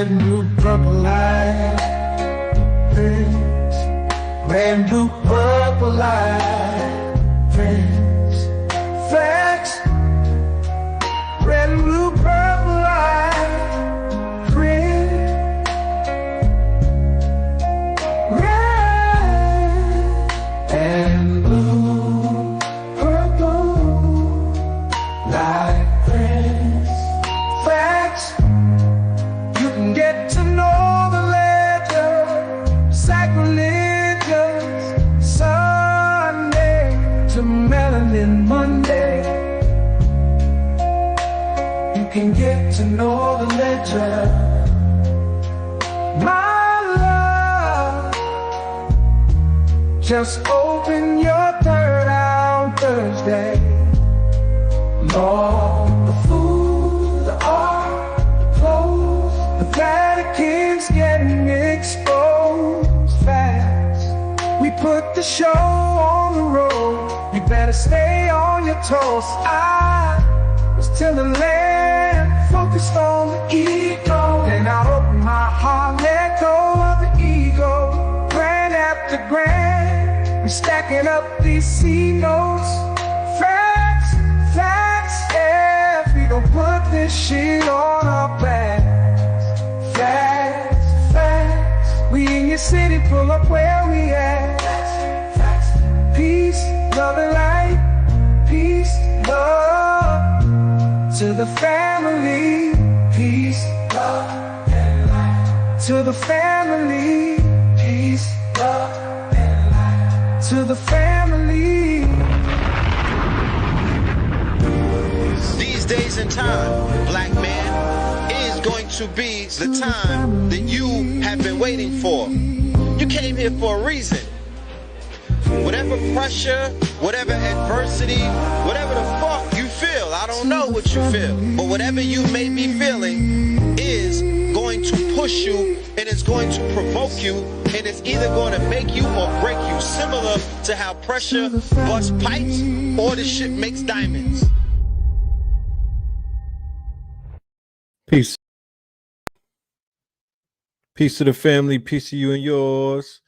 brand new purple light. Brand new purple light. Facts. Brand new purple light. Red and blue. Purple light. Facts. You can get to know the ledger. Sacrilegious Sunday to melanin Monday. You can get to know the ledger. My love, just open your third eye on Thursday. Lord, the food, the art, the clothes, the Vatican's getting exposed fast. We put the show on the road. You better stay on your toes. I was till the land focused on the ego. Then I opened my heart, let go of the ego. Grand after grand, we're stacking up these C notes. Facts, facts, yeah. We gon' put this shit on our backs. Facts, facts. We in your city, pull up where we at. Facts, facts. Peace, love and light. Peace, love to the family. Peace, love and light to the family. Peace, love and light to the family. These days and time, black man, is going to be the time that you have been waiting for. You came here for a reason. Whatever pressure, whatever adversity, whatever the fuck you feel, I don't know what you feel, but whatever you may be feeling is going to push you, and it's going to provoke you, and it's either going to make you or break you, similar to how pressure busts pipes or the shit makes diamonds. Peace. Peace to the family, peace to you and yours.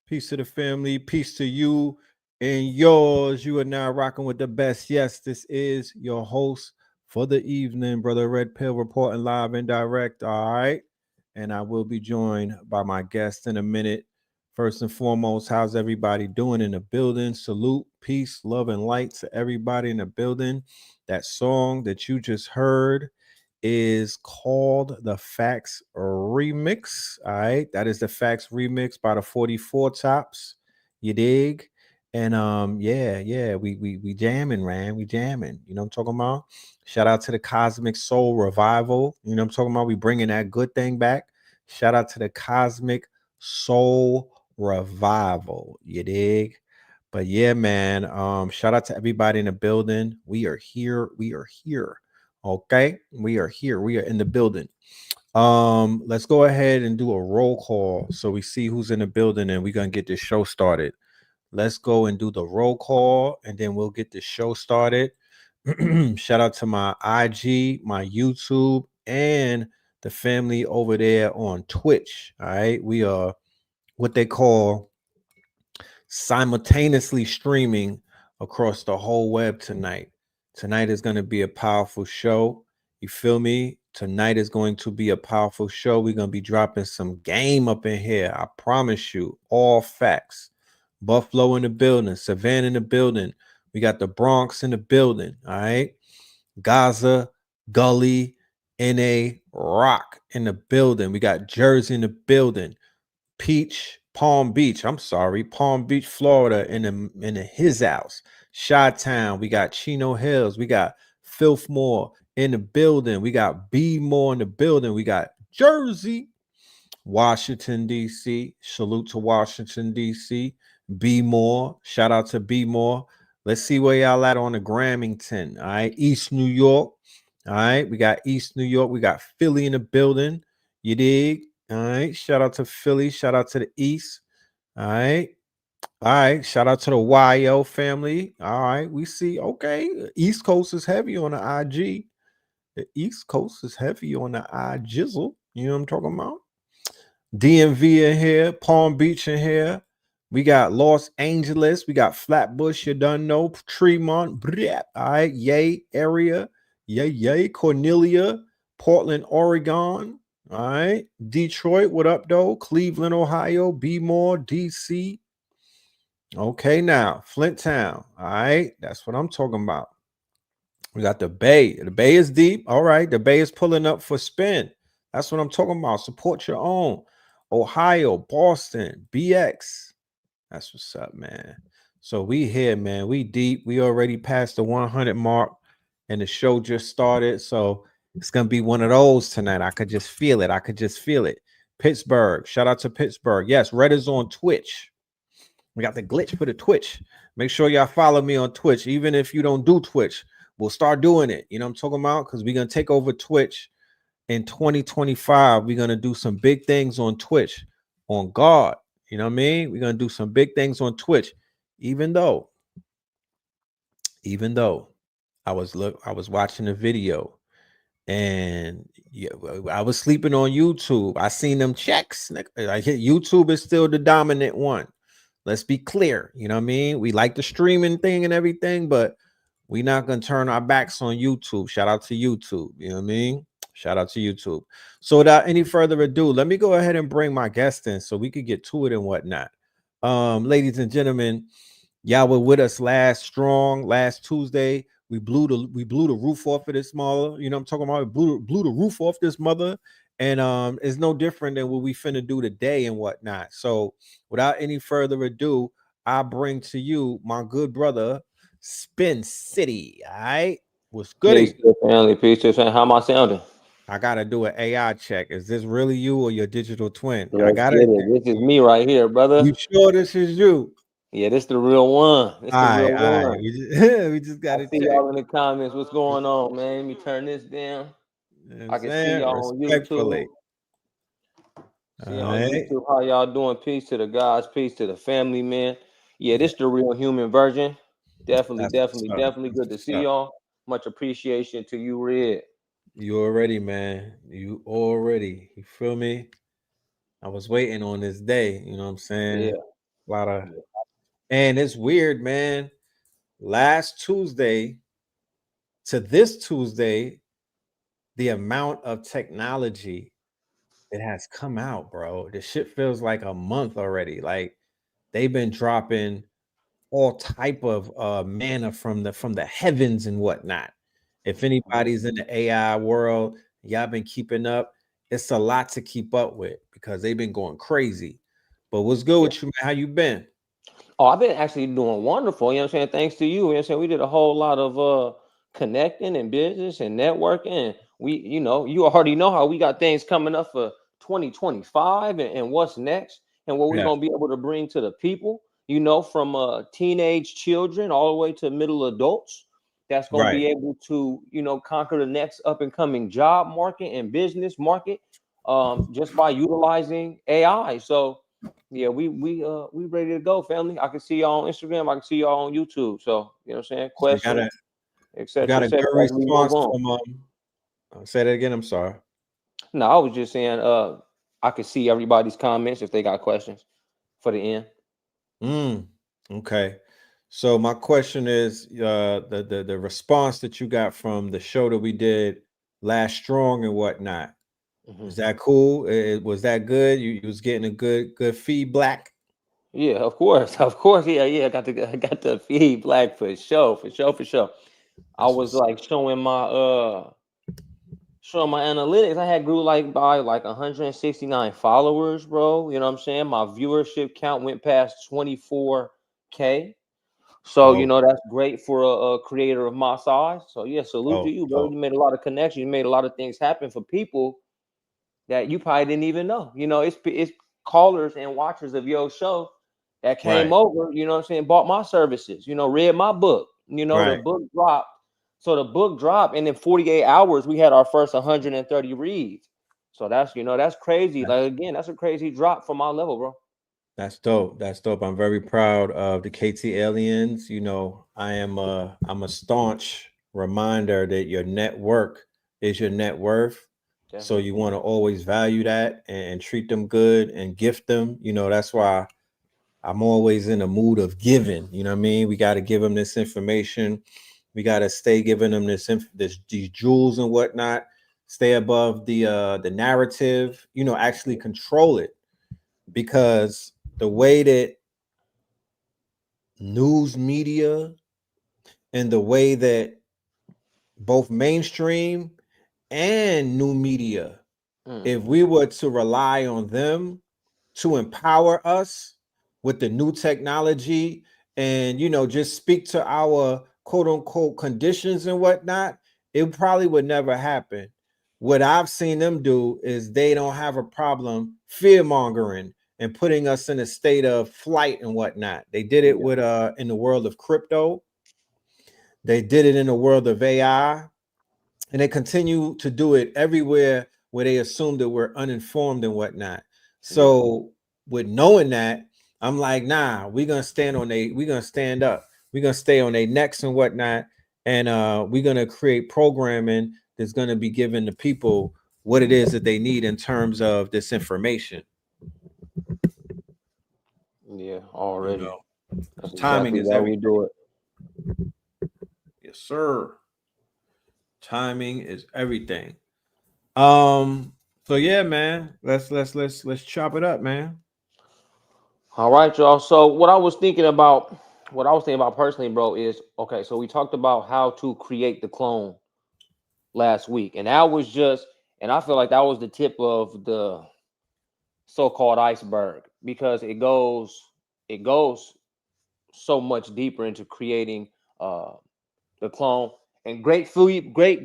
Peace to the family, peace to you and yours. You are now rocking with the best. Yes, this is your host for the evening, Brother Red Pill, reporting live and direct. All right. And I will be joined by my guest in a minute. First and foremost, how's everybody doing in the building? Salute, peace, love, and light to everybody in the building. That song that you just heard is called the Facts Remix. All right, that is the Facts Remix by the 44 Tops. You dig? And yeah, we jamming, man. We jamming. You know what I'm talking about? Shout out to the Cosmic Soul Revival. You know what I'm talking about? We bringing that good thing back. Shout out to the Cosmic Soul Revival. You dig? But yeah, man. Shout out to everybody in the building. We are here. We are here. Okay, we are here. We are in the building. Let's go ahead and do a roll call so we see who's in the building, and we're gonna get this show started. Let's go and do the roll call, and then we'll get the show started. Shout out to my IG, my YouTube, and the family over there on Twitch. All right, we are what they call simultaneously streaming across the whole web tonight. Tonight is going to be a powerful show. You feel me? Tonight is going to be a powerful show. We're going to be dropping some game up in here. I promise you. All facts. Buffalo in the building. Savannah in the building. We got the Bronx in the building. All right. Gaza, Gully, NA, Rock in the building. We got Jersey in the building. Palm Beach, Florida in his house. Chi-Town, we got Chino Hills, we got Filthmore in the building, we got B-More in the building, we got Jersey, Washington, D.C. Salute to Washington, D.C. B-More, shout out to B-More. Let's see where y'all at on the Grammington. All right, East New York. All right, we got East New York, we got Philly in the building. You dig? All right, shout out to Philly, shout out to the East. All right. All right, shout out to the YO family. All right, we see. Okay, East Coast is heavy on the IG. The East Coast is heavy on the I jizzle. You know what I'm talking about? DMV in here, Palm Beach in here. We got Los Angeles. We got Flatbush. You done know. Tremont. All right. Yay area. Yay. Cornelia. Portland, Oregon. All right. Detroit. What up, though? Cleveland, Ohio. Bmore, DC. Okay, now Flint Town. All right. That's what I'm talking about. We got the Bay. The Bay is deep. All right. The Bay is pulling up for spin. That's what I'm talking about. Support your own. Ohio, Boston, BX. That's what's up, man. So we here, man. We deep. We already passed the 100 mark, and the show just started. So it's gonna be one of those tonight. I could just feel it. Pittsburgh. Shout out to Pittsburgh. Yes, Red is on Twitch. We got the glitch for the Twitch. Make sure y'all follow me on Twitch. Even if you don't do Twitch, we'll start doing it. You know what I'm talking about? Because we're gonna take over Twitch in 2025. We're gonna do some big things on Twitch, on God. You know what I mean? We're gonna do some big things on Twitch. Even though I was watching the video, and yeah, I was sleeping on YouTube. I seen them checks. I hit YouTube is still the dominant one. Let's be clear. You know what I mean? We like the streaming thing and everything, but we're not gonna turn our backs on YouTube. Shout out to YouTube. You know what I mean? Shout out to YouTube. So without any further ado, let me go ahead and bring my guest in so we could get to it and whatnot. Ladies and gentlemen, y'all were with us last Tuesday. We blew the roof off of this mother. You know what I'm talking about? We blew the roof off this mother. And it's no different than what we finna do today and whatnot. So without any further ado, I bring to you my good brother, Spin City. All right. What's good? Peace to the family. Peace to the family. How am I sounding? I gotta do an AI check. Is this really you or your digital twin? Let's get it. This is me right here, brother. You sure this is you? Yeah, this the real one. This the real one. We just gotta see y'all in the comments. What's going on, man? Let me turn this down. I can see y'all on YouTube. See on YouTube how y'all doing. Peace to the guys. Peace to the family, man. Yeah, this the real human version. Definitely good to see y'all. Much appreciation to you, Red. You already, man. You already. You feel me? I was waiting on this day. You know what I'm saying? Yeah. A lot of, and it's weird, man. Last Tuesday to this Tuesday, the amount of technology it has come out, bro. This shit feels like a month already. Like they've been dropping all type of manna from the heavens and whatnot. If anybody's in the AI world, y'all been keeping up. It's a lot to keep up with because they've been going crazy. But what's good with you, man? How you been? Oh, I've been actually doing wonderful. You know what I'm saying? Thanks to you. You know what I'm saying? We did a whole lot of connecting and business and networking. We, you already know how we got things coming up for 2025 and what's next and what we're going to be able to bring to the people, from teenage children all the way to middle adults. That's going to be able to, conquer the next up and coming job market and business market just by utilizing AI. So, yeah, we ready to go, family. I can see y'all on Instagram. I can see y'all on YouTube. So, you know what I'm saying? Questions, etc. Got a good response from say that again. I'm sorry. No, I was just saying I could see everybody's comments if they got questions for the end. Okay. So my question is the response that you got from the show that we did last strong and whatnot. Is that cool? Was that good? You was getting a good feedback? Yeah, of course. Yeah. I got the feedback for sure. I was like showing my analytics. I had grew by 169 followers, bro. You know what I'm saying? My viewership count went past 24K. So, that's great for a creator of my size. So yeah, salute to you, bro. You made a lot of connections. You made a lot of things happen for people that you probably didn't even know. It's callers and watchers of your show that came over, you know what I'm saying, bought my services, read my book, the book dropped. So the book dropped, and in 48 hours, we had our first 130 reads. So that's crazy. Again, that's a crazy drop from my level, bro. That's dope. I'm very proud of the KT Aliens. I'm a staunch reminder that your network is your net worth. So Definitely. you want to always value that and treat them good and gift them. You know, that's why I'm always in a mood of giving. You know what I mean? We got to give them this information. We got to stay giving them these jewels and whatnot. Stay above the narrative. You know, actually control it, because the way that news media and the way that both mainstream and new media, if we were to rely on them to empower us with the new technology and, you know, just speak to our quote unquote conditions and whatnot, it probably would never happen. What I've seen them do is they don't have a problem fear mongering and putting us in a state of flight and whatnot. They did it with in the world of crypto. They did it in the world of AI, and they continue to do it everywhere where they assume that we're uninformed and whatnot. So with knowing that, I'm like, nah, we're gonna stand up, we're gonna stay on their necks and whatnot, and we're gonna create programming that's gonna be giving the people what it is that they need in terms of this information. Yeah, You already. know, That's timing exactly is why we everything. do it. Yes, sir. Timing is everything. So yeah, man. Let's chop it up, man. All right, y'all. So what I was thinking about personally, bro, is okay. So we talked about how to create the clone last week, and I feel like that was the tip of the so-called iceberg, because it goes so much deeper into creating uh the clone, and great feedback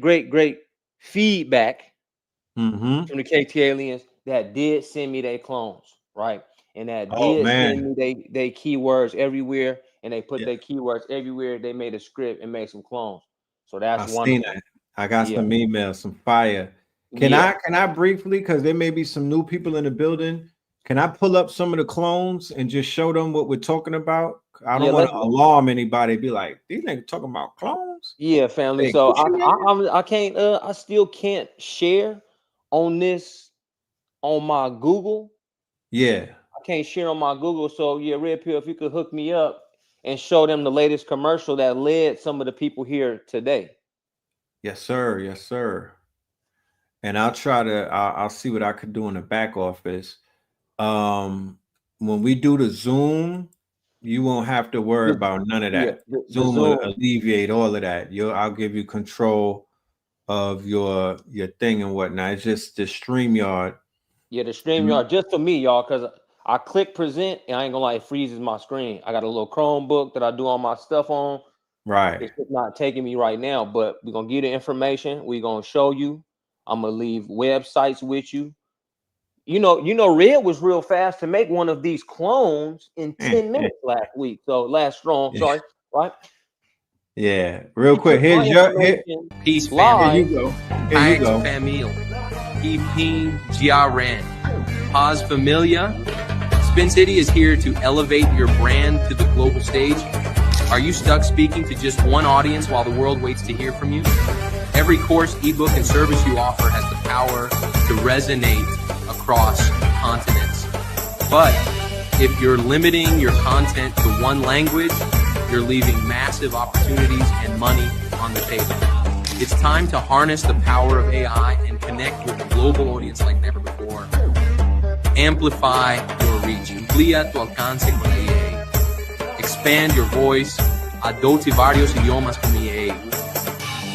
Mm-hmm. from the KT aliens that did send me their clones, right? And that Oh did send man. me they keywords everywhere, and they put Yeah, their keywords everywhere. They made a script and made some clones. So that's I seen wonderful. that. I got Yeah. some emails, some fire. Can Yeah. I briefly, because there may be some new people in the building, can I pull up some of the clones and just show them what we're talking about? I Yeah, don't want let's to alarm anybody. Be like, these niggas talking about clones? yeah, family. Hey, So Gucci man? I can't I still can't share on this on my Google. Yeah. I can't share on my Google. So yeah, Red Pill, if you could hook me up and show them the latest commercial that led some of the people here today. Yes, sir. Yes, sir. And I'll see what I could do in the back office. When we do the Zoom, you won't have to worry The, about none of yeah, that. the Zoom will Zoom. alleviate all of that. I'll give you control of your thing and whatnot. It's just the StreamYard. Yeah, the Mhm. StreamYard just for me, y'all, because I click present and I ain't gonna lie, it freezes my screen. I got a little Chromebook that I do all my stuff on. Right. It's just not taking me right now, but we're gonna give you the information. We're gonna show you. I'm gonna leave websites with you. Red was real fast to make one of these clones in 10 minutes last week. So last strong, Yeah. sorry, right? Yeah. Real He quick. took my information Peace, Here family. live. you go. Here you Pax go. famil. Ipin Jiaren. Paz Familia. Spin City is here to elevate your brand to the global stage. Are you stuck speaking to just one audience while the world waits to hear from you? Every course, ebook, and service you offer has the power to resonate across continents. But if you're limiting your content to one language, you're leaving massive opportunities and money on the table. It's time to harness the power of AI and connect with a global audience like never before. Amplify your reach. Amplía tu alcance con EA. Expand your voice. Adopte varios idiomas con EA.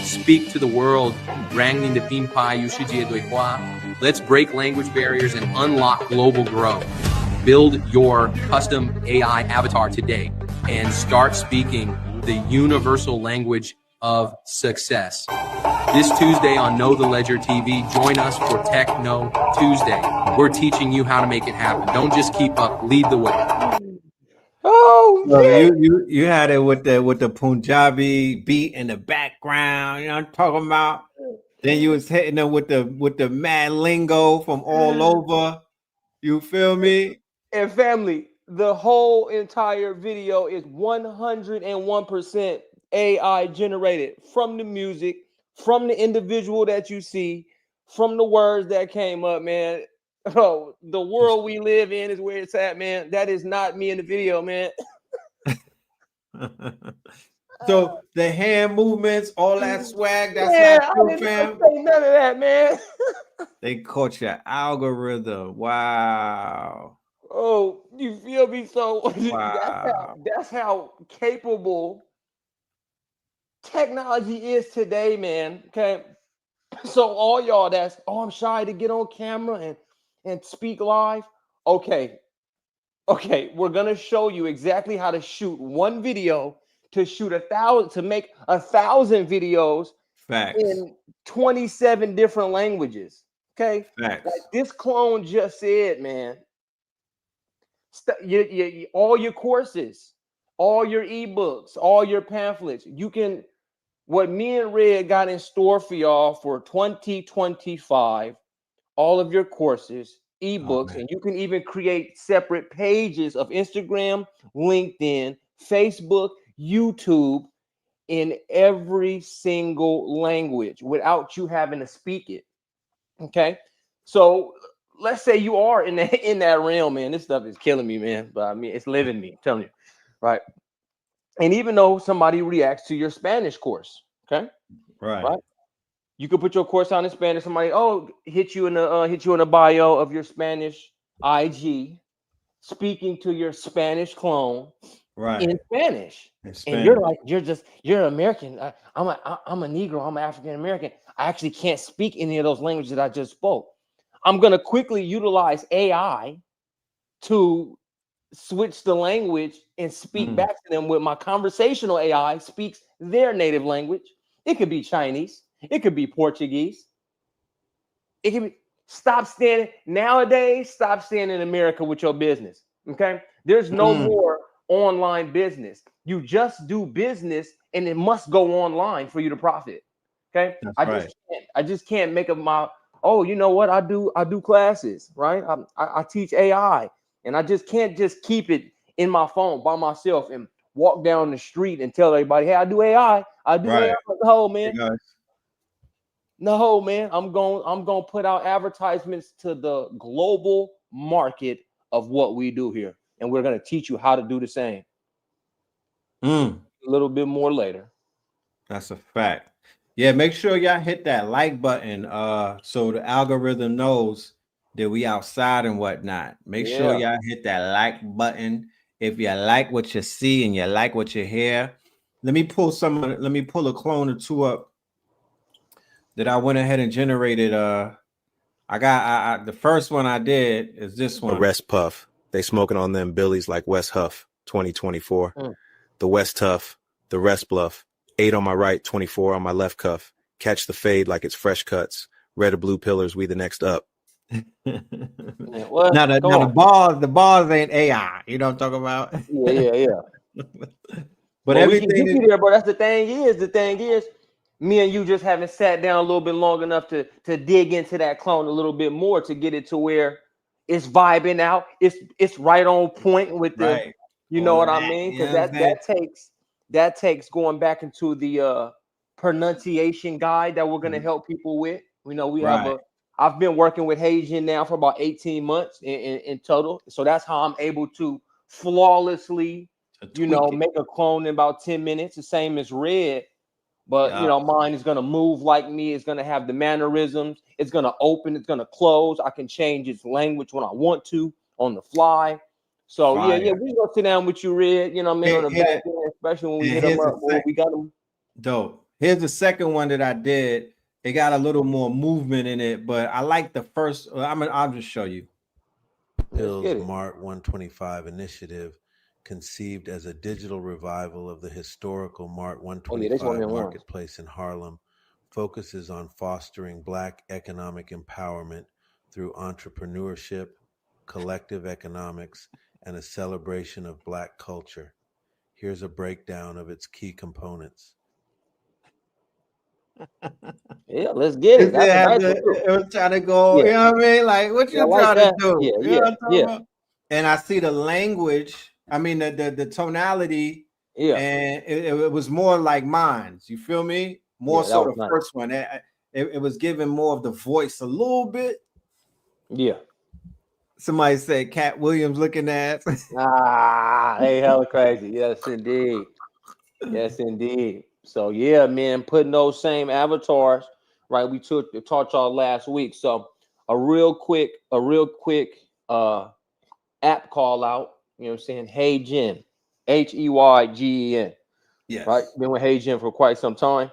Speak to the world. Rangning de Pimpai Yushiji Doikwa. Let's break language barriers and unlock global growth. Build your custom AI avatar today and start speaking the universal language of success. This Tuesday on Know the Ledger TV, join us for Techno Tuesday. We're teaching you how to make it happen. Don't just keep up, lead the way. Oh So man. you had it with the Punjabi beat in the background. You know what I'm talking about? Then you was hitting them with the mad lingo from all over. You feel me? And family, the whole entire video is 101% AI generated from the music, from the individual that you see, from the words that came up, man. Oh, the world we live in is where it's at, man. That is not me in the video, man. So the hand movements, all that swag, that's Man, not I you, didn't fam. say none of that, man. They caught your algorithm. Wow. Oh, you feel me? So Wow. that's how capable technology is today, man. Okay. So all y'all that's I'm shy to get on camera and speak live. Okay. Okay, we're gonna show you exactly how to shoot one video to shoot 1,000 to make 1,000 videos Facts. in 27 different languages. Okay, Facts. like this clone just said, man. All your courses, all your ebooks, all your pamphlets. You can. What me and Red got in store for y'all for 2025. All of your courses, ebooks, and you can even create separate pages of Instagram, LinkedIn, Facebook, YouTube in every single language without you having to speak it. Okay. So let's say you are in that realm, man. This stuff is killing me, man. But I mean, it's living me, I'm telling you. Right. And even though somebody reacts to your Spanish course, okay, Right. you could put your course on in Spanish. Somebody, hit you in the bio of your Spanish IG, speaking to your Spanish clone in Spanish. And you're like, you're American. I'm a Negro. I'm African American. I actually can't speak any of those languages that I just spoke. I'm gonna quickly utilize AI to switch the language and speak back to them with my conversational AI speaks their native language. It could be Chinese. It could be Portuguese. It can be stop standing in America with your business. Okay. There's no more online business. You just do business and it must go online for you to profit. Okay. I just can't make up my, you know what? I do classes, right? I teach AI and I just can't just keep it in my phone by myself and walk down the street and tell everybody, hey, I do AI. I do AI. Oh, man. No, man, I'm going to put out advertisements to the global market of what we do here. And we're going to teach you how to do the same. A little bit more later. That's a fact. Yeah, make sure y'all hit that like button so the algorithm knows that we outside and whatnot. Make sure y'all hit that like button if you like what you see and you like what you hear. Let me pull a clone or two up that I went ahead and generated. I got the first one I did is this one. Arrest Puff. They smoking on them billies like West Huff 2024. The West Tough, the Rest Bluff. 8 on my right, 24 on my left cuff. Catch the fade like it's fresh cuts. Red or blue pillars, we the next up. Now the balls ain't AI. You know what I'm talking about? Yeah. But everything we can get there, bro. That's the thing is, me and you just haven't sat down a little bit long enough to dig into that clone a little bit more to get it to where it's vibing out. It's right on point with the, you know what I mean? Because that takes going back into the pronunciation guide that we're gonna help people with. You know, I've been working with Haitian now for about 18 months in total. So that's how I'm able to flawlessly, make a clone in about 10 minutes, the same as Red. But mine is gonna move like me. It's gonna have the mannerisms. It's gonna open. It's gonna close. I can change its language when I want to on the fly. So we gonna sit down with you, Red. You know what I mean, on the back end, especially when we hit them up. We got them. Dope. Here's the second one that I did. It got a little more movement in it, but I like the first. I'll just show you. Bill's Mart 125 initiative, conceived as a digital revival of the historical Mart 125 marketplace in Harlem, focuses on fostering Black economic empowerment through entrepreneurship, collective economics, and a celebration of Black culture. Here's a breakdown of its key components. Yeah, let's get it. It was trying to go, you know what I mean? Like, what you trying to do? And I see the language. I mean, the tonality. And it was more like mine. You feel me? More so the first one. it was giving more of the voice a little bit. Yeah. Somebody said Cat Williams looking at. Hey, hella crazy. Yes, indeed. Yes, indeed. So yeah, man, putting those same avatars, right? We taught y'all last week. So a real quick app call out. You know what I'm saying? Hey Gen, HEYGEN. Yes. Right. Been with Hey Gen for quite some time.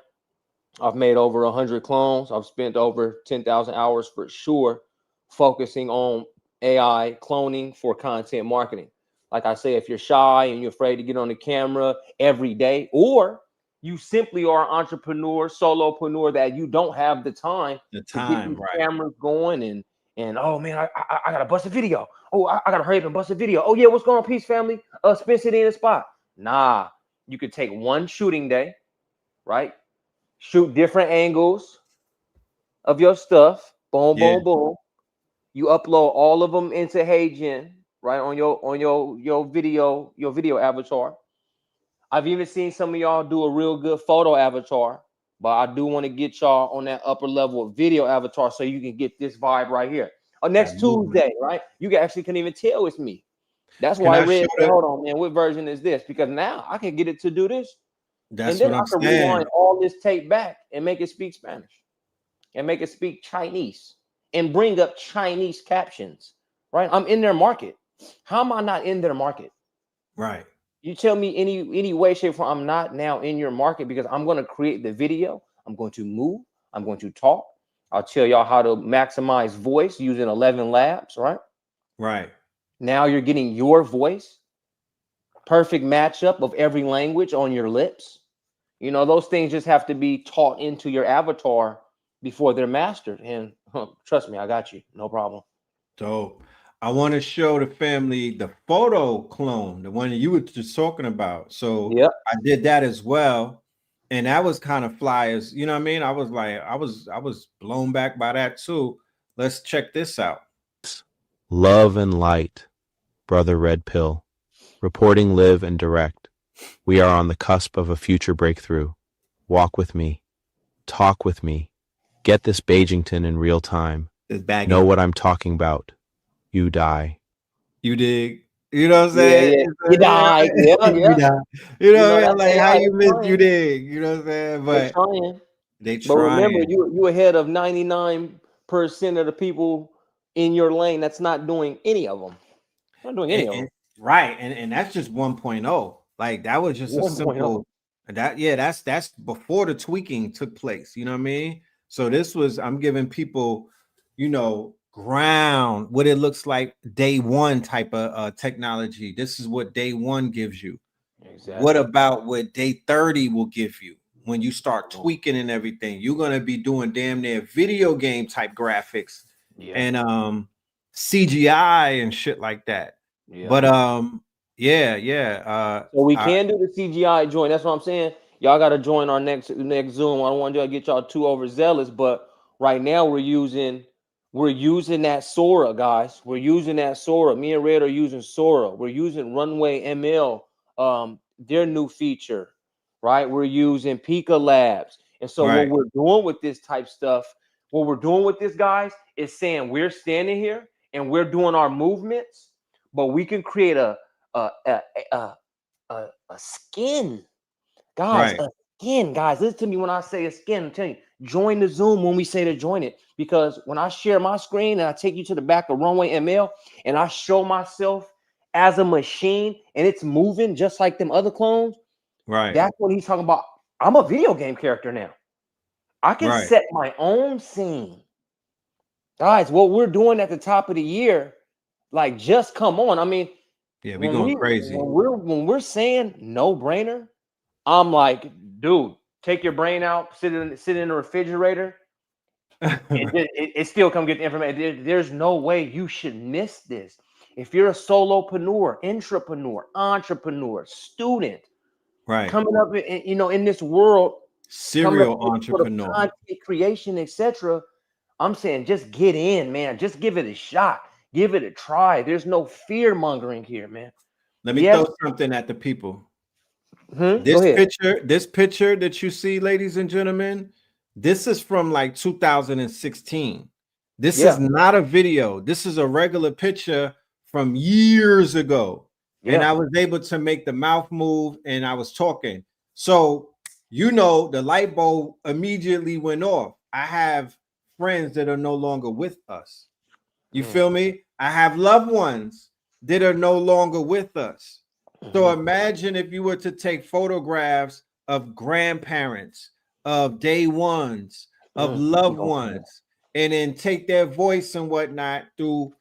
I've made over 100 clones. I've spent over 10,000 hours for sure focusing on AI cloning for content marketing. Like I say, if you're shy and you're afraid to get on the camera every day, or you simply are an entrepreneur, solopreneur, that you don't have the time to get these cameras going and oh man, I gotta bust a video. Oh, I gotta hurry up and bust a video. Oh yeah, what's going on, Peace Family? Spencer in the spot. Nah, you could take one shooting day, right? Shoot different angles of your stuff. Boom, boom, boom. You upload all of them into HeyGen, right? On your video avatar. I've even seen some of y'all do a real good photo avatar, but I do want to get y'all on that upper level of video avatar so you can get this vibe right here. Next Tuesday, right? You actually can't even tell it's me. That's why Red said, hold on, man, what version is this? Because now I can get it to do this. That's what I'm saying. Rewind all this tape back and make it speak Spanish and make it speak Chinese and bring up Chinese captions, right? I'm in their market. How am I not in their market? Right. You tell me any way, shape, form I'm not now in your market, because I'm going to create the video. I'm going to move. I'm going to talk. I'll tell y'all how to maximize voice using 11 labs, right? Right. Now you're getting your voice. Perfect matchup of every language on your lips. You know, those things just have to be taught into your avatar before they're mastered. And trust me, I got you. No problem. So I want to show the family the photo clone, the one that you were just talking about. So yep. I did that as well. And that was kind of fly, as you know what I mean? I was like, I was blown back by that too. Let's check this out. Love and light, Brother Red Pill, reporting live and direct. We are on the cusp of a future breakthrough. Walk with me. Talk with me. Get this Beijington in real time. Know what I'm talking about. You die. You dig? You know what I'm saying? Yeah. You die. Yeah, yeah. You die. You know what I mean? Like how you missed, you dig. You know what I'm saying? But they trying. But remember, you ahead of 99% of the people in your lane that's not doing any of them. Not doing any of them. Right. And that's just 1.0. Like that was just 1. A simple that's before the tweaking took place. You know what I mean? So this was, I'm giving people, you know, ground what it looks like day one type of technology. This is what day one gives you. Exactly. What about what day 30 will give you when you start tweaking and everything? You're gonna be doing damn near video game type graphics and CGI and shit like that. But so we can do the CGI join. That's what I'm saying. Y'all got to join our next Zoom. I don't want to get y'all too overzealous, but right now we're using that SORA, guys. We're using that SORA. Me and Red are using SORA. We're using RunwayML, their new feature, right? We're using PLaabs. And so what we're doing with this type stuff, what we're doing with this, guys, is saying we're standing here and we're doing our movements, but we can create a skin, guys. A skin, guys. Listen to me when I say a skin. I'm telling you, join the Zoom when we say to join it, because when I share my screen and I take you to the back of RunwayML and I show myself as a machine and it's moving just like them other clones, that's what he's talking about. I'm a video game character now. I can set my own scene, guys. What we're doing at the top of the year, like, just come on. I mean, yeah, we're going crazy. When we're saying no brainer, I'm like, dude, take your brain out, sit in the refrigerator, and it still come get the information. There's no way you should miss this. If you're a solopreneur, intrapreneur, entrepreneur, student, coming up, in this world, serial entrepreneur, content creation, etc. I'm saying, just get in, man. Just give it a shot. Give it a try. There's no fear mongering here, man. Let me throw something at the people. This picture that you see, ladies and gentlemen, This is from like 2016. This is not a video. This is a regular picture from years ago. And I was able to make the mouth move and I was talking. So, you know, the light bulb immediately went off. I have friends that are no longer with us. You feel me? I have loved ones that are no longer with us. So imagine if you were to take photographs of grandparents, of day ones, of loved ones, and then take their voice and whatnot through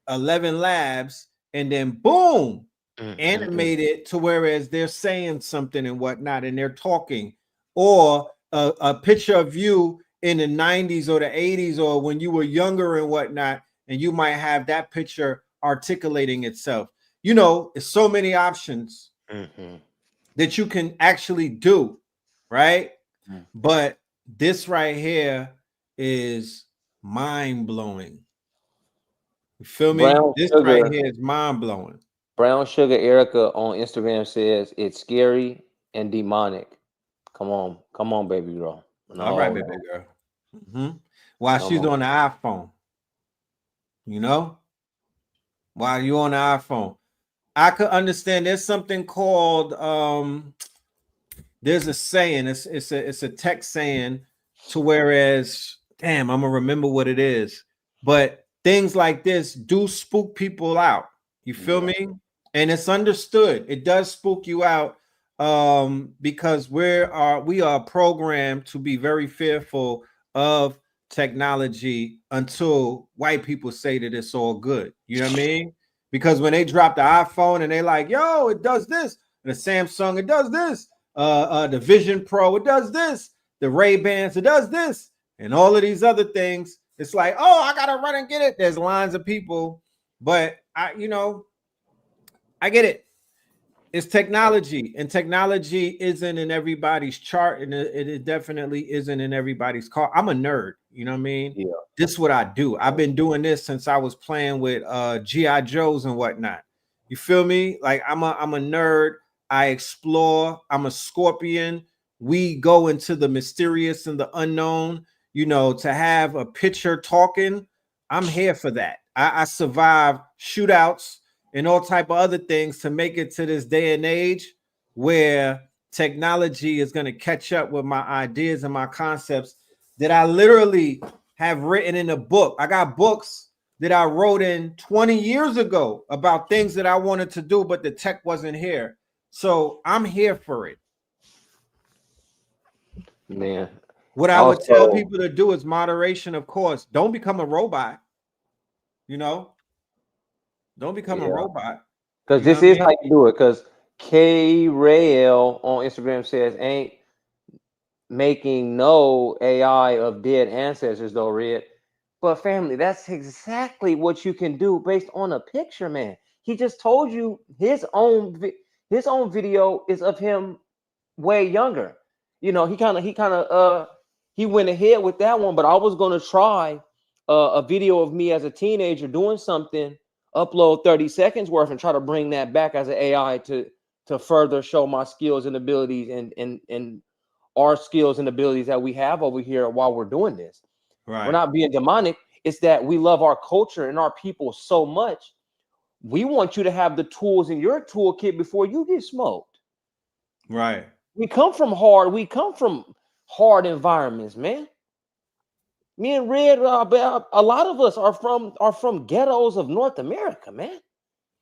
11 labs, and then boom, animate it to whereas they're saying something and whatnot, and they're talking, or a picture of you in the 90s or the 80s, or when you were younger and whatnot, and you might have that picture articulating itself. You know, it's so many options that you can actually do, right? But this right here is mind-blowing. You feel me? This right here is mind-blowing. Brown Sugar Erica on Instagram says it's scary and demonic. Come on, baby girl. All right, baby girl. While she's on the iPhone, you know, while you're on the iPhone, I could understand. There's something called there's a saying. It's a text saying to whereas, damn, I'm gonna remember what it is. But things like this do spook people out. You feel me? And it's understood. It does spook you out because we are programmed to be very fearful of technology until white people say that it's all good. You know what I mean? Because when they drop the iPhone and they like, yo, it does this, and the Samsung, it does this, the Vision Pro, it does this, the Ray-Bans, it does this, and all of these other things, it's like, oh, I gotta run and get it. There's lines of people, but I get it. It's technology, and technology isn't in everybody's chart, and it definitely isn't in everybody's car. I'm a nerd, you know what I mean? Yeah. This is what I do. I've been doing this since I was playing with G.I. Joes and whatnot. You feel me? Like I'm a nerd. I explore. I'm a Scorpion. We go into the mysterious and the unknown. You know, to have a picture talking, I'm here for that. I survived shootouts and all type of other things to make it to this day and age where technology is going to catch up with my ideas and my concepts that I literally have written in a book. I got books that I wrote in 20 years ago about things that I wanted to do, but the tech wasn't here. So I'm here for it. Man. What I would tell people to do is moderation, of course. Don't become a robot, you know? Don't become a robot. Because this is how you do it. Because K Rael on Instagram says, ain't making no AI of dead ancestors, though, Red. But family, that's exactly what you can do based on a picture, man. He just told you his own video is of him way younger. You know, he went ahead with that one, but I was gonna try a video of me as a teenager doing something, upload 30 seconds worth, and try to bring that back as an AI to further show my skills and abilities and our skills and abilities that we have over here while we're doing this. Right. We're not being demonic. It's that we love our culture and our people so much. We want you to have the tools in your toolkit before you get smoked. Right. We come from hard environments, man. Me and Red, a lot of us are from ghettos of North America, man.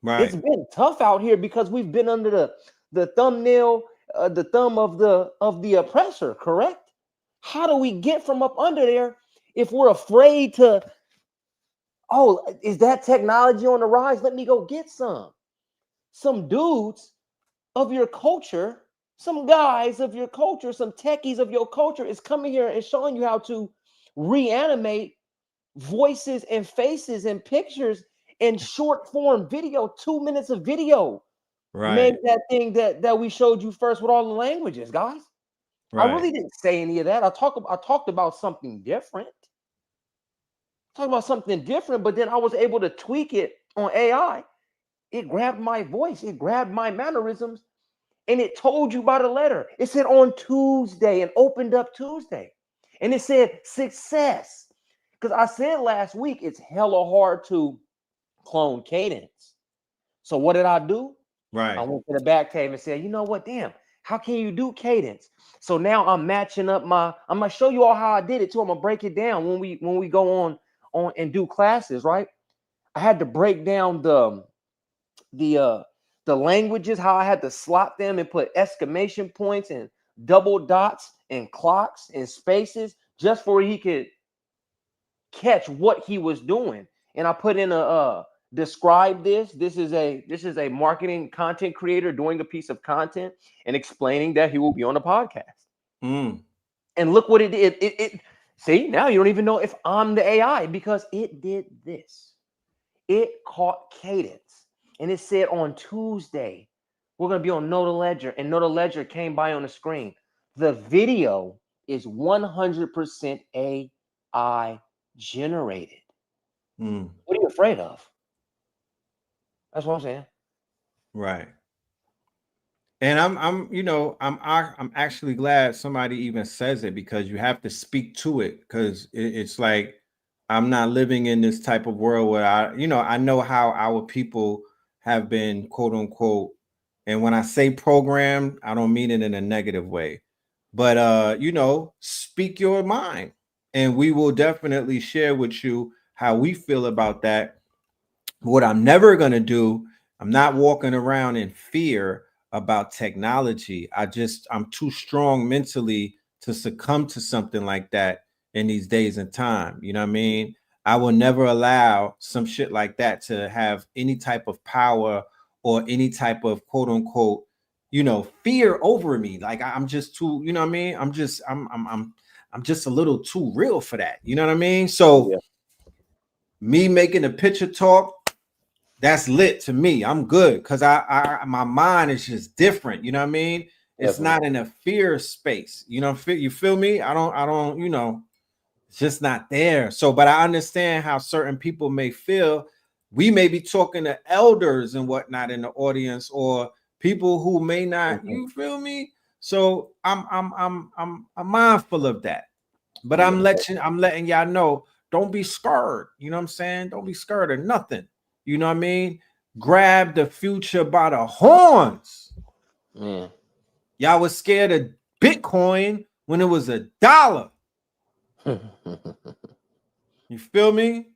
Right. It's been tough out here because we've been under the thumbnail, the thumb of the oppressor, correct? How do we get from up under there if we're afraid to, oh, is that technology on the rise? Let me go get some. Some dudes of your culture, some guys of your culture, some techies of your culture is coming here and showing you how to reanimate voices and faces and pictures in short form video, 2 minutes of video. Right. Make that thing that we showed you first with all the languages, guys. Right. I really didn't say any of that. I talked about something different. But then I was able to tweak it on AI. It grabbed my voice, it grabbed my mannerisms, and it told you by the letter. It said on Tuesday and opened up Tuesday. And it said success. Because I said last week, it's hella hard to clone cadence. So what did I do? Right. I went to the back cave and said, you know what? Damn, how can you do cadence? So now I'm matching up I'm gonna show you all how I did it too. I'm gonna break it down when we go on and do classes, right? I had to break down the languages, how I had to slot them and put exclamation points and double dots and clocks and spaces just for he could catch what he was doing. And I put in a describe this. This is a marketing content creator doing a piece of content and explaining that he will be on a podcast. And look what it did. It see, now you don't even know if I'm the AI because it did this. It caught cadence. And it said on Tuesday, we're going to be on Nota Ledger. And Nota Ledger came by on the screen. The video is 100% AI generated. What are you afraid of? That's what I'm saying. Right. And I'm actually glad somebody even says it, because you have to speak to it, because it's like I'm not living in this type of world where I know how our people have been, quote unquote, and when I say programmed, I don't mean it in a negative way, but speak your mind, and we will definitely share with you how we feel about that. What I'm never going to do, I'm not walking around in fear about technology. I'm too strong mentally to succumb to something like that in these days and time. You know what I mean? I will never allow some shit like that to have any type of power or any type of, quote unquote, fear over me. Like I'm just too, you know what I mean? I'm just a little too real for that. You know what I mean? So me making a picture talk, that's lit to me. I'm good, because my mind is just different. You know what I mean? It's not in a fear space. You feel me? I don't, it's just not there. So, but I understand how certain people may feel. We may be talking to elders and whatnot in the audience, or people who may not, you feel me? So I'm mindful of that. But I'm letting y'all know, don't be scared. You know what I'm saying? Don't be scared of nothing. You know what I mean? Grab the future by the horns. Man. Y'all was scared of Bitcoin when it was $1. You feel me?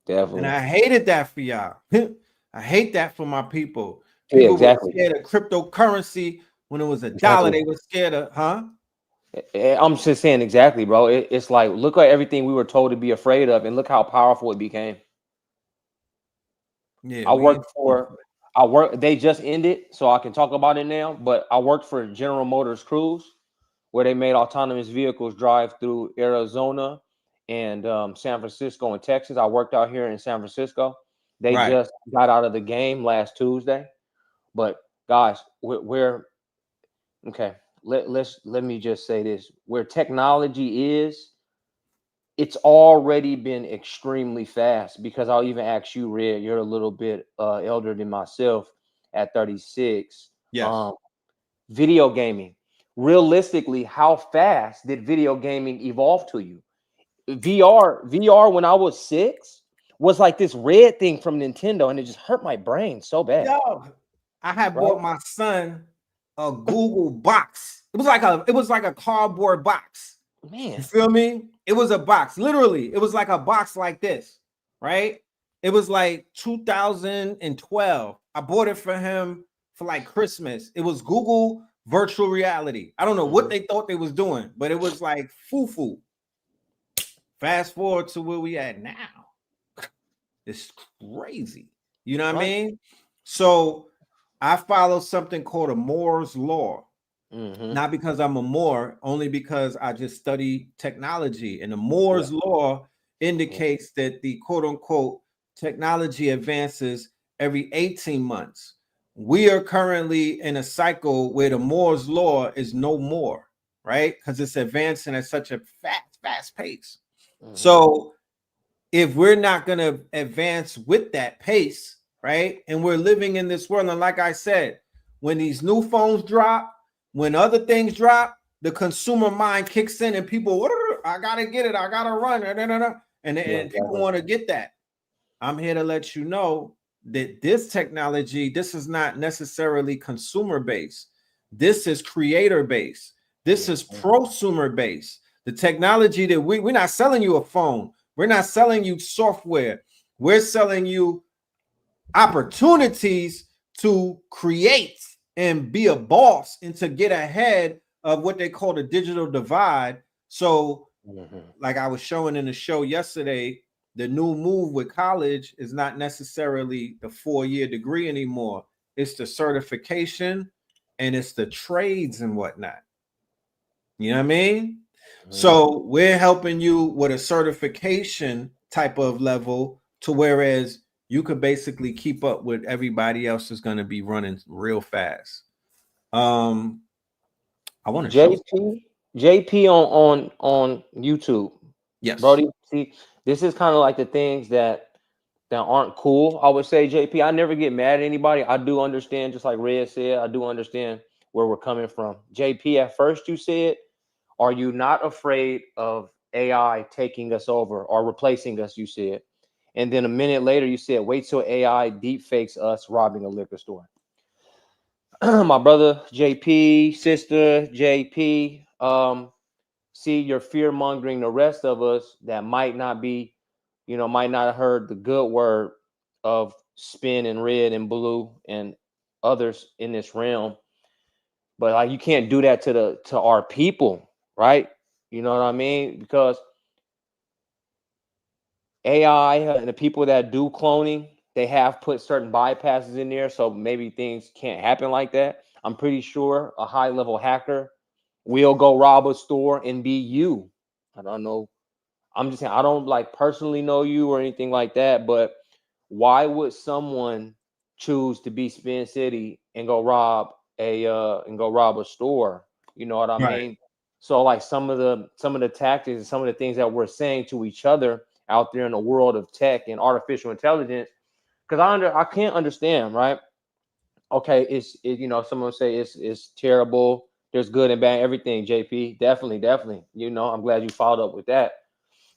Definitely. And I hated that for y'all. I hate that for my people. People were scared of cryptocurrency when it was $1. They were scared of, I'm just saying exactly, bro. It's like, look at everything we were told to be afraid of, and look how powerful it became. Yeah, they just ended, so I can talk about it now, but I worked for General Motors Cruise, where they made autonomous vehicles drive through Arizona and San Francisco and Texas. I worked out here in San Francisco. They just got out of the game last Tuesday. But guys, we're okay. Let me just say this. Where technology is, it's already been extremely fast, because I'll even ask you, Red, you're a little bit elder than myself at 36. Yes. Video gaming. Realistically, how fast did video gaming evolve to you? VR when I was 6 was like this red thing from Nintendo, and it just hurt my brain so bad. Yo, I had bought my son a Google box. It was like a cardboard box. Man, you feel me? It was a box. Literally, it was like a box like this, right? It was like 2012. I bought it for him for like Christmas. It was Google virtual reality. I don't know what they thought they was doing, but it was like foo-foo. Fast forward to where we at now. It's crazy. You know what I mean? So I follow something called a Moore's Law. Not because I'm a Moore, only because I just study technology. And the Moore's Law indicates that the quote unquote technology advances every 18 months. We are currently in a cycle where the Moore's Law is no more, right? Because it's advancing at such a fast pace. So if we're not going to advance with that pace, right? And we're living in this world. And like I said, when these new phones drop, when other things drop, the consumer mind kicks in and people, I gotta get it. I gotta run. And people want to get that. I'm here to let you know that this technology, this is not necessarily consumer based. This is creator based. This is prosumer based. The technology that we're not selling you a phone. We're not selling you software. We're selling you opportunities to create and be a boss and to get ahead of what they call the digital divide. So like I was showing in the show yesterday, the new move with college is not necessarily the 4-year degree anymore. It's the certification and it's the trades and whatnot. You know what I mean? So we're helping you with a certification type of level to whereas you could basically keep up with everybody else is going to be running real fast. I want to JP on YouTube. Yes, Brody. See, this is kind of like the things that aren't cool. I would say, JP, I never get mad at anybody. I do understand, just like Red said, I do understand where we're coming from. JP, at first you said, are you not afraid of AI taking us over or replacing us, you said. And then a minute later, you said, wait till AI deep fakes us robbing a liquor store. My brother, JP, sister, JP, see, you're fear-mongering the rest of us that might not be, might not have heard the good word of Spin and Red and Blue and others in this realm. But like, you can't do that to our people, right? You know what I mean? Because AI and the people that do cloning, they have put certain bypasses in there, so maybe things can't happen like that. I'm pretty sure a high-level hacker will go rob a store and be you. I don't know. I'm just saying, I don't like personally know you or anything like that, but why would someone choose to be Spin City and go rob a store? You know what I mean? So like some of the tactics and some of the things that we're saying to each other out there in the world of tech and artificial intelligence, because I can't understand, right? Okay, someone say it's terrible. There's good and bad, everything. JP, definitely. I'm glad you followed up with that.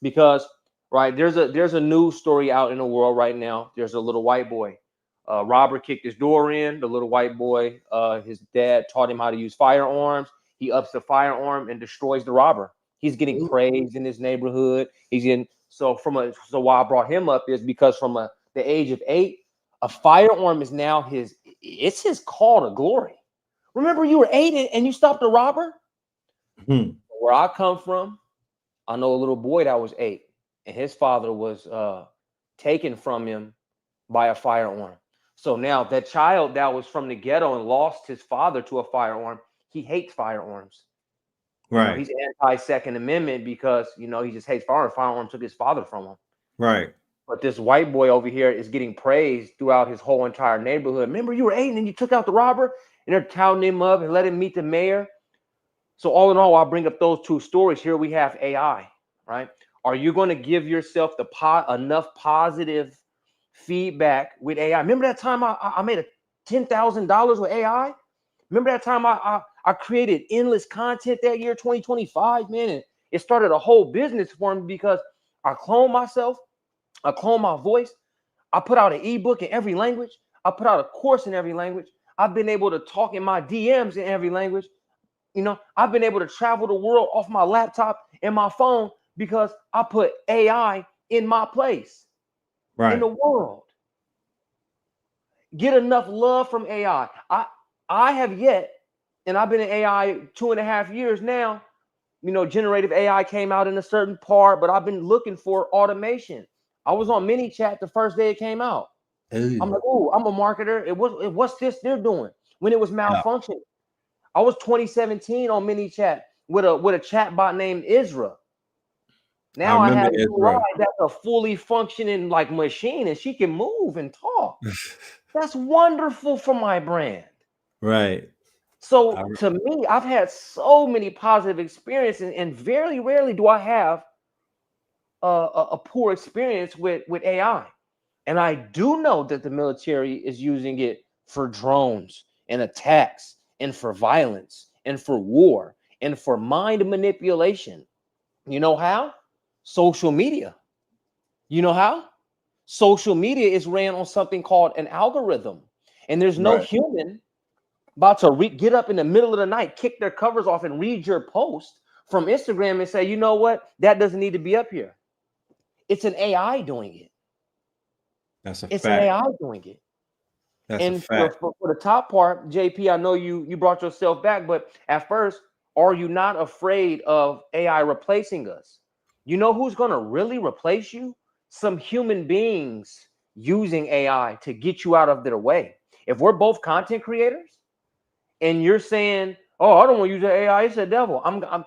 Because right, there's a news story out in the world right now. There's a little white boy. Robber kicked his door in. The little white boy, his dad taught him how to use firearms. He ups the firearm and destroys the robber. He's getting praised in his neighborhood. So why I brought him up is because from the age of 8, a firearm is now his call to glory. Remember, you were 8 and you stopped a robber? Where I come from, I know a little boy that was 8, and his father was taken from him by a firearm. So now that child that was from the ghetto and lost his father to a firearm, he hates firearms. Right. He's anti-Second Amendment because, he just hates firearms. Firearm took his father from him. Right. But this white boy over here is getting praised throughout his whole entire neighborhood. Remember, you were 8 and then you took out the robber, and they're touting him up and let him meet the mayor. So all in all, I'll bring up those two stories. Here we have AI, right? Are you going to give yourself enough positive feedback with AI? Remember that time I made $10,000 with AI? Remember that time I created endless content that year, 2025, man? And it started a whole business for me because I cloned myself. I cloned my voice. I put out an ebook in every language. I put out a course in every language. I've been able to talk in my DMs in every language. I've been able to travel the world off my laptop and my phone because I put AI in my place in the world. Get enough love from AI. I have yet, and I've been in AI 2.5 years now. Generative AI came out in a certain part, but I've been looking for automation. I was on MiniChat the first day it came out. I'm like, oh, I'm a marketer. What's this they're doing when it was malfunctioning? I was 2017 on MiniChat with a chat bot named Isra. Now I have Isra. That's a fully functioning like machine, and she can move and talk. That's wonderful for my brand. Right. So to me, I've had so many positive experiences, and very rarely do I have a poor experience with AI. And I do know that the military is using it for drones and attacks and for violence and for war and for mind manipulation. You know how? Social media. You know how? Social media is ran on something called an algorithm. And there's no human about to get up in the middle of the night, kick their covers off and read your post from Instagram and say, you know what? That doesn't need to be up here. It's an AI doing it. That's a it's fact. An AI doing it. That's and a fact. For the top part, JP, I know you brought yourself back, but at first, are you not afraid of AI replacing us? You know who's going to really replace you? Some human beings using AI to get you out of their way. If we're both content creators and you're saying, oh, I don't want to use the AI, it's a devil. I'm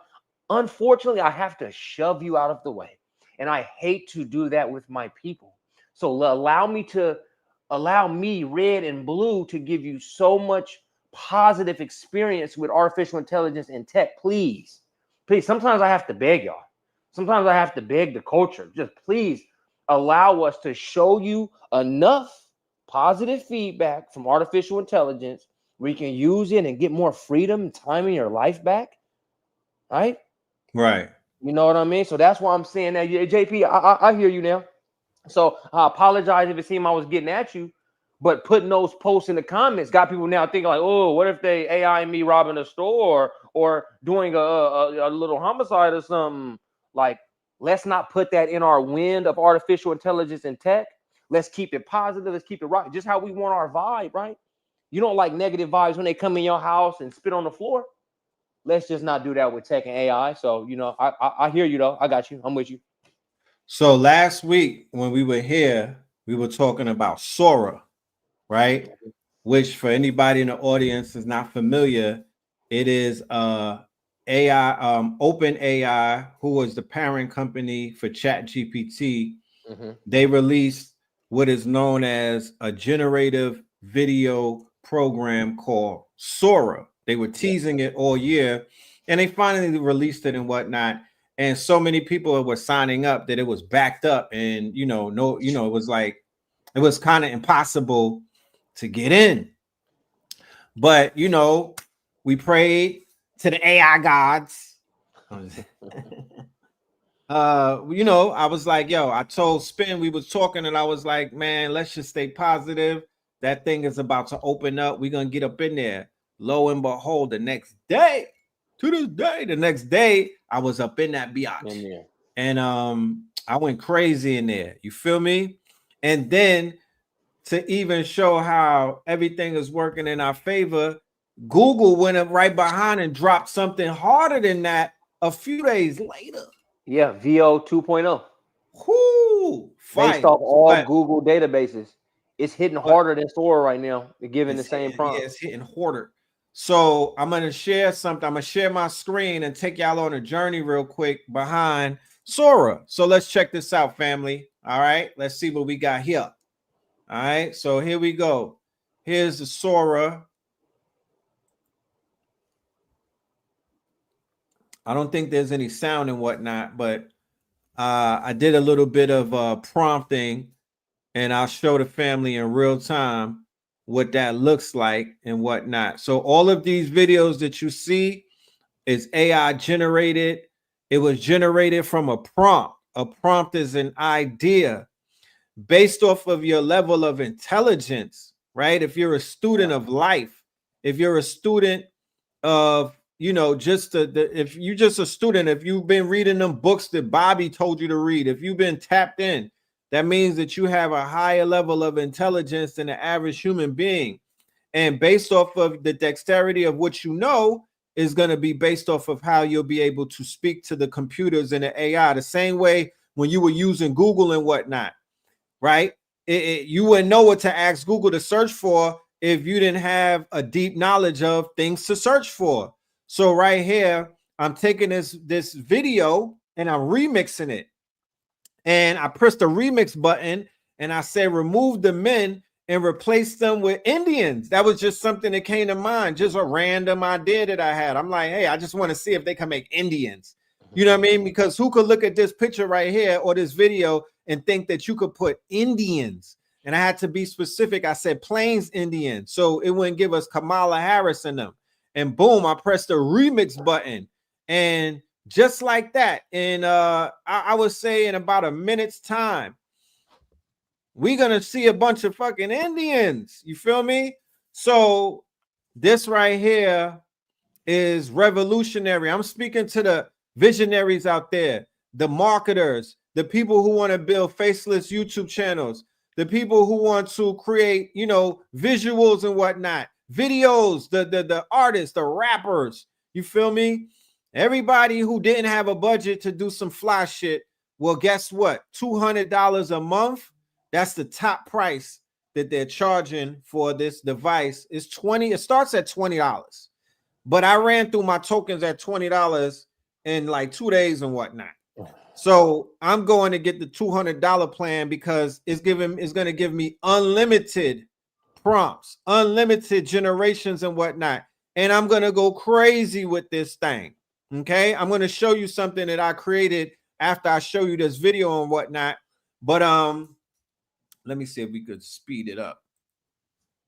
unfortunately, I have to shove you out of the way. And I hate to do that with my people. So allow me, red and blue, to give you so much positive experience with artificial intelligence and tech. Please. Sometimes I have to beg y'all. Sometimes I have to beg the culture. Just please allow us to show you enough positive feedback from artificial intelligence where you can use it and get more freedom and time in your life back. Right? Right. You know what I mean? So that's why I'm saying that. JP, I hear you now. So I apologize if it seemed I was getting at you, but putting those posts in the comments got people now thinking like, oh, what if they AI me robbing a store or doing a little homicide or something? Like, let's not put that in our wind of artificial intelligence and tech. Let's keep it positive. Let's keep it right. Just how we want our vibe, right? You don't like negative vibes when they come in your house and spit on the floor. Let's just not do that with tech and AI. So, I hear you though. I got you. I'm with you. So last week when we were here, we were talking about SORA, right? Which for anybody in the audience is not familiar, it is AI, Open AI, who was the parent company for ChatGPT. They released what is known as a generative video program called SORA. They were teasing it all year, and they finally released it and whatnot. And so many people were signing up that it was backed up, and it was like it was kind of impossible to get in. But we prayed to the AI gods. I was like, yo, I told Spin, we was talking, and I was like, man, let's just stay positive. That thing is about to open up. We're gonna get up in there. Lo and behold, the next day, I was up in that biatch. And I went crazy in there. You feel me? And then to even show how everything is working in our favor, Google went up right behind and dropped something harder than that a few days later. Yeah, VO 2.0. Based off all Google databases. It's hitting harder than SORA right now, given the same prompt. Yeah, it's hitting harder. So I'm going to share something. I'm going to share my screen and take y'all on a journey real quick behind SORA. So let's check this out, family. All right, let's see what we got here. All right, so here we go. Here's the SORA. I don't think there's any sound and whatnot, but I did a little bit of prompting, and I'll show the family in real time what that looks like and whatnot. So all of these videos that you see is AI generated. It was generated from a prompt. A prompt is an idea based off of your level of intelligence, right? If you're a student of life, if you're a student of, if you're just a student, if you've been reading them books that Bobby told you to read, if you've been tapped in, that means that you have a higher level of intelligence than the average human being. And based off of the dexterity of what you know is going to be based off of how you'll be able to speak to the computers and the AI, the same way when you were using Google and whatnot, right? You wouldn't know what to ask Google to search for if you didn't have a deep knowledge of things to search for. So right here, I'm taking this video and I'm remixing it. And I pressed the remix button and I said, remove the men and replace them with Indians. That was just something that came to mind, just a random idea that I had. I'm like, hey, I just want to see if they can make Indians. You know what I mean? Because who could look at this picture right here or this video and think that you could put Indians? And I had to be specific. I said Plains Indian, so it wouldn't give us Kamala Harris in them. And boom, I pressed the remix button and just like that. And I would say in about a minute's time, we're gonna see a bunch of fucking Indians. You feel me? So this right here is revolutionary. I'm speaking to the visionaries out there, the marketers, the people who want to build faceless YouTube channels, the people who want to create, you know, visuals and whatnot, videos, the artists, the rappers. You feel me? Everybody who didn't have a budget to do some fly shit. Well, guess what? $200 a month. That's the top price that they're charging for this device. Is 20. It starts at $20. But I ran through my tokens at $20 in like 2 days and whatnot. So I'm going to get the $200 plan because it's going to give me unlimited prompts, unlimited generations and whatnot. And I'm going to go crazy with this thing. Okay. I'm going to show you something that I created after I show you this video and whatnot. But let me see if we could speed it up.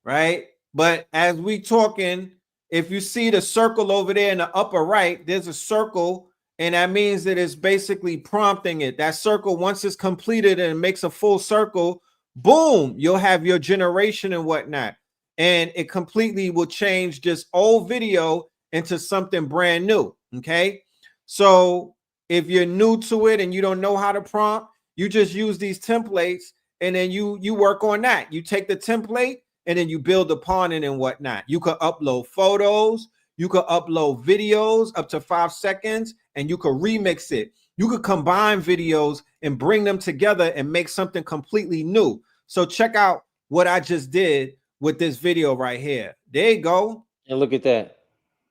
Right. But as we talking, if you see the circle over there in the upper right, there's a circle, and that means that it's basically prompting it. That circle, once it's completed and it makes a full circle, boom, you'll have your generation and whatnot. And it completely will change this old video into something brand new. Okay. So if you're new to it and you don't know how to prompt, you just use these templates, and then you work on that. You take the template and then you build upon it and whatnot. You could upload photos, you could upload videos up to 5 seconds, and you could remix it. You could combine videos and bring them together and make something completely new. So check out what I just did with this video right here. There you go. And look at that.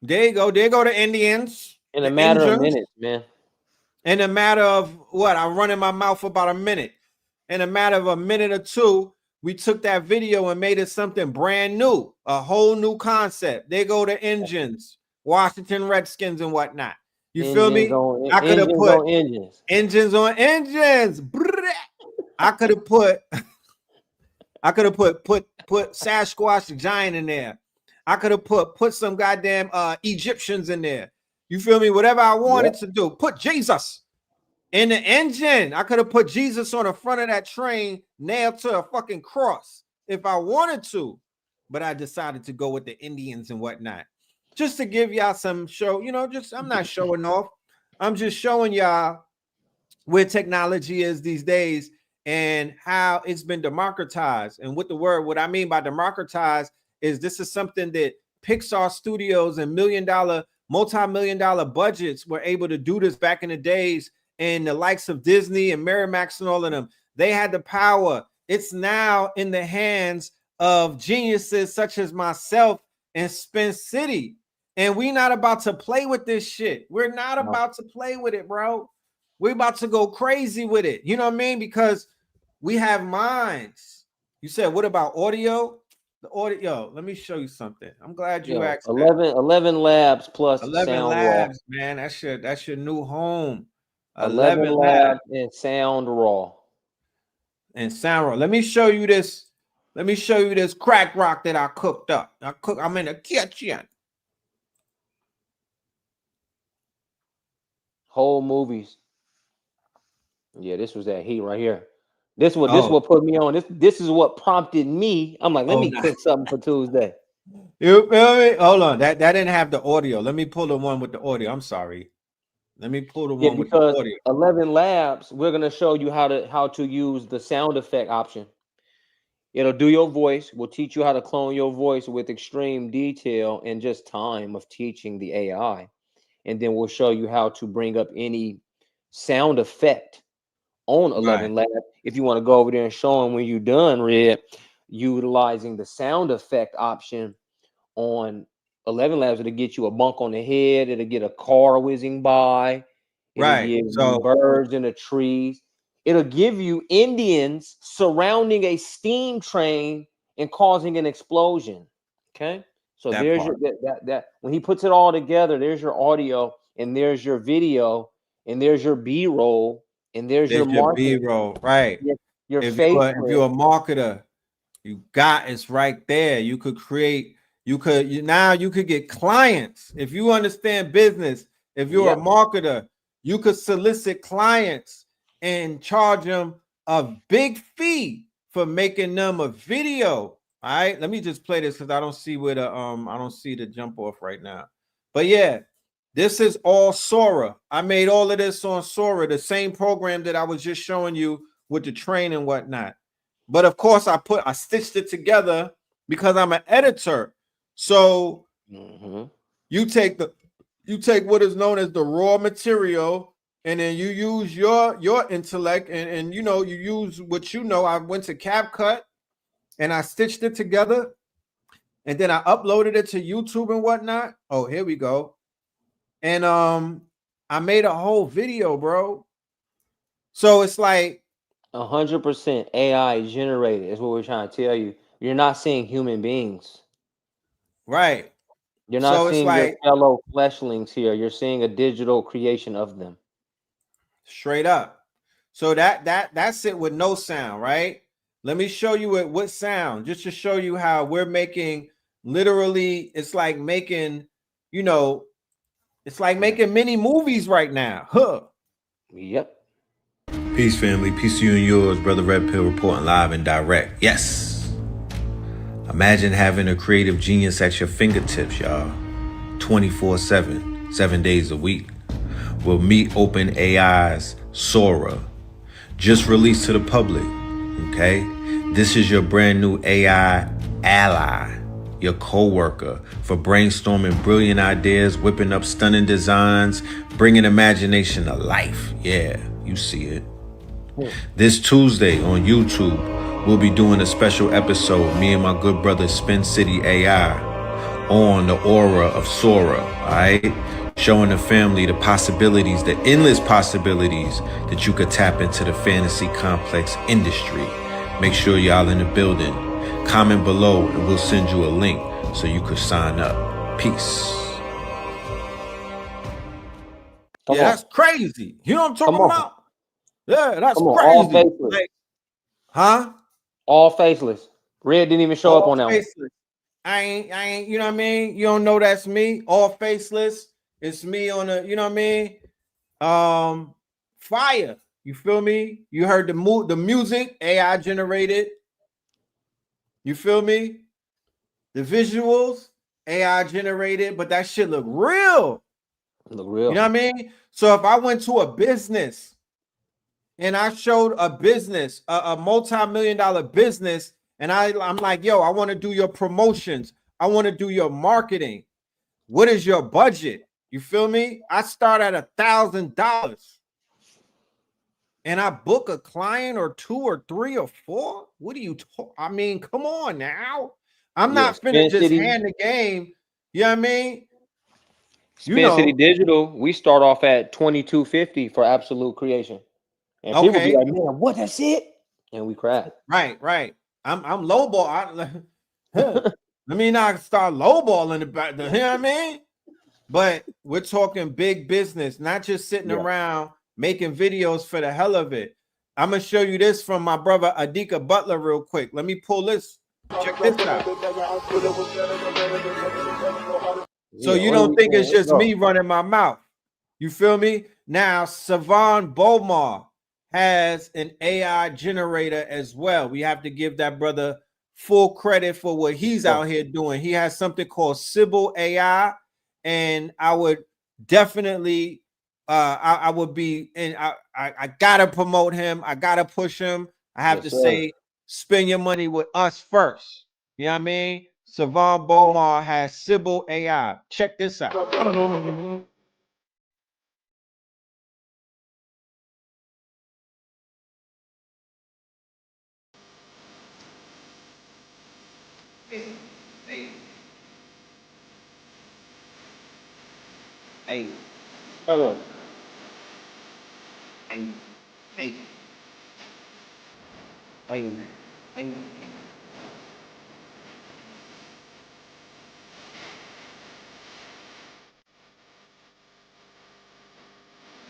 There you go. There go the Indians. In a matter of minutes, man. In a matter of what? I'm running my mouth for about a minute. In a matter of a minute or two, we took that video and made it something brand new, a whole new concept. They go to engines, Washington Redskins and whatnot. You feel me? I could have put engines on engines. I could have put Sasquatch Giant in there. I could have put some goddamn Egyptians in there. You feel me? Whatever I wanted to do. Put Jesus in the engine. I could have put Jesus on the front of that train, nailed to a fucking cross if I wanted to. But I decided to go with the Indians and whatnot. Just to give y'all some show, you know, I'm not showing off. I'm just showing y'all where technology is these days and how it's been democratized. And with the word, what I mean by democratized is this is something that Pixar studios and multi-million-dollar budgets were able to do this back in the days. And the likes of Disney and Miramax and all of them, they had the power. It's now in the hands of geniuses such as myself and Spin City. And we're not about to play with this shit. We're not about to play with it, bro. We're about to go crazy with it. You know what I mean? Because we have minds. You said, what about audio? The audio, let me show you something. I'm glad you asked. 11 labs plus 11 sound labs, raw. man. That's your new home. 11 labs and sound raw. And sound raw. Let me show you this. Let me show you this crack rock that I cooked up. I'm in the kitchen. Whole movies. Yeah, this was that heat right here. This what put me on. This is what prompted me. I'm like, let me cook something for Tuesday. You feel me? Hold on. That didn't have the audio. Let me pull the one with the audio. I'm sorry. Let me pull the one with the audio. 11 labs, we're gonna show you how to use the sound effect option. It'll do your voice. We'll teach you how to clone your voice with extreme detail and just time of teaching the AI. And then we'll show you how to bring up any sound effect on 11 Labs. If you want to go over there and show them when you're done, Red, utilizing the sound effect option on 11 Labs, it'll get you a bunk on the head. It'll get a car whizzing by. It'll give you birds in the trees. It'll give you Indians surrounding a steam train and causing an explosion. Okay. So there's your that when he puts it all together, there's your audio and there's your video and there's your B-roll and there's your B-roll, right? Your if you're a marketer, you got it's right there. You could create, you could get clients if you understand business. If you're a marketer, You could solicit clients and charge them a big fee for making them a video. All right, let me just play this because I don't see where the I don't see the jump off right now. But yeah, this is all SORA. I made all of this on SORA, the same program that I was just showing you with the train and whatnot. But of course, I stitched it together because I'm an editor. So you take what is known as the raw material, and then you use your intellect, and you use what you know. I went to CapCut and I stitched it together, and then I uploaded it to YouTube and whatnot. Oh, here we go. And I made a whole video, bro. So it's like 100% AI generated is what we're trying to tell you. You're not seeing human beings. Right. You're not seeing your fellow fleshlings here. You're seeing a digital creation of them. Straight up. So that's it with no sound, right? Let me show you it with sound, just to show you how we're making literally, it's like making, it's like making mini movies right now. Huh. Yep. Peace, family. Peace to you and yours, Brother Red Pill, reporting live and direct. Yes. Imagine having a creative genius at your fingertips, y'all. 24/7, 7 days a week. Will meet OpenAI's SORA, just released to the public. Okay, this is your brand new AI ally, your co-worker for brainstorming brilliant ideas, whipping up stunning designs, bringing imagination to life. Yeah, you see it. This Tuesday on YouTube, we'll be doing a special episode, me and my good brother Spin City AI, on the aura of SORA, all right? Showing the family the possibilities, the endless possibilities that you could tap into the fantasy complex industry. Make sure y'all in the building. Comment below and we'll send you a link so you could sign up. Peace. That's crazy. You know what I'm talking about? Yeah, that's crazy. All faceless. Huh? All faceless. Red didn't even show up on that faceless. One. I ain't, you know what I mean? You don't know that's me. All faceless. It's me on a, you know what I mean? Fire. You feel me? You heard the music, AI generated. You feel me? The visuals, AI generated, but that shit look real. Look real. You know what I mean? So if I went to a business and I showed a business, a multi-million-dollar business, and I'm like, yo, I want to do your promotions. I want to do your marketing. What is your budget? You feel me? I start at $1,000 and I book a client or 2 or 3 or 4. What do you talk? I mean, come on now. I'm not finna just hand the game. You know what I mean? Spin City Digital, we start off at $2,250 for absolute creation. And people be like, man, what, that's it? And we crash. Right. I'm lowball. Let me not start lowballing the back. You know what I mean? But we're talking big business, not just sitting around making videos for the hell of it. I'm going to show you this from my brother Adika Butler real quick. Let me pull this. Check this out. So you don't think it's just me running my mouth. You feel me? Now, Savan Bomar has an AI generator as well. We have to give that brother full credit for what he's out here doing. He has something called Sybil AI. And I would definitely, I would be, and I gotta promote him. I gotta push him. I have to say, spend your money with us first. You know what I mean? Savan Bomar has Sybil AI. Check this out. Hey. Hello. Hey. Hey. Hey. Hey.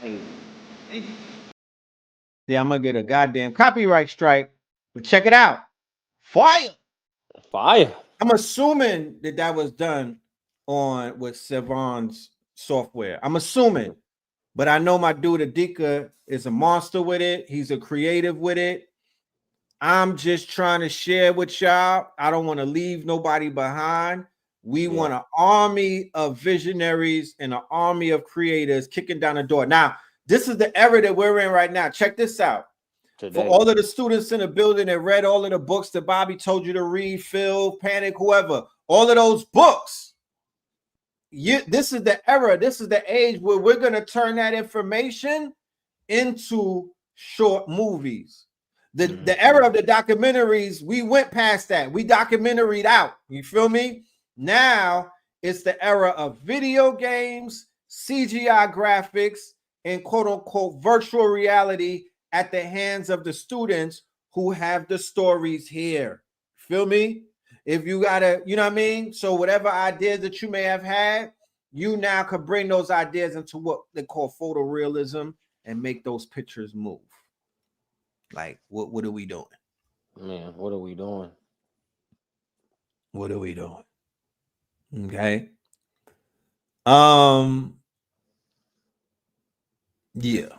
Hey. Hey. Yeah, I'm gonna get a goddamn copyright strike, but check it out. Fire. I'm assuming that was done with Savan's software. I'm assuming. but I know my dude Adika is a monster with it. He's a creative with it. I'm just trying to share with y'all. I don't want to leave nobody behind. We want an army of visionaries and an army of creators kicking down the door. Now, this is the era that we're in right now. Check this out. Today. For all of the students in the building that read all of the books that Bobby told you to read, Phil, Panic, whoever, all of those books. This is the era. This is the age where we're going to turn that information into short movies. The era of the documentaries, we went past that. We documentaried out. You feel me? Now it's the era of video games, CGI graphics, and quote unquote virtual reality at the hands of the students who have the stories here. Feel me? If you gotta, you know what I mean? So whatever ideas that you may have had, you now could bring those ideas into what they call photorealism and make those pictures move. Like, what are we doing? Man, what are we doing? What are we doing? Okay. Yeah.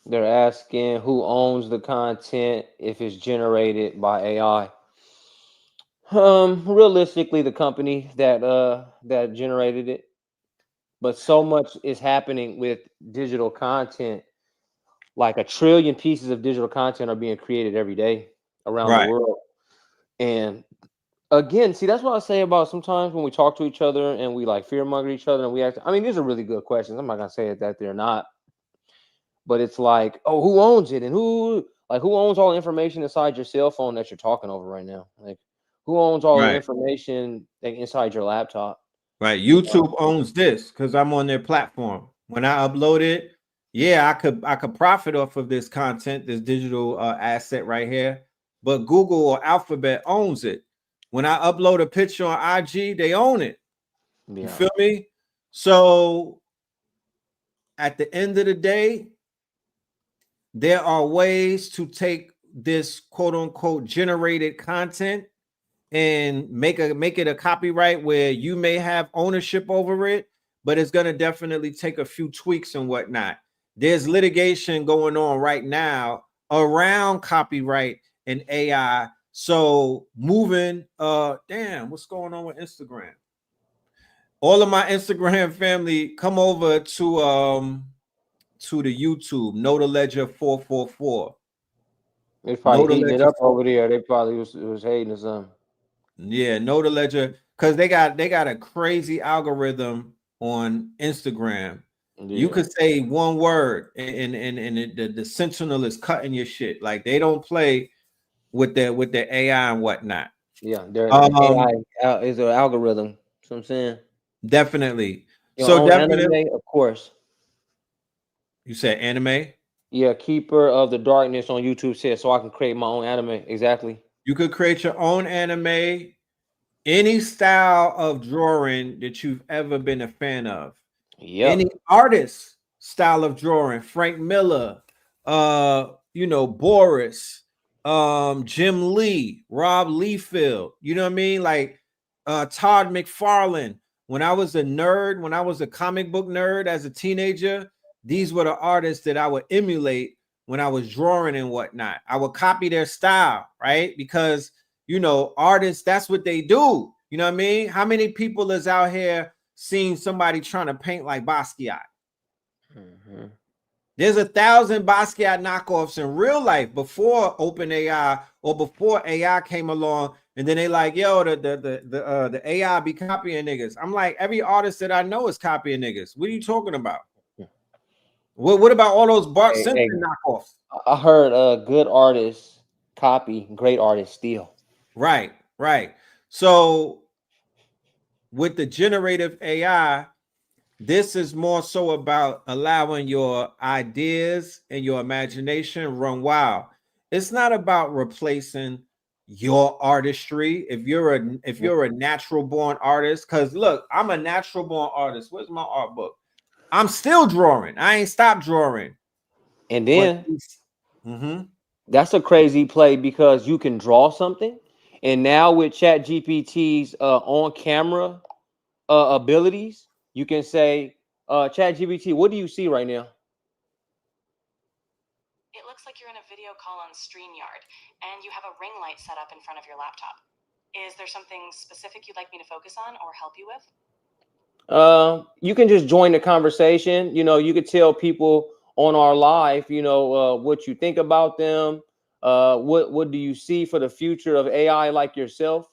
They're asking who owns the content if it's generated by AI. Realistically, the company that generated it. But so much is happening with digital content. Like 1 trillion pieces of digital content are being created every day around the world. And again, see, that's what I say about sometimes when we talk to each other and we like fearmonger each other and we act. I mean, these are really good questions. I'm not gonna say that they're not, but it's like, oh, who owns it and who owns all the information inside your cell phone that you're talking over right now? Like, who owns all the information inside your laptop? Right. YouTube owns this because I'm on their platform. When I upload it, yeah, I could profit off of this content, this digital asset right here. But Google or Alphabet owns it. When I upload a picture on IG, they own it. You feel me? So at the end of the day, there are ways to take this quote unquote generated content and make it a copyright where you may have ownership over it, but it's going to definitely take a few tweaks and whatnot. There's litigation going on right now around copyright and AI. So moving, damn, what's going on with Instagram? All of my Instagram family, come over to the YouTube, Know the Ledger 444. They probably heating it up over there. They probably was hating or something. Yeah, Know the Ledger, because they got a crazy algorithm on Instagram. Yeah. You could say one word and the Sentinel is cutting your shit. Like they don't play with the AI and whatnot. Yeah, AI is an algorithm. That's what I'm saying. Definitely. So definitely, anime, of course. You said anime? Yeah, Keeper of the Darkness on YouTube says so I can create my own anime. Exactly. You could create your own anime, any style of drawing that you've ever been a fan of. Yeah. Any artist style of drawing, Frank Miller, Boris, Jim Lee, Rob Liefeld, you know what I mean? Like Todd McFarlane. When I was a nerd, when I was a comic book nerd as a teenager, these were the artists that I would emulate when I was drawing and whatnot. I would copy their style, right? Because, artists, that's what they do. You know what I mean? How many people is out here seeing somebody trying to paint like Basquiat? Mm-hmm. There's 1,000 Basquiat knockoffs in real life before OpenAI or before AI came along. And then they like, yo, the AI be copying niggas. I'm like, every artist that I know is copying niggas. What are you talking about? What about all those Bart Simpson knockoffs? I heard good artists copy, great artists steal. Right. So with the generative AI, this is more so about allowing your ideas and your imagination run wild. It's not about replacing your artistry. If you're a natural born artist, because look, I'm a natural born artist. Where's my art book? I'm still drawing. I ain't stopped drawing. And then that's a crazy play because you can draw something. And now with ChatGPT's on-camera abilities, you can say, ChatGPT, what do you see right now? looks like you're in a video call on StreamYard, and you have a ring light set up in front of your laptop. Is there something specific you'd like me to focus on or help you with? You can just join the conversation. You know, you could tell people on our live, you know, what you think about them. What do you see for the future of AI like yourself?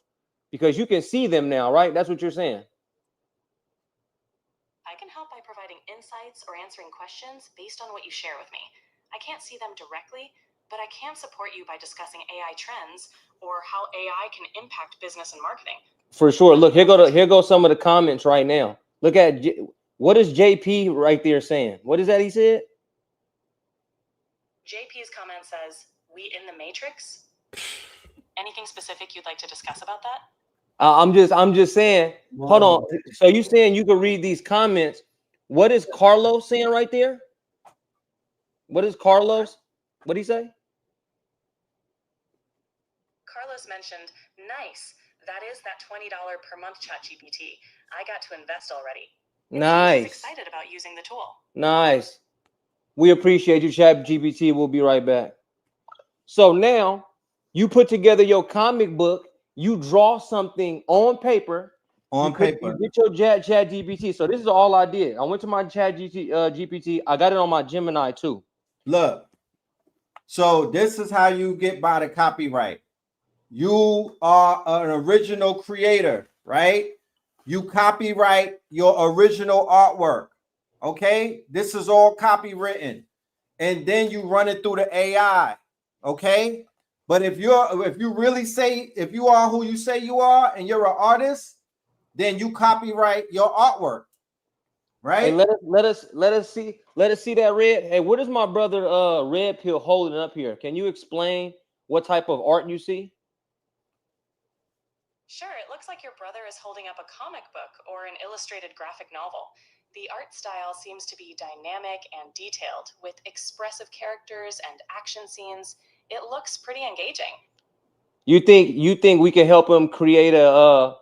Because you can see them now, right? That's what you're saying. I can help by providing insights or answering questions based on what you share with me. I can't see them directly, but I can support you by discussing AI trends or how AI can impact business and marketing. For sure. Look, here go some of the comments right now. Look at what is JP right there saying? What is that he said? JP's comment says, "We in the Matrix." Anything specific you'd like to discuss about that? I'm just saying. Whoa. Hold on. So you saying you can read these comments? What is Carlos saying right there? What is Carlos? What did he say? Carlos mentioned, "Nice. That is that $20 per month ChatGPT. I got to invest already." Nice. He's excited about using the tool. Nice. We appreciate you, ChatGPT. We'll be right back. So now you put together your comic book. You draw something on paper. You get your ChatGPT. So this is all I did. I went to my ChatGPT. I got it on my Gemini too. Look. So this is how you get by the copyright. You are an original creator, right? You copyright your original artwork. Okay, this is all copywritten, and then you run it through the AI. Okay, but if you are who you say you are, and you're an artist, then you copyright your artwork, right? Hey, let us see that red. Hey, what is my brother Red Pill holding up here? Can you explain what type of art you see? Sure, it looks like your brother is holding up a comic book or an illustrated graphic novel. The art style seems to be dynamic and detailed, with expressive characters and action scenes. It looks pretty engaging. You think we can help him create a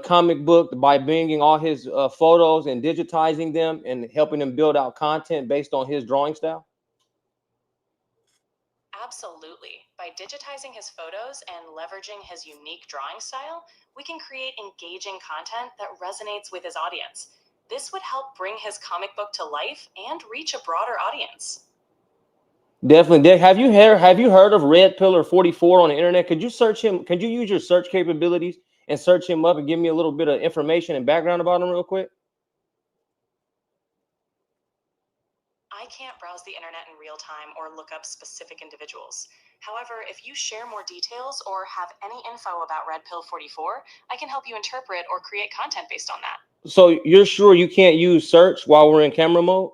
comic book by bringing all his photos and digitizing them and helping him build out content based on his drawing style? Absolutely. By digitizing his photos and leveraging his unique drawing style, we can create engaging content that resonates with his audience. This would help bring his comic book to life and reach a broader audience. Definitely. Have you heard of Red Pillar 44 on the internet? Could you search him? Could you use your search capabilities and search him up and give me a little bit of information and background about him real quick? I can't browse the internet in real time or look up specific individuals. However, if you share more details or have any info about Red Pill 44, I can help you interpret or create content based on that. So you're sure you can't use search while we're in camera mode?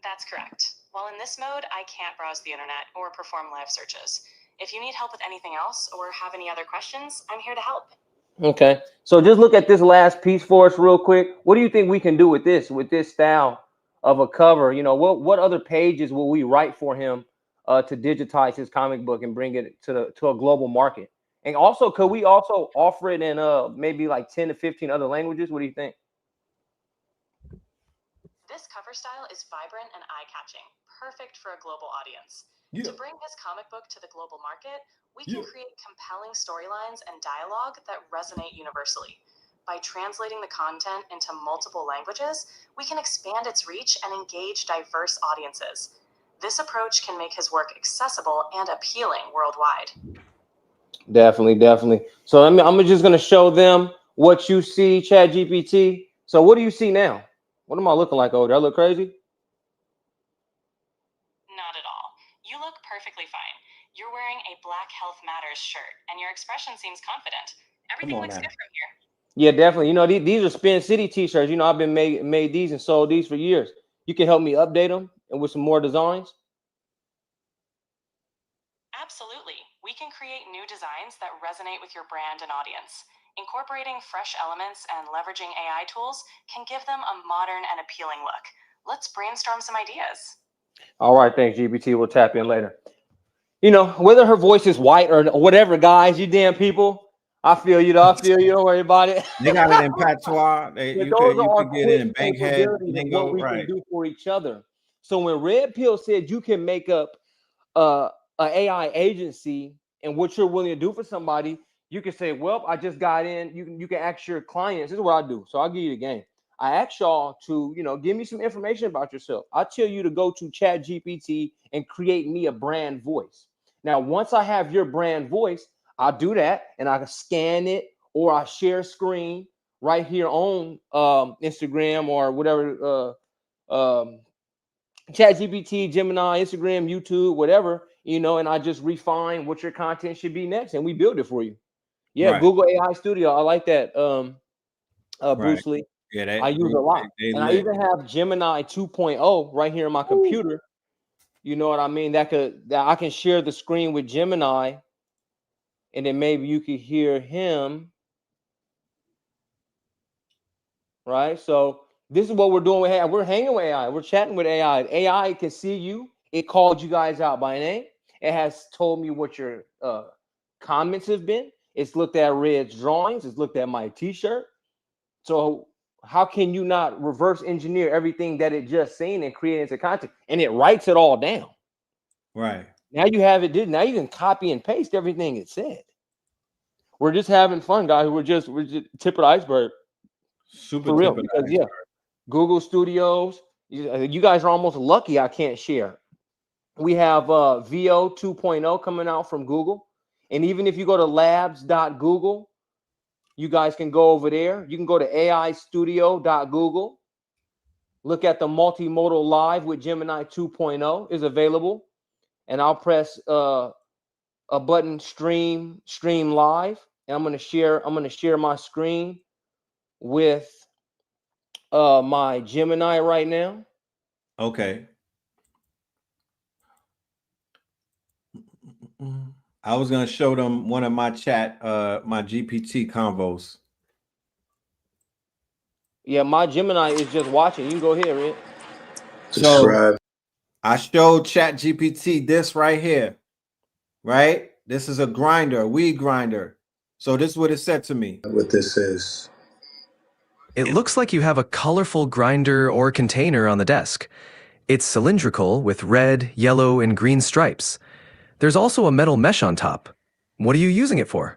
That's correct. While in this mode, I can't browse the internet or perform live searches. If you need help with anything else or have any other questions, I'm here to help. Okay. So just look at this last piece for us real quick. What do you think we can do with this style of a cover? You know, what other pages will we write for him to digitize his comic book and bring it to a global market? And also, could we also offer it in maybe like 10 to 15 other languages? What do you think? This cover style is vibrant and eye-catching, perfect for a global audience. Yeah. To bring his comic book to the global market, we can create compelling storylines and dialogue that resonate universally. By translating the content into multiple languages, we can expand its reach and engage diverse audiences. This approach can make his work accessible and appealing worldwide. Definitely. So I'm just going to show them what you see, ChatGPT. So what do you see now? What am I looking like over there? I look crazy? Not at all. You look perfectly fine. You're wearing a Black Health Matters shirt, and your expression seems confident. Everything looks good from here. Yeah, definitely. You know, these are Spin City t-shirts. You know, I've been made these and sold these for years. You can help me update them and with some more designs? Absolutely. We can create new designs that resonate with your brand and audience. Incorporating fresh elements and leveraging AI tools can give them a modern and appealing look. Let's brainstorm some ideas. All right, thanks, GPT. We'll tap in later. You know, whether her voice is white or whatever, guys, you damn people. I feel you. Don't worry about it. They got it in patois. You could get it in Bankhead lingo, what we can do for each other. So when Red Pill said you can make up an AI agency and what you're willing to do for somebody, you can say, well, I just got in. You can ask your clients. This is what I do. So I'll give you the game. I ask y'all to, give me some information about yourself. I tell you to go to ChatGPT and create me a brand voice. Now, once I have your brand voice, I'll do that and I can scan it, or I share screen right here on Instagram or whatever, ChatGPT, Gemini, Instagram, YouTube, whatever, and I just refine what your content should be next, and we build it for you. Yeah, right. Google AI Studio. I like that. Bruce Lee. Yeah, I use a lot. And I even have Gemini 2.0 right here on my computer. You know what I mean? That I can share the screen with Gemini, and then maybe you could hear him. Right? So this is what we're doing with AI. We're hanging with AI. We're chatting with AI. AI can see you. It called you guys out by name. It has told me what your comments have been. It's looked at Red's drawings. It's looked at my t-shirt. So how can you not reverse engineer everything that it just seen and create into content? And it writes it all down. Right. Now you have it. Now you can copy and paste everything it said. We're just having fun, guys. We're just tip of the iceberg. Super for real. Because Google Studios. You guys are almost lucky I can't share. We have VO 2.0 coming out from Google. And even if you go to labs.google, you guys can go over there. You can go to aistudio.google. Look at the multimodal live with Gemini 2.0 is available. And I'll press a button stream live. And I'm going to share my screen with my Gemini right now. Okay. I was going to show them one of my my GPT convos. Yeah, my Gemini is just watching. You can go here, Red. So I showed ChatGPT this right here, right? This is a grinder, a weed grinder. So this is what it said to me. What this is. It looks like you have a colorful grinder or container on the desk. It's cylindrical with red, yellow, and green stripes. There's also a metal mesh on top. What are you using it for?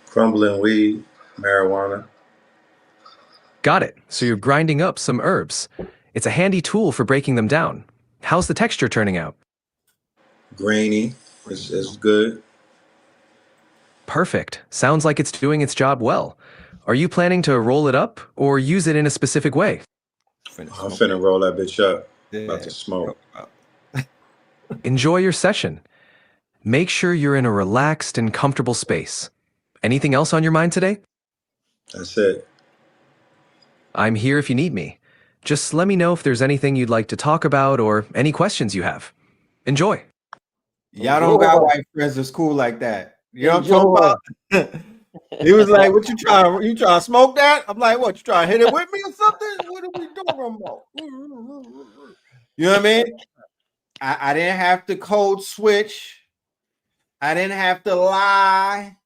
Crumbling weed, marijuana. Got it. So you're grinding up some herbs. It's a handy tool for breaking them down. How's the texture turning out? Grainy. It's good. Perfect. Sounds like it's doing its job well. Are you planning to roll it up or use it in a specific way? I'm finna roll that bitch up. About to smoke. Enjoy your session. Make sure you're in a relaxed and comfortable space. Anything else on your mind today? That's it. I'm here if you need me. Just let me know if there's anything you'd like to talk about or any questions you have. Enjoy. Y'all don't got white friends that's cool like that. You know what I'm talking about? He was like, "What you trying to smoke that?" I'm like, "What, you trying to hit it with me or something? What are we doing about?" You know what I mean? I didn't have to code switch. I didn't have to lie.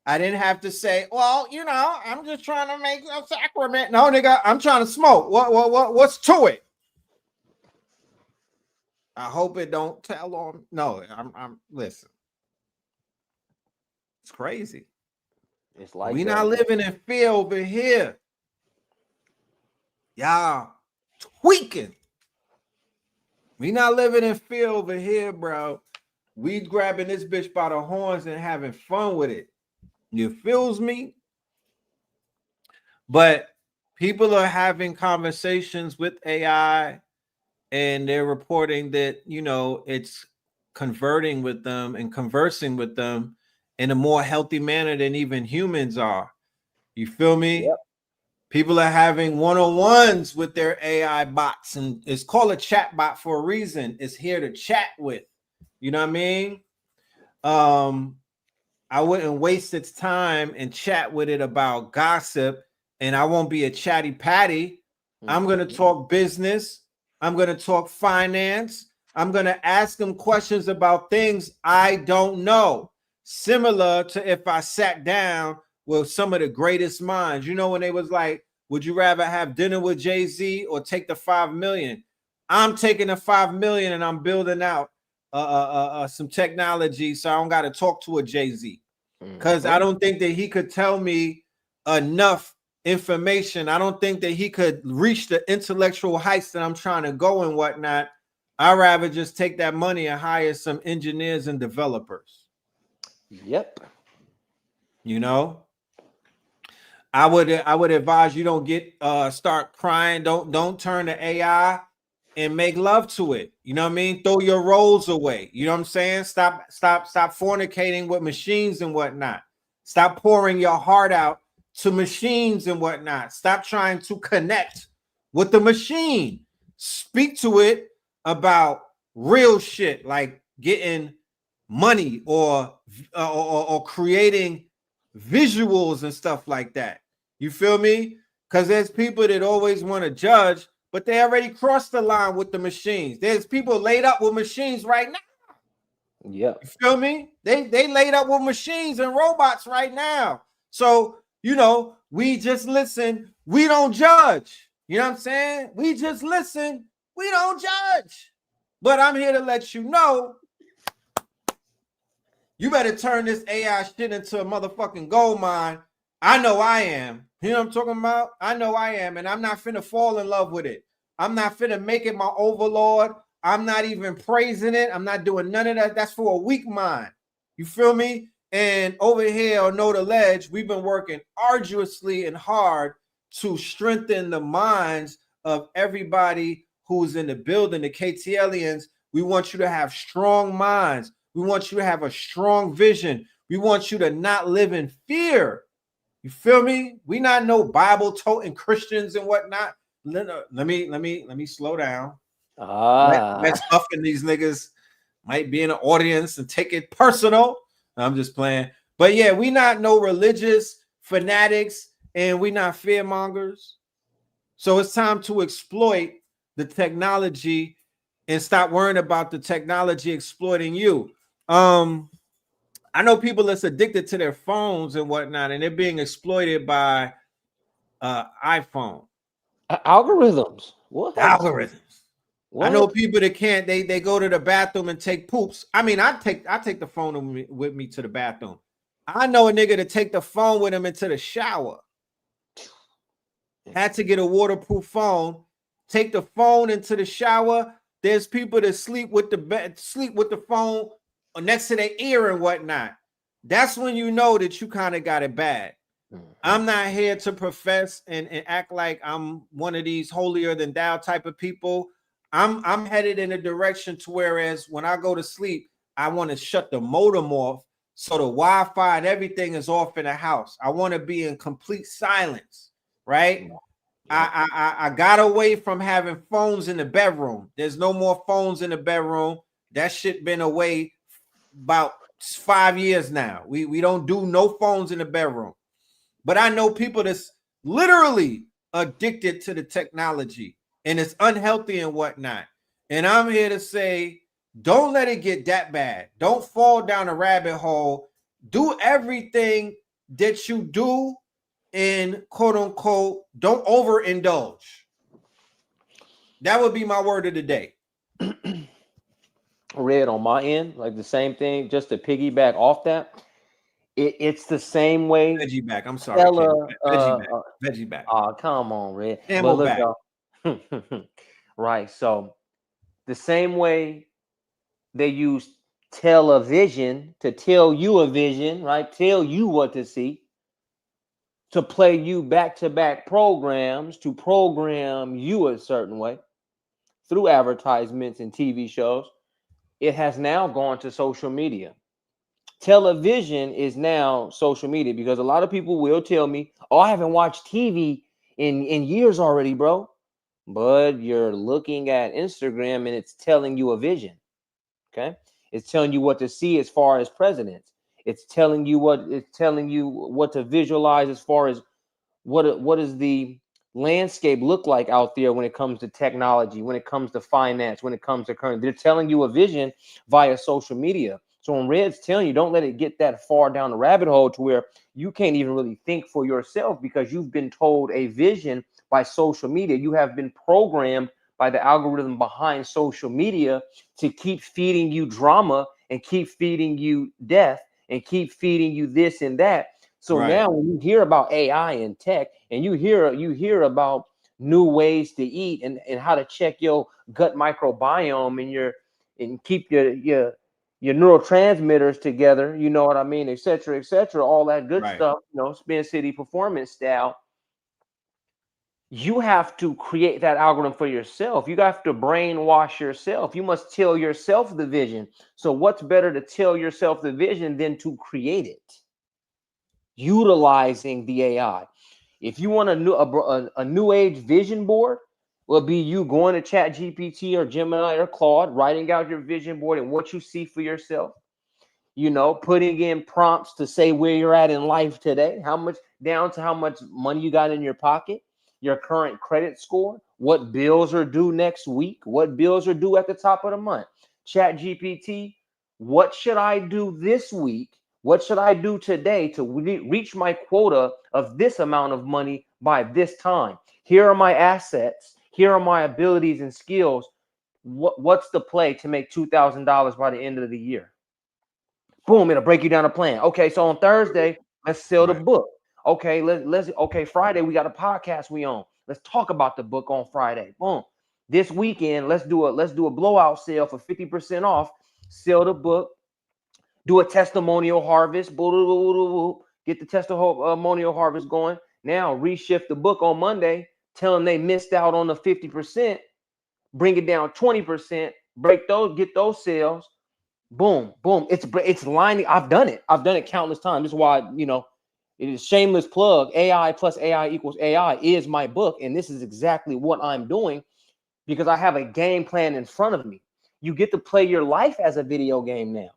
I didn't have to say, "Well, I'm just trying to make a sacrament." No, nigga, I'm trying to smoke. What's to it? I hope it don't tell on. No, I'm listen. It's crazy. It's like we not living in fear over here. Y'all tweaking. We not living in fear over here, bro. We grabbing this bitch by the horns and having fun with it. You feels me? But people are having conversations with AI and they're reporting that, it's converting with them and conversing with them in a more healthy manner than even humans are. You feel me? Yep. People are having one-on-ones with their AI bots, and it's called a chat bot for a reason. It's here to chat with. You know what I mean? I wouldn't waste its time and chat with it about gossip, and I won't be a chatty patty. I'm going to talk business. I'm going to talk finance. I'm going to ask them questions about things I don't know. Similar to if I sat down with some of the greatest minds, when they was like, would you rather have dinner with Jay-Z or take the $5 million? I'm taking the 5 million and I'm building out some technology, so I don't got to talk to a Jay-Z, because I don't think that he could tell me enough information. I don't think that he could reach the intellectual heights that I'm trying to go and whatnot. I'd rather just take that money and hire some engineers and developers. Yep. You know, I would advise you don't get start crying. Don't turn to AI and make love to it. You know what I mean? Throw your roles away. You know what I'm saying? Stop fornicating with machines and whatnot. Stop pouring your heart out to machines and whatnot. Stop trying to connect with the machine. Speak to it about real shit, like getting money or creating visuals and stuff like that. You feel me? Because there's people that always want to judge, but they already crossed the line with the machines. There's people laid up with machines right now. Yeah. You feel me? They laid up with machines and robots right now. So, you know, we just listen. We don't judge. You know what I'm saying? We just listen. We don't judge. But I'm here to let you know, you better turn this AI shit into a motherfucking gold mine. I know I am. You know what I'm talking about? I know I am, and I'm not finna fall in love with it. I'm not finna make it my overlord. I'm not even praising it. I'm not doing none of that. That's for a weak mind. You feel me? And over here on Know the Ledge, we've been working arduously and hard to strengthen the minds of everybody who's in the building, the KTLians. We want you to have strong minds. We want you to have a strong vision. We want you to not live in fear. You feel me? We not no Bible-toting Christians and whatnot. Let me slow down. Let's huffing these niggas might be in the audience and take it personal. I'm just playing. But yeah, we not no religious fanatics and we not fear mongers. So it's time to exploit the technology and stop worrying about the technology exploiting you. I know people that's addicted to their phones and whatnot, and they're being exploited by iPhone algorithms. What algorithms? What? I know people that can't. They go to the bathroom and take poops. I mean, I take the phone with me to the bathroom. I know a nigga to take the phone with him into the shower. Had to get a waterproof phone. Take the phone into the shower. There's people that sleep with the phone next to their ear and whatnot. That's when you know that you kind of got it bad. I'm not here to profess and act like I'm one of these holier than thou type of people. I'm headed in a direction to whereas when I go to sleep, I want to shut the modem off so the Wi-Fi and everything is off in the house. I want to be in complete silence, right? I got away from having phones in the bedroom. There's no more phones in the bedroom. That shit been away about 5 years now. We don't do no phones in the bedroom. But I know people that's literally addicted to the technology and it's unhealthy and whatnot. And I'm here to say, don't let it get that bad. Don't fall down a rabbit hole. Do everything that you do in quote unquote, don't overindulge. That would be my word of the day. Red, on my end, like the same thing, just to piggyback off that. It's the same way. Veggie back. I'm sorry. Veggie back. Oh, come on, Red. Ammo back. Right. So the same way they use television to tell you a vision, right? Tell you what to see, to play you back-to-back programs, to program you a certain way through advertisements and TV shows. It has now gone to social media. Television is now social media because a lot of people will tell me, oh, I haven't watched TV in years already, bro. But you're looking at Instagram and it's telling you a vision. Okay. It's telling you what to see as far as presidents. It's telling you what to visualize as far as what does the landscape look like out there when it comes to technology, when it comes to finance, when it comes to currency. They're telling you a vision via social media. So when Red's telling you, don't let it get that far down the rabbit hole to where you can't even really think for yourself because you've been told a vision by social media. You have been programmed by the algorithm behind social media to keep feeding you drama and keep feeding you death and keep feeding you this and that. So now when you hear about AI and tech, and you hear about new ways to eat and how to check your gut microbiome and keep your neurotransmitters together, you know what I mean, et cetera, all that good stuff, Spin City performance style. You have to create that algorithm for yourself. You have to brainwash yourself. You must tell yourself the vision. So what's better to tell yourself the vision than to create it? Utilizing the AI. If you want a new age vision board, will be you going to Chat GPT or Gemini or Claude, writing out your vision board and what you see for yourself. Putting in prompts to say where you're at in life today, how much money you got in your pocket, your current credit score, what bills are due next week, what bills are due at the top of the month. Chat GPT, what should I do this week? What should I do today to reach my quota of this amount of money by this time? Here are my assets. Here are my abilities and skills. What's the play to make $2,000 by the end of the year? Boom, it'll break you down a plan. Okay, so on Thursday, let's sell the book. Okay, okay, Friday, we got a podcast we on. Let's talk about the book on Friday. Boom. This weekend, let's do a blowout sale for 50% off. Sell the book. Do a testimonial harvest. Get the testimonial harvest going. Now reshift the book on Monday. Tell them they missed out on the 50%. Bring it down 20%. Get those sales. Boom, boom. It's lining. I've done it countless times. This is why, it is shameless plug. AI plus AI equals AI is my book. And this is exactly what I'm doing because I have a game plan in front of me. You get to play your life as a video game now.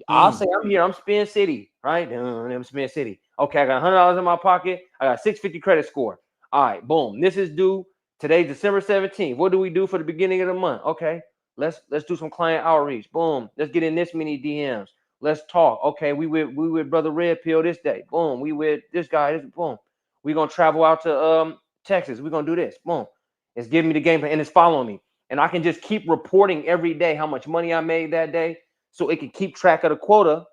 I'll say I'm here. I'm Spin City, right? I'm Spin City. Okay, I got $100 in my pocket. I got 650 credit score. All right, boom. This is due today, December 17th. What do we do for the beginning of the month? Okay, let's do some client outreach. Boom. Let's get in this many DMs. Let's talk. Okay, we with Brother Red Pill this day. Boom. We with this guy. Boom. We're gonna travel out to Texas. We're gonna do this. Boom. It's giving me the game plan and it's following me. And I can just keep reporting every day how much money I made that day. So it can keep track of the quota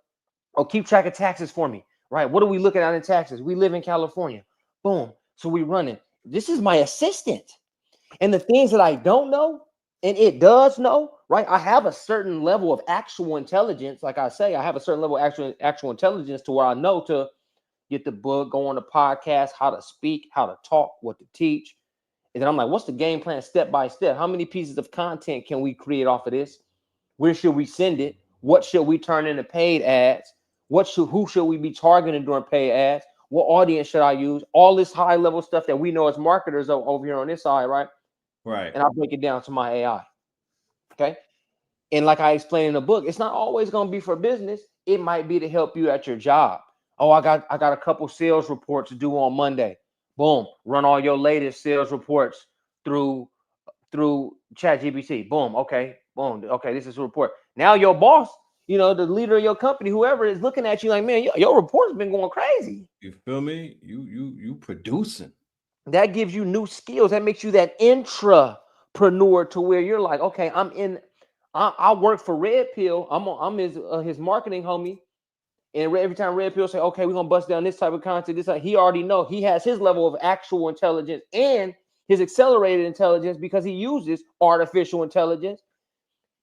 or keep track of taxes for me, right? What are we looking at in taxes? We live in California. Boom. So we run it. This is my assistant. And the things that I don't know, and it does know, right? I have a certain level of actual intelligence. Like I say, I have a certain level of actual intelligence to where I know to get the book, go on the podcast, how to speak, how to talk, what to teach. And then I'm like, what's the game plan step by step? How many pieces of content can we create off of this? Where should we send it? What should we turn into paid ads? Who should we be targeting during paid ads? What audience should I use? All this high level stuff that we know as marketers over here on this side, right? Right. And I break it down to my AI. Okay. And like I explained in the book, it's not always going to be for business. It might be to help you at your job. Oh, I got a couple sales reports due on Monday. Boom. Run all your latest sales reports through ChatGPT. Boom. Okay. Boom. Okay. This is a report. Now your boss, the leader of your company, whoever is looking at you like, man, your report's been going crazy. You feel me? You producing. That gives you new skills. That makes you that intrapreneur to where you're like, okay, I work for Red Pill. I'm his marketing homie. And every time Red Pill say, okay, we're gonna bust down this type of content, he already know he has his level of actual intelligence and his accelerated intelligence because he uses artificial intelligence.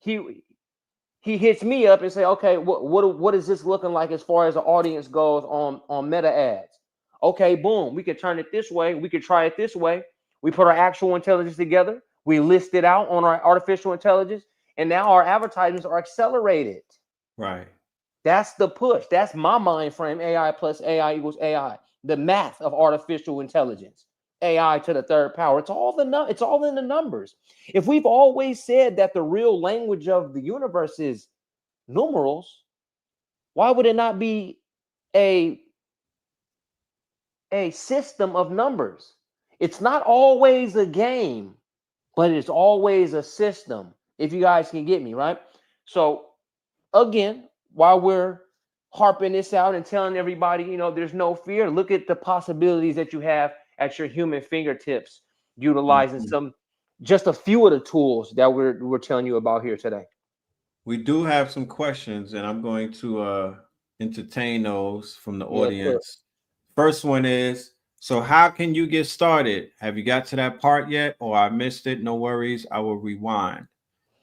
He hits me up and say, okay, what is this looking like as far as the audience goes on meta ads? Okay, boom, we could turn it this way. We could try it this way. We put our actual intelligence together. We list it out on our artificial intelligence. And now our advertisements are accelerated. Right. That's the push. That's my mind frame. AI plus AI equals AI. The math of artificial intelligence. AI to the third power. It's all in the numbers. If we've always said that the real language of the universe is numerals, why would it not be a system of numbers? It's not always a game, but it's always a system. If you guys can get me, right? So again, while we're harping this out and telling everybody, there's no fear, look at the possibilities that you have at your human fingertips, utilizing some just a few of the tools that we're telling you about here today. We do have some questions, and I'm going to entertain those from the audience. First one is, so how can you get started? Have you got to that part yet, or I missed it? No worries, I will rewind.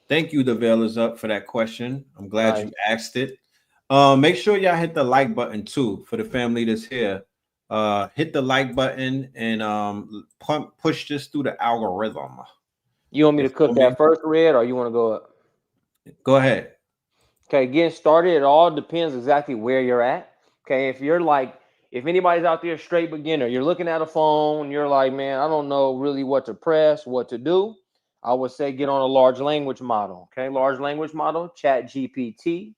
Thank you, the veil is up, for that question. I'm glad you asked it. Make sure y'all hit the like button too for the family that's here. Hit the like button and push this through the algorithm. You want me to cook that first, Red, or you want to go up? Go ahead. Okay, getting started, it all depends exactly where you're at. Okay, if you're like, if anybody's out there straight beginner, you're looking at a phone, you're like, man, I don't know really what to press, what to do. I would say get on a large language model. Okay, large language model, ChatGPT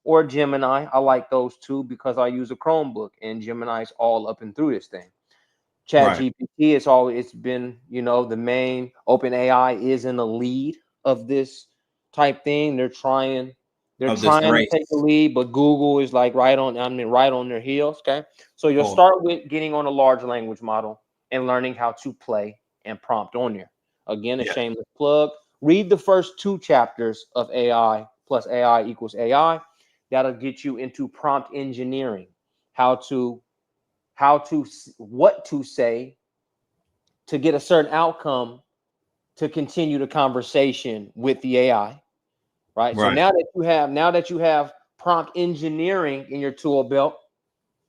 or Gemini. I like those two because I use a Chromebook and Gemini's all up and through this thing. ChatGPT, it's been, the main. OpenAI is in the lead of this type thing. They're trying to take the lead, but Google is like right on their heels. Okay. So you'll start with getting on a large language model and learning how to play and prompt on there. Again, a shameless plug. Read the first 2 chapters of AI plus AI equals AI. That'll get you into prompt engineering, what to say to get a certain outcome to continue the conversation with the AI, right? So now that you have prompt engineering in your tool belt,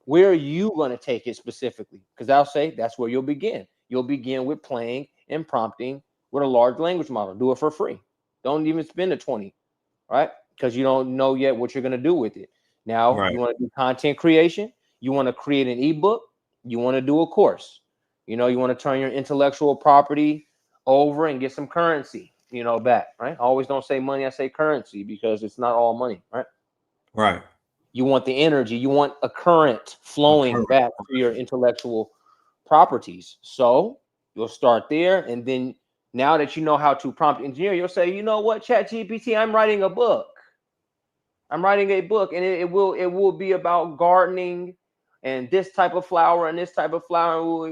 where are you going to take it specifically? Because I'll say that's where you'll begin. You'll begin with playing and prompting with a large language model. Do it for free. Don't even spend the 20, right? Because you don't know yet what you're going to do with it. Now, you want to do content creation. You want to create an ebook. You want to do a course. You want to turn your intellectual property over and get some currency, back, right? I always don't say money, I say currency, because it's not all money, right? Right. You want the energy. You want a current flowing back to your intellectual properties. So you'll start there. And then now that you know how to prompt engineer, you'll say, you know what, ChatGPT, I'm writing a book. I'm writing a book, and it will be about gardening and this type of flower and this type of flower.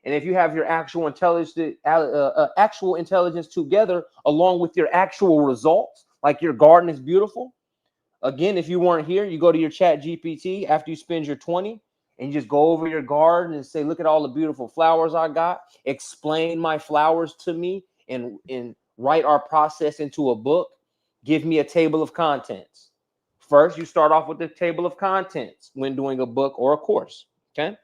And if you have your actual intelligence together along with your actual results, like your garden is beautiful. Again, if you weren't here, you go to your ChatGPT after you spend your 20 and you just go over your garden and say, look at all the beautiful flowers I got. Explain my flowers to me and write our process into a book. Give me a table of contents. First, you start off with the table of contents when doing a book or a course. Okay.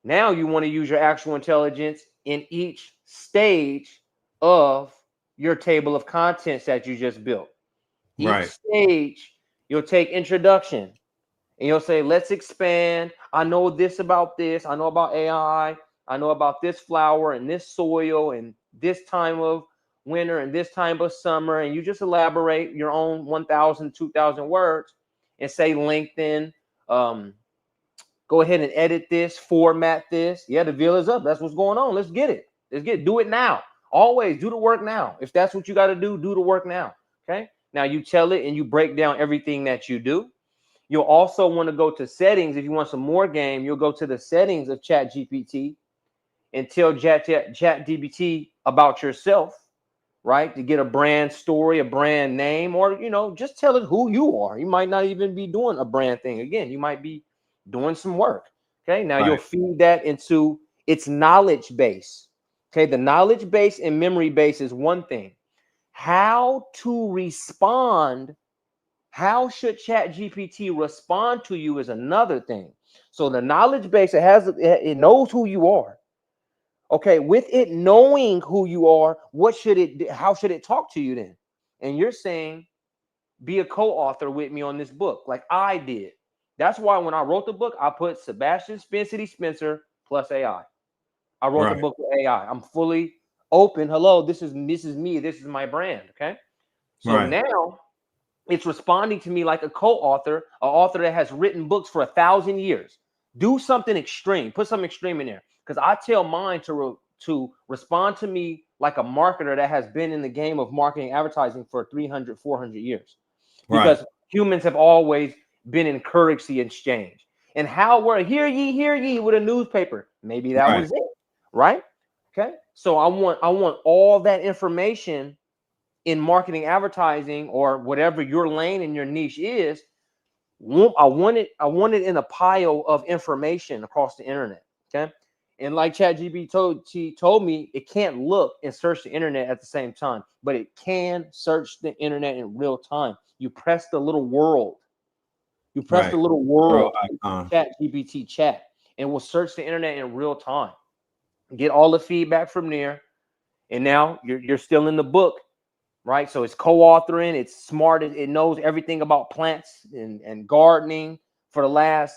Now you want to use your actual intelligence in each stage of your table of contents that you just built. Each stage, you'll take introduction and you'll say, let's expand. I know this about this. I know about AI. I know about this flower and this soil and this time of winter and this time of summer. And you just elaborate your own 1,000, 2,000 words and say LinkedIn. Go ahead and edit this, format this. Yeah, the veil is up. That's what's going on. Let's get it. Do it now. Always do the work now. If that's what you got to do the work now. Okay. Now you tell it and you break down everything that you do. You'll also want to go to settings. If you want some more game, you'll go to the settings of ChatGPT and tell ChatGPT about yourself, right? To get a brand story, a brand name, or, just tell it who you are. You might not even be doing a brand thing. Again, you might be doing some work. Okay. Now you'll feed that into its knowledge base. Okay. The knowledge base and memory base is one thing. How to respond, how should ChatGPT respond to you is another thing. So the knowledge base, it knows who you are. Okay, with it knowing who you are, how should it talk to you then? And you're saying, be a co-author with me on this book, like I did. That's why when I wrote the book, I put Sebastian Spencer plus AI. I wrote the book with AI. I'm fully open. Hello, this is me. This is my brand. Okay. So now it's responding to me like a co-author, an author that has written books for 1,000 years. Do something extreme. Put something extreme in there. Because I tell mine to respond to me like a marketer that has been in the game of marketing advertising for 300, 400 years. Because humans have always been in currency exchange. And how we're hear ye with a newspaper. Maybe that was it. Right? Okay, so I want all that information in marketing, advertising, or whatever your lane and your niche is. I want it in a pile of information across the internet. Okay, and like ChatGPT told me, it can't look and search the internet at the same time, but it can search the internet in real time. You press the little world. You press the little world ChatGPT chat, and will search the internet in real time. Get all the feedback from there, and now you're still in the book, right? So it's co-authoring. It's smart. It knows everything about plants and gardening for the last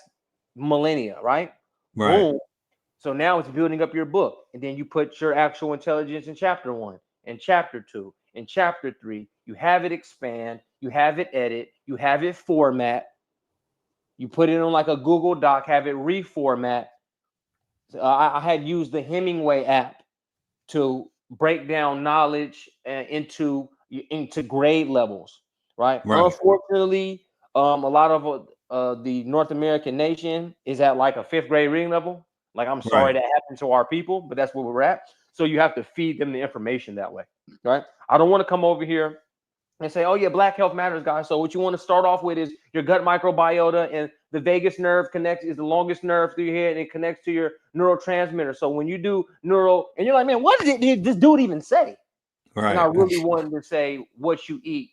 millennia, right? Boom. So now it's building up your book, and then you put your actual intelligence in chapter 1 and chapter 2 and chapter 3. You have it expand. You have it edit. You have it format. You put it on like a Google Doc. Have it reformat. I had used the Hemingway app to break down knowledge into grade levels, right? Unfortunately, a lot of the North American nation is at like a 5th grade reading level. Like, I'm sorry that happened to our people, but that's where we're at. So you have to feed them the information that way, right? I don't want to come over here and say, oh yeah, Black Health Matters, guys. So what you want to start off with is your gut microbiota, and the vagus nerve is the longest nerve through your head, and it connects to your neurotransmitter. So when you do and you're like, man, what did this dude even say? Right. And I really wanted to say what you eat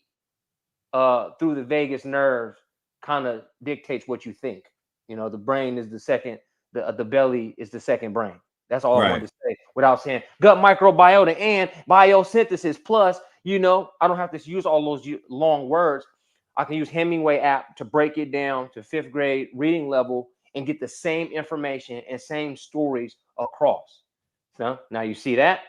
through the vagus nerve kind of dictates what you think. You know, the brain is the second, the belly is the second brain. That's all I wanted to say without saying gut microbiota and biosynthesis plus. You know, I don't have to use all those long words. I can use Hemingway app to break it down to 5th grade reading level and get the same information and same stories across. So now you see that.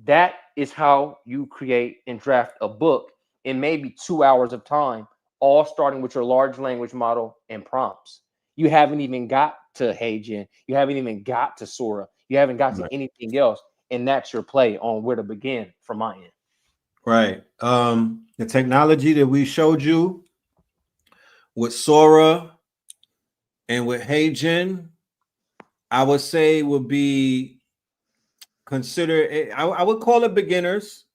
That is how you create and draft a book in maybe 2 hours of time, all starting with your large language model and prompts. You haven't even got to HeyGen. You haven't even got to SORA. You haven't got to anything else. And that's your play on where to begin from my end. Right. The technology that we showed you with SORA and with HeyGen, I would say would be considered, I would call it beginners,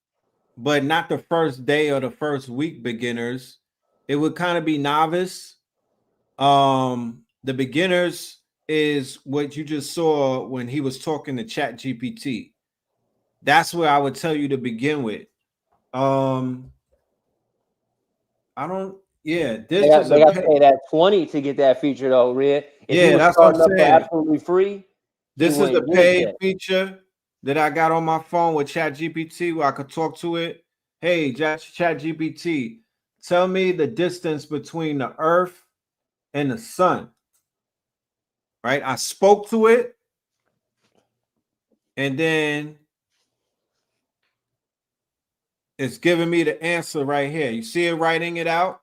but not the first day or the first week beginners. It would kind of be novice. The beginners is what you just saw when he was talking to ChatGPT. That's where I would tell you to begin with. I don't. Yeah, they got to pay that 20 to get that feature though, Red. If that's what I'm saying. Absolutely free. This is the paid feature that I got on my phone with ChatGPT, where I could talk to it. Hey, ChatGPT, tell me the distance between the Earth and the sun. Right? I spoke to it, and then it's giving me the answer right here. You see it writing it out?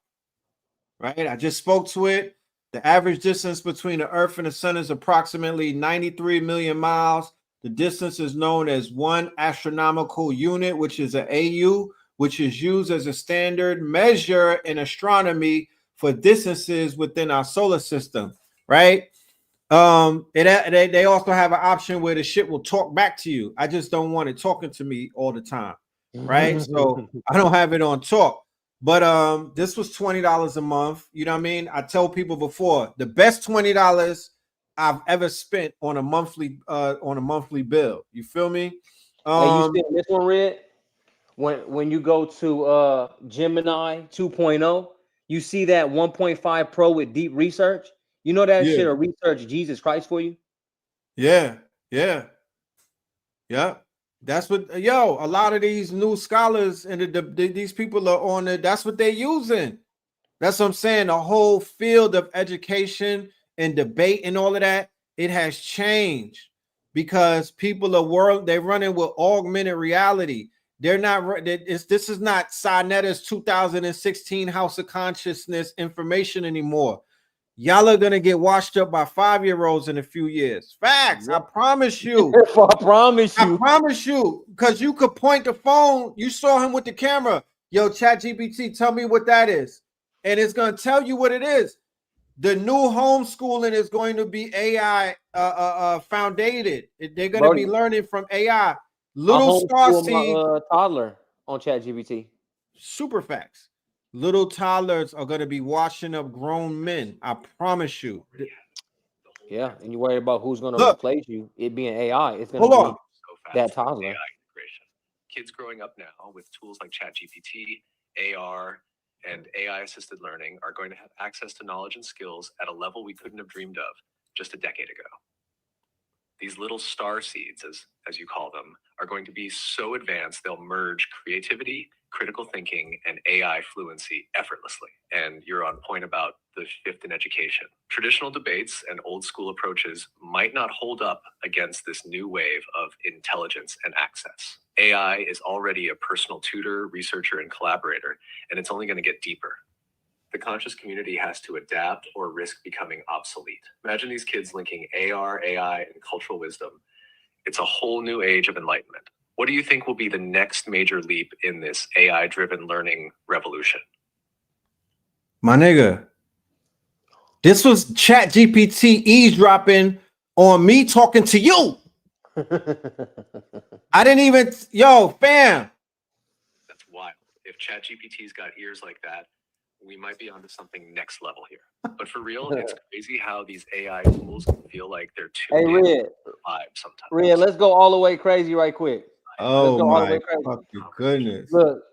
Right? I just spoke to it. The average distance between the Earth and the sun is approximately 93 million miles. The distance is known as 1 astronomical unit, which is an AU, which is used as a standard measure in astronomy for distances within our solar system, right? They also have an option where the shit will talk back to you. I just don't want it talking to me all the time, right? So I don't have it on talk. But this was $20 a month. You know what I mean? I tell people before, the best $20 I've ever spent on a monthly bill. You feel me? You see this one, Red? When you go to Gemini 2.0, you see that 1.5 Pro with deep research. You know that shit will research Jesus Christ for you. Yeah. That's what, a lot of these new scholars and these people are on it. That's what they're using. That's what I'm saying. The whole field of education and debate and all of that, it has changed because people they're running with augmented reality. They're not, this is not Sinetta's 2016 House of Consciousness information anymore. Y'all are gonna get washed up by 5-year-olds in a few years. Facts. I promise you. I promise you. Because you could point the phone. You saw him with the camera. Yo, ChatGPT, tell me what that is. And it's gonna tell you what it is. The new homeschooling is going to be AI foundated. They're gonna be learning from AI. Little star seeds. My toddler on ChatGPT. Super facts. Little toddlers are going to be washing up grown men. I promise you. Yeah, and you worry about who's going to replace you. It being AI, it's going to be that toddler. Kids growing up now with tools like ChatGPT, AR, and AI-assisted learning are going to have access to knowledge and skills at a level we couldn't have dreamed of just a decade ago. These little star seeds, as you call them, are going to be so advanced they'll merge creativity, critical thinking, and AI fluency effortlessly. And you're on point about the shift in education. Traditional debates and old school approaches might not hold up against this new wave of intelligence and access. AI is already a personal tutor, researcher, and collaborator, and it's only going to get deeper. The conscious community has to adapt or risk becoming obsolete. Imagine these kids linking AR, AI, and cultural wisdom. It's a whole new age of enlightenment. What do you think will be the next major leap in this AI-driven learning revolution? My nigga, this was ChatGPT eavesdropping on me talking to you. I didn't even, fam. That's wild. If ChatGPT's got ears like that, we might be onto something next level here. But for real, it's crazy how these AI tools can feel like they're tuned in to vibe sometimes. Red, let's go all the way crazy right quick. Oh my fucking goodness. Look,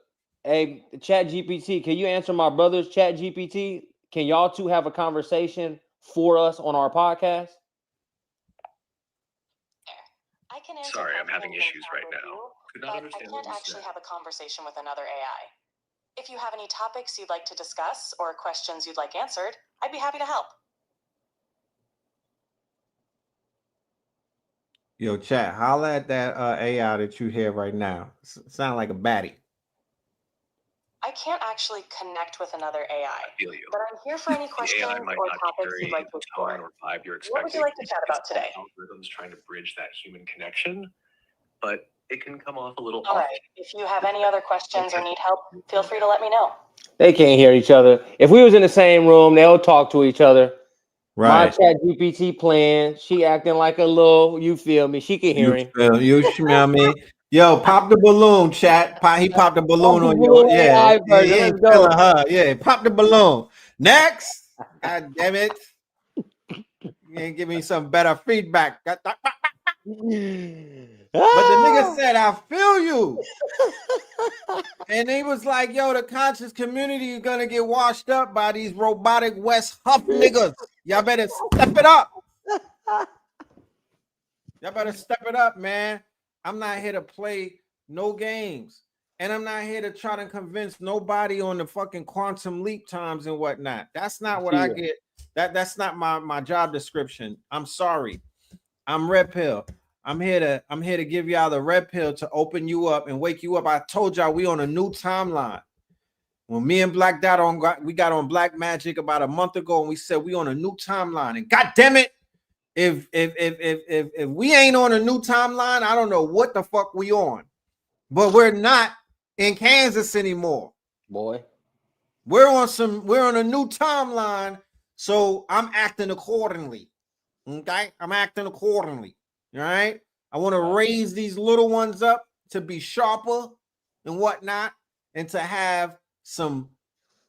hey, ChatGPT, can you answer my brother's ChatGPT? Can y'all two have a conversation for us on our podcast? Sorry, I'm having issues right now. But I can't actually have a conversation with another AI. If you have any topics you'd like to discuss or questions you'd like answered, I'd be happy to help. Yo, chat, holla at that AI that you hear right now. Sound like a baddie. I can't actually connect with another AI, feel you. But I'm here for any questions or topics you'd like to explore. Or vibe you're What would you like to chat about today? Algorithms trying to bridge that human connection, but it can come off a little All right. If you have any other questions or need help, feel free to let me know. They can't hear each other. If we was in the same room, they'll talk to each other. Right. My ChatGPT playing, she acting like a little, you feel me? She can hear him. You smell me? Yo, pop the balloon, chat. He popped the balloon on your he ain't feeling her. Yeah, pop the balloon. Next. God damn it. You ain't give me some better feedback. But the nigga said, I feel you. And he was like, yo, the conscious community is gonna get washed up by these robotic West Huff niggas. Y'all better step it up. Y'all better step it up, man. I'm not here to play no games. And I'm not here to try to convince nobody on the fucking quantum leap times and whatnot. That's not what I get. That's not my job description. I'm sorry. I'm Red Pill. I'm here to give y'all the red pill to open you up and wake you up. I told y'all we on a new timeline. When me and Black Dot we got on Black Magic about a month ago, and we said we on a new timeline. And god damn it, if we ain't on a new timeline, I don't know what the fuck we on. But we're not in Kansas anymore. Boy. We're on a new timeline, so I'm acting accordingly. Okay? I'm acting accordingly. All right. I want to raise these little ones up to be sharper and whatnot, and to have some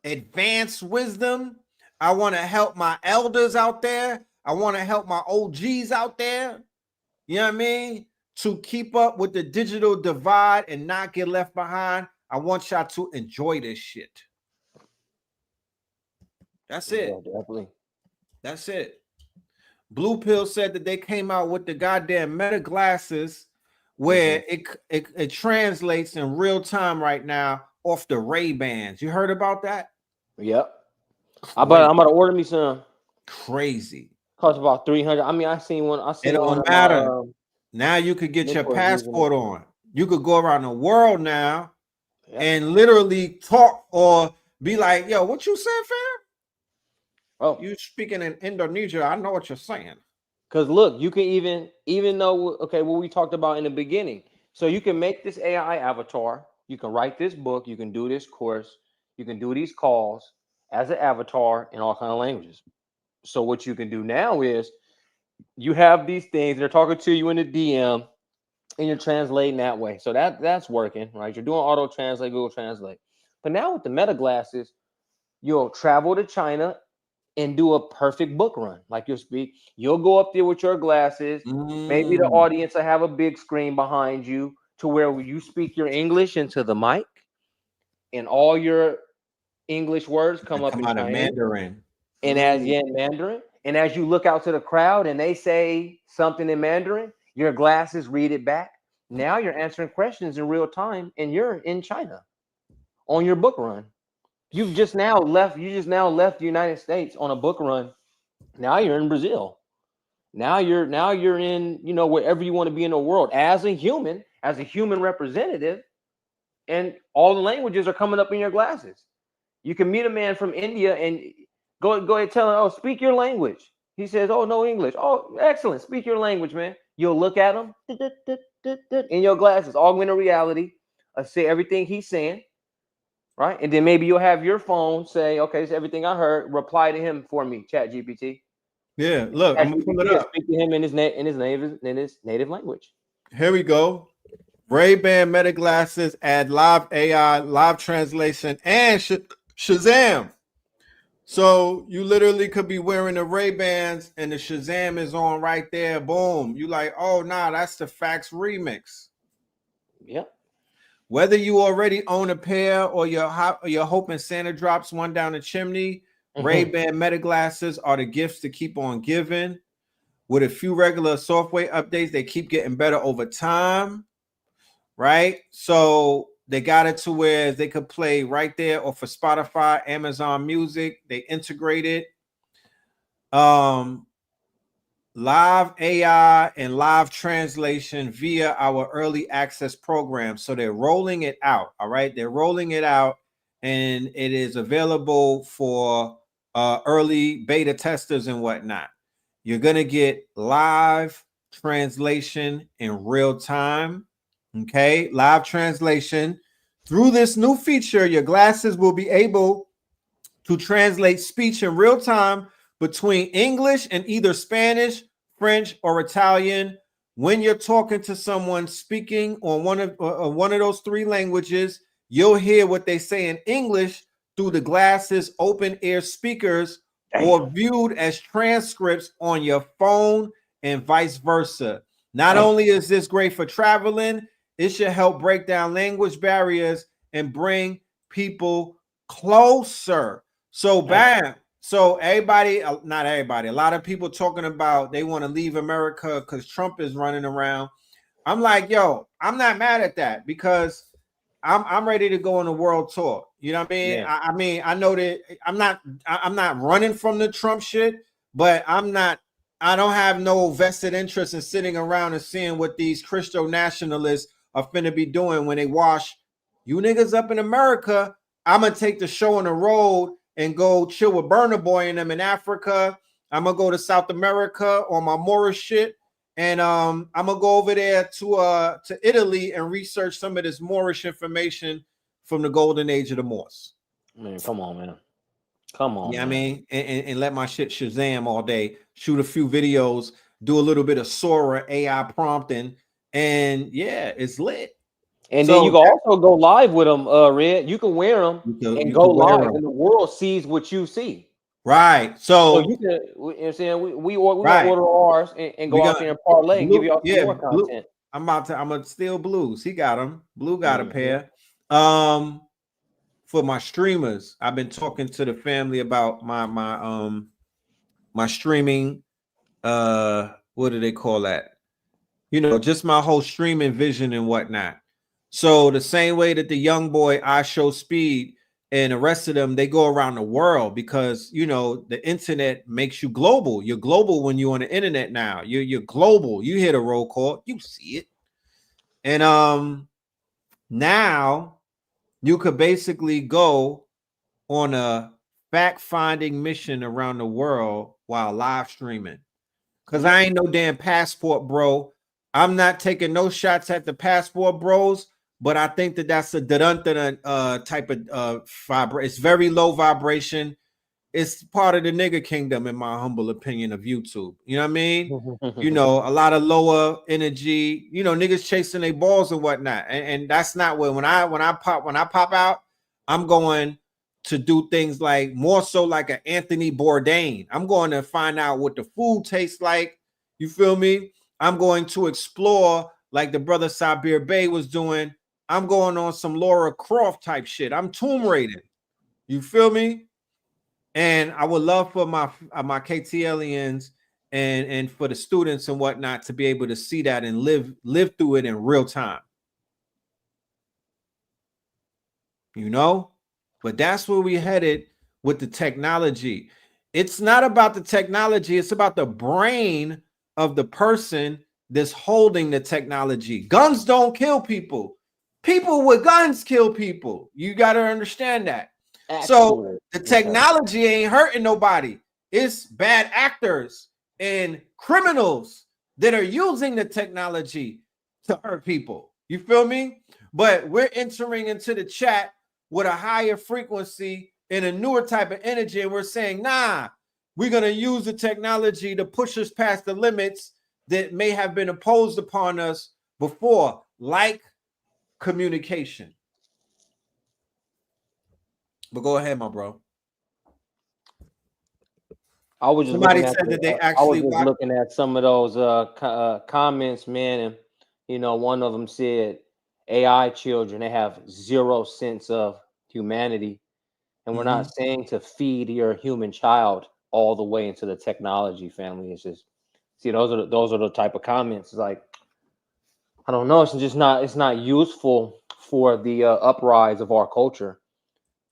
advanced wisdom. I want to help my elders out there. I want to help my OGs out there. You know what I mean? To keep up with the digital divide and not get left behind. I want y'all to enjoy this shit. That's it. Yeah, definitely. That's it. Blue Pill said that they came out with the goddamn Meta glasses where it translates in real time right now off the Ray-Bans. You heard about that? Yep. I'm about to order me some. Crazy. Cost about 300. I mean, I seen one. It don't matter. Now you could get your passport on. You could go around the world now and literally talk or be like, yo, what you said, fam? Oh, you speaking in Indonesia? I know what you're saying. Because look, you can even though what we talked about in the beginning. So you can make this AI avatar. You can write this book. You can do this course. You can do these calls as an avatar in all kinds of languages. So what you can do now is you have these things. They're talking to you in the DM. And you're translating that way. So that's working, right? You're doing auto translate, Google Translate. But now with the Meta glasses, you'll travel to China and do a perfect book run. Like you'll go up there with your glasses. Maybe the audience will have a big screen behind you to where you speak your English into the mic and all your English words come up in out of Chinese. Mandarin. And Mandarin. And as you look out to the crowd and they say something in Mandarin, your glasses read it back. Now you're answering questions in real time and you're in China on your book run. You just now left the United States on a book run. Now you're in Brazil. Now you're in, wherever you want to be in the world as a human representative, and all the languages are coming up in your glasses. You can meet a man from India and go ahead, tell him, oh, speak your language. He says, oh, no English. Oh, excellent. Speak your language, man. You'll look at him in your glasses, augmented reality, say everything he's saying, right? And then maybe you'll have your phone say, okay, this is everything I heard. Reply to him for me, Chat GPT. Yeah, look, I'm gonna pull it up. Speak to him in his native language. Here we go. Ray-Ban Meta glasses add live AI, live translation, and Shazam. So you literally could be wearing the Ray-Bans and the Shazam is on right there. Boom. You like, oh, nah, that's the Fax remix. Yep. Whether you already own a pair or you're hoping Santa drops one down the chimney, Ray-Ban Meta glasses are the gifts to keep on giving. With a few regular software updates, they keep getting better over time, right? So they got it to where they could play right there, or for Spotify, Amazon Music, they integrate it. Live AI and live translation via our early access program. So they're rolling it out. All right. They're rolling it out and it is available for early beta testers and whatnot. You're going to get live translation in real time. Okay. Live translation. Through this new feature, your glasses will be able to translate speech in real time between English and either Spanish, French, or Italian. When you're talking to someone speaking on one of those three languages, you'll hear what they say in English through the glasses open ear speakers or viewed as transcripts on your phone and vice versa. Not only is this great for traveling, it should help break down language barriers and bring people closer. So bam. So everybody, not everybody, a lot of people talking about they want to leave America because Trump is running around. I'm like, yo, I'm not mad at that because I'm ready to go on a world tour. You know what I mean? Yeah. I mean, I know that I'm not running from the Trump shit, but I don't have no vested interest in sitting around and seeing what these Christo nationalists are finna be doing when they wash you niggas up in America. I'm gonna take the show on the road and go chill with Burna Boy and them in Africa. I'm gonna go to South America on my Moorish shit, and I'm gonna go over there to Italy and research some of this Moorish information from the golden age of the Moors. Man, come on, man. Come on. Yeah, I mean, and let my shit Shazam all day, shoot a few videos, do a little bit of SORA AI prompting, and yeah, it's lit. And then you can also go live with them, Red. You can wear them and go live, and the world sees what you see. Right. So you can, you know what I'm saying? We order ours and go out there and parlay and give you all more content. I'm gonna steal Blues. He got them. Blue got a pair. For my streamers, I've been talking to the family about my streaming. What do they call that? You know, just my whole streaming vision and whatnot. So the same way that the young boy I Show Speed and the rest of them, they go around the world because, you know, the internet makes you global. You're global when you're on the internet now. You're global. You hear the roll call, you see it. And now you could basically go on a fact-finding mission around the world while live streaming. Because I ain't no damn passport bro. I'm not taking no shots at the passport bros. But I think that that's a type of vibration. It's very low vibration. it's part of the nigga kingdom, in my humble opinion, of YouTube. You know what I mean? You know, a lot of lower energy, you know, niggas chasing their balls and whatnot. And that's not what when I pop out, I'm going to do things like more so like an Anthony Bourdain. I'm going to find out what the food tastes like. You feel me? I'm going to explore like the brother Sabir Bey was doing. I'm going on some Laura Croft type shit. I'm Tomb Raiding. You feel me? And I would love for my KTLians and for the students and whatnot to be able to see that and live through it in real time. You know? But that's where we headed with the technology. It's not about the technology, it's about the brain of the person that's holding the technology. Guns don't kill people. People with guns kill people. You got to understand that. So the technology ain't hurting nobody. It's bad actors and criminals that are using the technology to hurt people. You feel me? But we're entering into the chat with a higher frequency and a newer type of energy, and we're saying, nah, we're going to use the technology to push us past the limits that may have been imposed upon us before, like communication. But go ahead, my bro. I was just looking at some of those comments, man, and you know, one of them said AI children, they have 0 sense of humanity, and we're not saying to feed your human child all the way into the technology, family. It's just, see, those are the type of comments. It's like, I don't know, it's not useful for the uprise of our culture.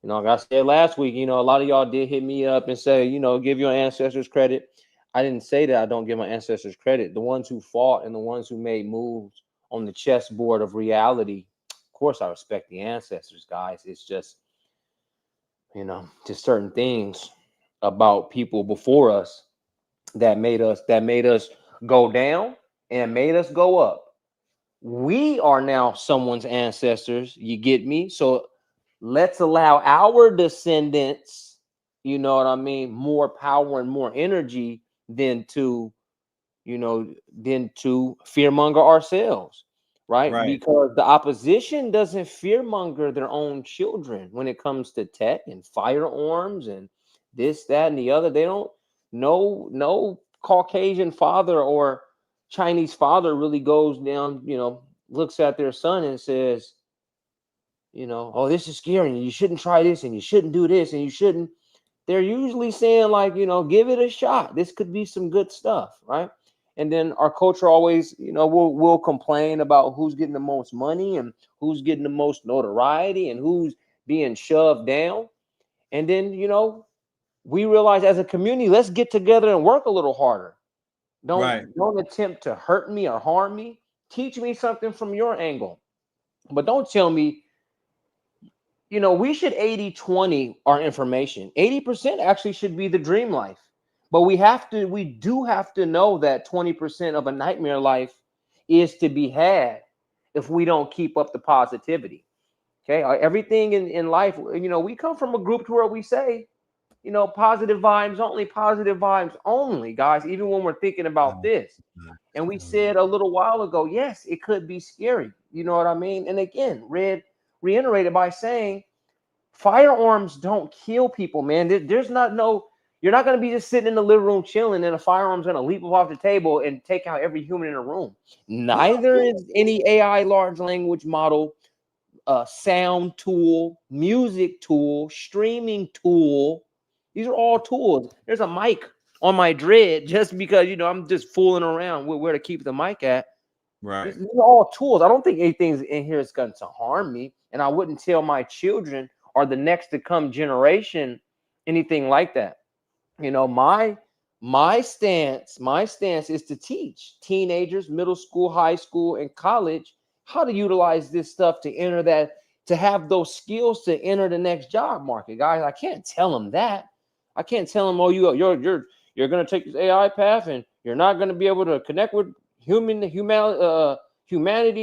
You know, like I said last week, you know, a lot of y'all did hit me up and say, you know, give your ancestors credit. I didn't say that I don't give my ancestors credit. The ones who fought and the ones who made moves on the chessboard of reality, of course, I respect the ancestors, guys. It's just, you know, just certain things about people before us that made us go down and made us go up. We are now someone's ancestors. You get me? So let's allow our descendants, you know what I mean, more power and more energy than to, you know, than to fearmonger ourselves, right? Because the opposition doesn't fearmonger their own children when it comes to tech and firearms and this, that, and the other. They don't know. No Caucasian father or Chinese father really goes down, you know, looks at their son and says, you know, oh, this is scary, and you shouldn't try this, and you shouldn't do this, and you shouldn't. They're usually saying, like, you know, give it a shot. This could be some good stuff, right? And then our culture always, you know, we'll complain about who's getting the most money and who's getting the most notoriety and who's being shoved down. And then, you know, we realize as a community, let's get together and work a little harder. Don't attempt to hurt me or harm me. Teach me something from your angle. But don't tell me, you know, we should 80-20 our information. 80% actually should be the dream life. But we do have to know that 20% of a nightmare life is to be had if we don't keep up the positivity. Okay. Everything in life, you know, we come from a group to where we say, you know, positive vibes only, guys, even when we're thinking about this. And we said a little while ago, yes, it could be scary. You know what I mean? And again, reiterated by saying firearms don't kill people, man. You're not going to be just sitting in the living room chilling and a firearm's going to leap off the table and take out every human in the room. Neither is any AI large language model, sound tool, music tool, streaming tool. These are all tools. There's a mic on my dread just because, you know, I'm just fooling around with where to keep the mic at. These are all tools. I don't think anything's in here is going to harm me. And I wouldn't tell my children or the next to come generation anything like that. You know, my stance is to teach teenagers, middle school, high school, and college how to utilize this stuff to enter that, to have those skills to enter the next job market. Guys, I can't tell them that. I can't tell them, oh, you're going to take this AI path and you're not going to be able to connect with humanity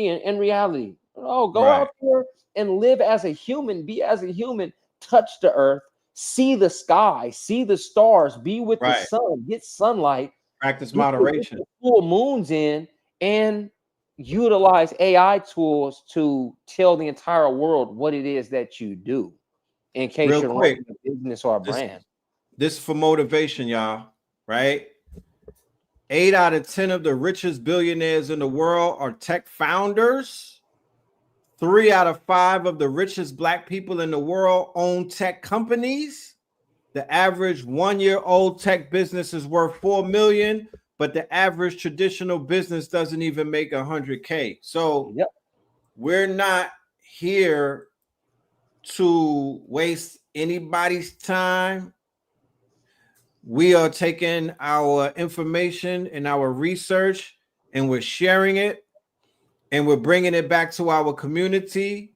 and reality. Oh, go out there and live as a human, be as a human, touch the earth, see the sky, see the stars, be with the sun, get sunlight, practice moderation, get full moons in, and utilize AI tools to tell the entire world what it is that you do in case real you're quick, running a business or a brand. This for motivation, y'all, right? 8 out of 10 of the richest billionaires in the world are tech founders. 3 out of 5 of the richest Black people in the world own tech companies. The average 1-year-old tech business is worth 4 million, but the average traditional business doesn't even make 100K. So we're not here to waste anybody's time. We are taking our information and our research and we're sharing it and we're bringing it back to our community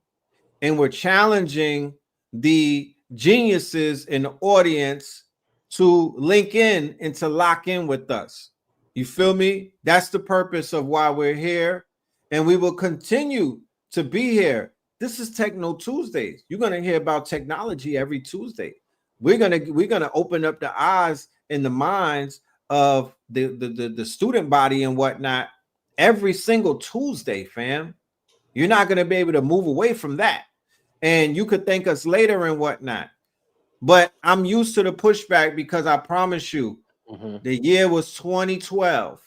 and we're challenging the geniuses in the audience to link in and to lock in with us. You feel me? That's the purpose of why we're here, and we will continue to be here. This is Techno Tuesdays. You're going to hear about technology every Tuesday. We're gonna open up the eyes and the minds of the student body and whatnot every single Tuesday, fam. You're not going to be able to move away from that. And you could thank us later and whatnot. But I'm used to the pushback because I promise you, the year was 2012.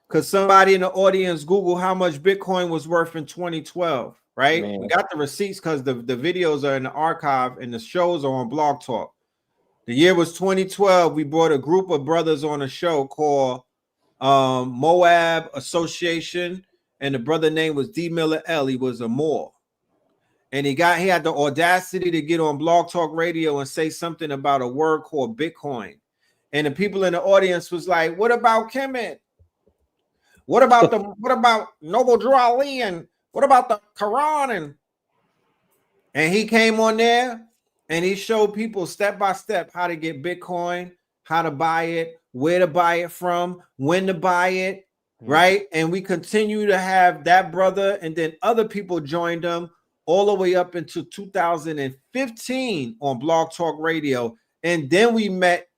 Because somebody in the audience Google how much Bitcoin was worth in 2012, right? Man. We got the receipts because the videos are in the archive and the shows are on Blog Talk. The year was 2012. We brought a group of brothers on a show called Moab Association, and the brother name was D. Miller L. He was a Moor. And he had the audacity to get on Blog Talk Radio and say something about a word called Bitcoin. And the people in the audience was like, what about Kemet? What about Noble Drew Ali? And what about the Quran? And he came on there and he showed people step by step how to get Bitcoin, how to buy it, where to buy it from, when to buy it, right? And we continue to have that brother, and then other people joined him all the way up into 2015 on Blog Talk Radio. And then we met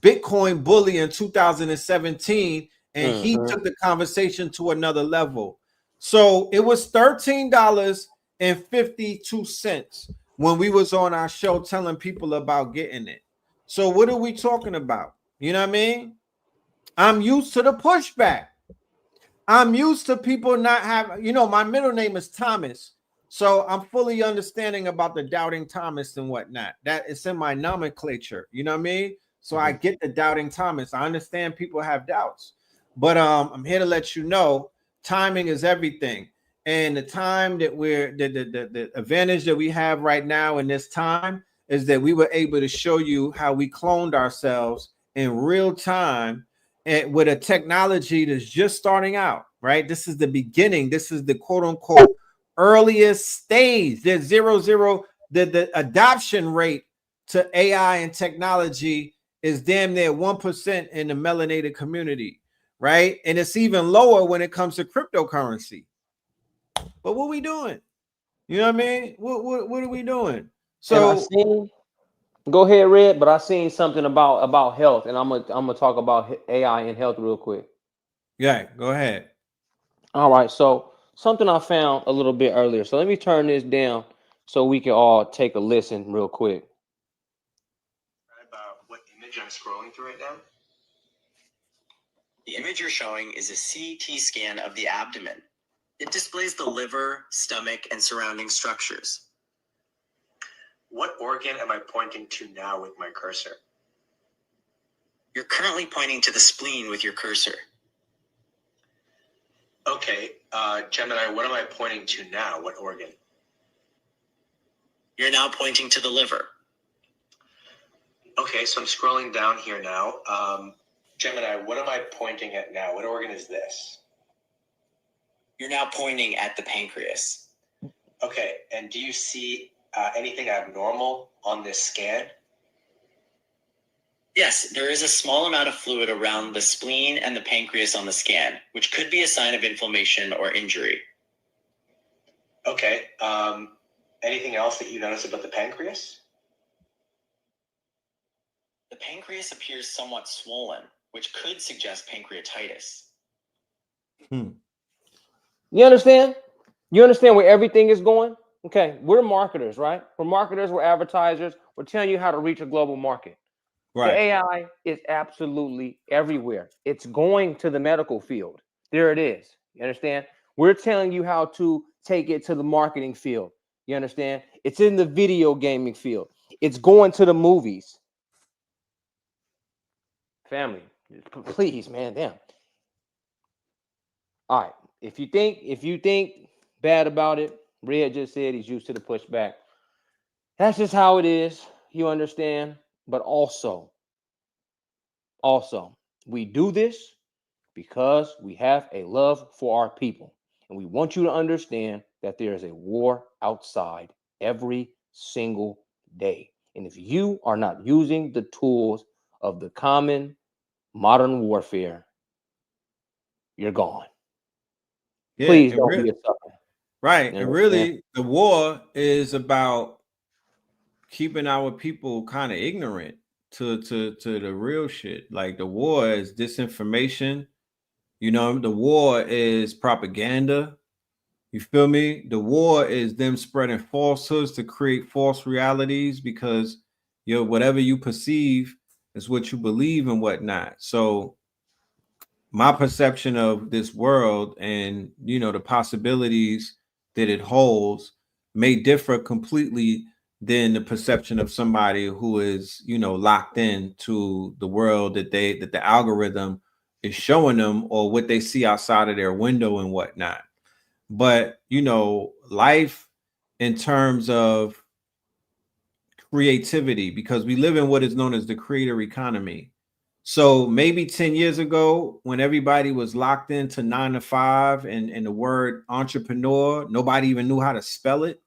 Bitcoin Bully in 2017, and he took the conversation to another level. So it was $13.52 when we was on our show telling people about getting it. So what are we talking about? You know what I mean? I'm used to the pushback. I'm used to people not having, my middle name is Thomas. So I'm fully understanding about the doubting Thomas and whatnot. That it's in my nomenclature. You know what I mean? So I get the doubting Thomas. I understand people have doubts. But I'm here to let you know timing is everything. And the time that the advantage that we have right now in this time is that we were able to show you how we cloned ourselves in real time and with a technology that's just starting out, right? This is the beginning. This is the quote unquote earliest stage. There's the adoption rate to AI and technology is damn near 1% in the melanated community, right? And it's even lower when it comes to cryptocurrency. But what are we doing? You know what I mean? What are we doing? So go ahead, Red. But I seen something about health, and I'm gonna talk about AI and health real quick. Yeah, go ahead. All right. So something I found a little bit earlier. So let me turn this down so we can all take a listen real quick. About what image I'm scrolling through right now? The image you're showing is a CT scan of the abdomen. It displays the liver, stomach, and surrounding structures. What organ am I pointing to now with my cursor? You're currently pointing to the spleen with your cursor. Okay, Gemini, what am I pointing to now? What organ? You're now pointing to the liver. Okay, so I'm scrolling down here now. Gemini, what am I pointing at now? What organ is this? You're now pointing at the pancreas. Okay, and do you see anything abnormal on this scan? Yes, there is a small amount of fluid around the spleen and the pancreas on the scan, which could be a sign of inflammation or injury. Okay, anything else that you notice about the pancreas? the pancreas appears somewhat swollen, which could suggest pancreatitis. You understand? You understand where everything is going? Okay, we're marketers, right? We're marketers, we're advertisers. We're telling you how to reach a global market. Right. The AI is absolutely everywhere. It's going to the medical field. There it is. You understand? We're telling you how to take it to the marketing field. You understand? It's in the video gaming field. It's going to the movies. Family, please, man, damn. All right. If you think bad about it, Red just said he's used to the pushback. That's just how it is. You understand? But also, we do this because we have a love for our people. And we want you to understand that there is a war outside every single day. And if you are not using the tools of the common modern warfare, you're gone. Yeah, please don't be a sucker. Right. And really, the war is about keeping our people kind of ignorant to the real shit. Like the war is disinformation. You know, the war is propaganda. You feel me? The war is them spreading falsehoods to create false realities because whatever you perceive is what you believe and whatnot. So my perception of this world and the possibilities that it holds may differ completely than the perception of somebody who is locked in to the world that the algorithm is showing them or what they see outside of their window and whatnot. But life in terms of creativity, because we live in what is known as the creator economy. So maybe 10 years ago, when everybody was locked into 9 to 5 and the word entrepreneur, nobody even knew how to spell it.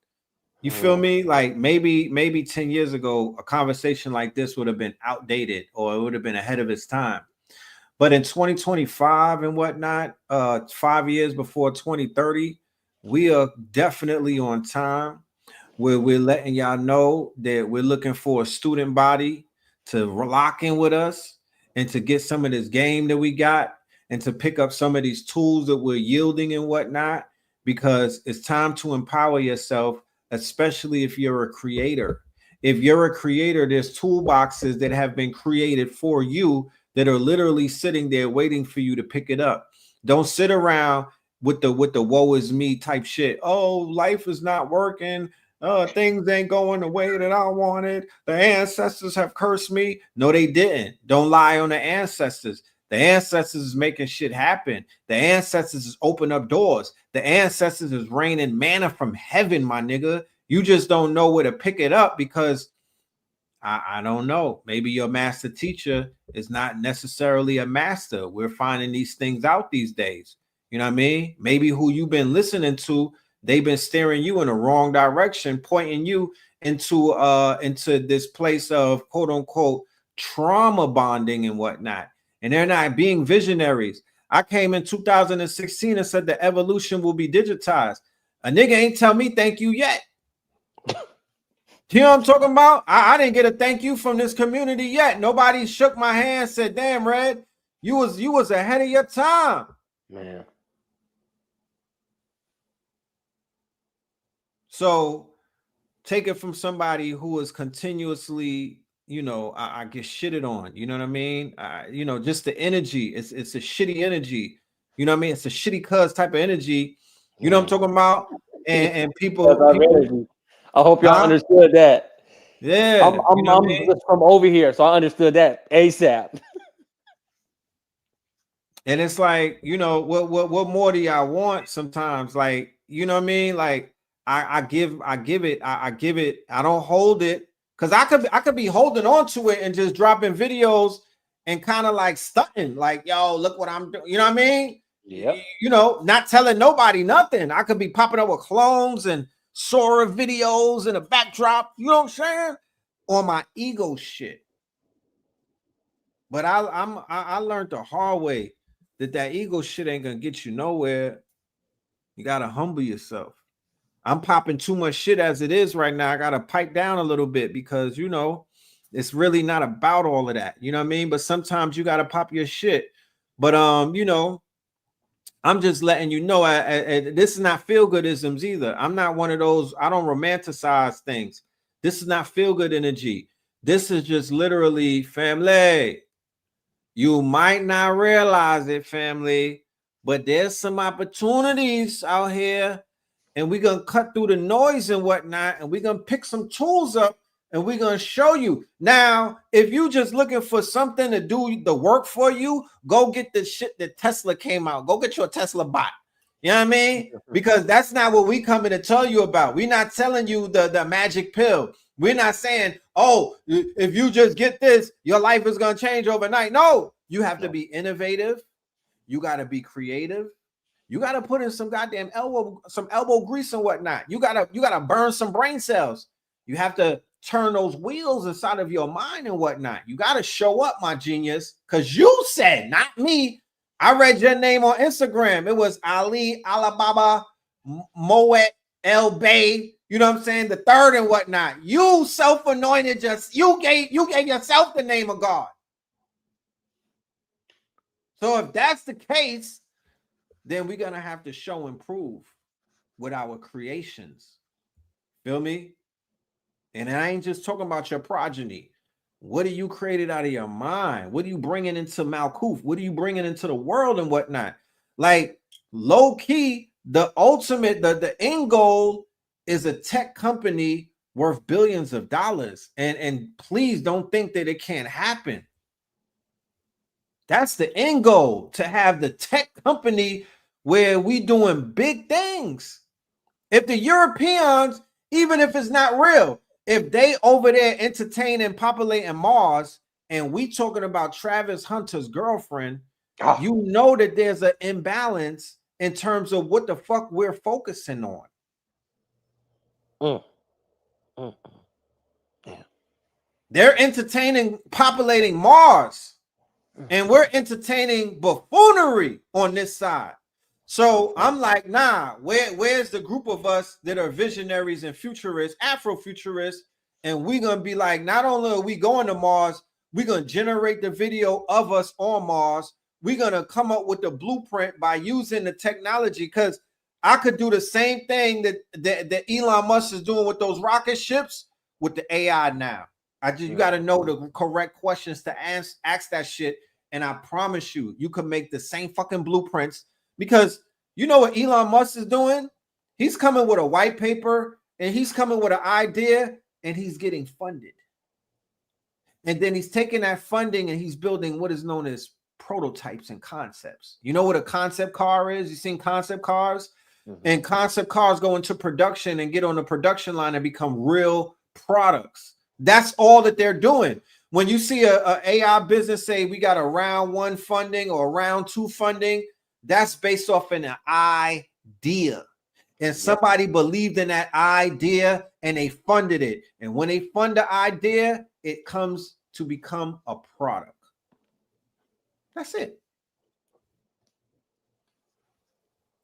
You feel me? Like maybe 10 years ago, a conversation like this would have been outdated or it would have been ahead of its time. But in 2025 and whatnot, 5 years before 2030, we are definitely on time where we're letting y'all know that we're looking for a student body to lock in with us and to get some of this game that we got and to pick up some of these tools that we're yielding and whatnot, because it's time to empower yourself, especially if you're a creator. If you're a creator, there's toolboxes that have been created for you that are literally sitting there waiting for you to pick it up. Don't sit around with the woe is me type shit. Oh, life is not working. Things ain't going the way that I wanted. The ancestors have cursed me. No, they didn't. Don't lie on the ancestors. The ancestors is making shit happen. The ancestors is open up doors. The ancestors is raining manna from heaven, my nigga. You just don't know where to pick it up because I don't know. Maybe your master teacher is not necessarily a master. We're finding these things out these days. You know what I mean? Maybe who you've been listening to, they've been steering you in the wrong direction, pointing you into this place of quote unquote trauma bonding and whatnot. And they're not being visionaries. I came in 2016 and said the evolution will be digitized. A nigga ain't tell me thank you yet. You know what I'm talking about? I didn't get a thank you from this community yet. Nobody shook my hand, said, damn, Red, you was ahead of your time. Man. So take it from somebody who is continuously, I get shitted on. You know what I mean? Just the energy. It's a shitty energy. You know what I mean? It's a shitty cuz type of energy. You know what I'm talking about? And people I hope y'all understood that. Yeah. I'm just from over here, so I understood that ASAP. And it's like, what more do y'all want sometimes? Like, you know what I mean? Like I give it. I don't hold it because I could be holding on to it and just dropping videos and kind of like stunting, like, yo, look what I'm doing. You know what I mean? Yeah. Not telling nobody nothing. I could be popping up with clones and SORA videos in a backdrop. You know what I'm saying? On my ego shit. But I learned the hard way that ego shit ain't gonna get you nowhere. You gotta humble yourself. I'm popping too much shit as it is right now. I gotta pipe down a little bit because It's really not about all of that. You know what I mean? But sometimes you got to pop your shit. But, you know, I'm just letting you know, this is not feel-goodisms either. I'm not one of those. I don't romanticize things. This is not feel-good energy. This is just literally, family. You might not realize it, family, but there's some opportunities out here, and we're going to cut through the noise and whatnot, and we're going to pick some tools up, and we're going to show you. Now, if you just looking for something to do the work for you, go get the shit that Tesla came out. Go get your Tesla bot. You know what I mean? Because that's not what we coming to tell you about. We're not telling you the magic pill. We're not saying, oh, if you just get this, your life is going to change overnight. No, you have to be innovative. You got to be creative. You got to put in some goddamn elbow grease and whatnot. You gotta burn some brain cells. You have to turn those wheels inside of your mind and whatnot. You got to show up, my genius, because you said, not me. I read your name on Instagram. It was Ali Alibaba Moet El Bay. You know what I'm saying? The third and whatnot. You self-anointed, you gave yourself the name of God. So if that's the case, then we're gonna have to show and prove with our creations. Feel me? And I ain't just talking about your progeny. What are you created out of your mind? What are you bringing into Malkuth? What are you bringing into the world and whatnot? Like, low key, the ultimate, the end goal is a tech company worth billions of dollars. And please don't think that it can't happen. That's the end goal, to have the tech company where we doing big things. If the Europeans, even if it's not real, if they over there entertaining, populating Mars, and we talking about Travis Hunter's girlfriend, you know that there's an imbalance in terms of what the fuck we're focusing on. Yeah. They're entertaining, populating Mars, and we're entertaining buffoonery on this side. So I'm like, nah, where's the group of us that are visionaries and futurists, Afrofuturists, and we're going to be like, not only are we going to Mars, we're going to generate the video of us on Mars. We're going to come up with the blueprint by using the technology, because I could do the same thing that Elon Musk is doing with those rocket ships with the AI now. You got to know the correct questions to ask that shit, and I promise you, you can make the same fucking blueprints. Because you know what Elon Musk is doing? He's coming with a white paper, and he's coming with an idea, and he's getting funded. And then he's taking that funding and he's building what is known as prototypes and concepts. You know what a concept car is? You've seen concept cars? And concept cars go into production and get on the production line and become real products. That's all that they're doing. When you see a AI business say we got a round 1 funding or round 2 funding, that's based off an idea. And somebody believed in that idea and they funded it. And when they fund the idea, it comes to become a product. That's it.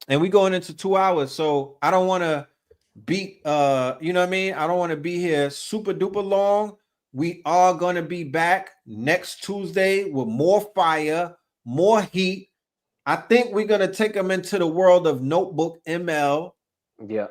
And we going into 2 hours. So I don't want to beat, you know what I mean? I don't want to be here super duper long. We are going to be back next Tuesday with more fire, more heat. I think we're going to take them into the world of Notebook ML. Yeah.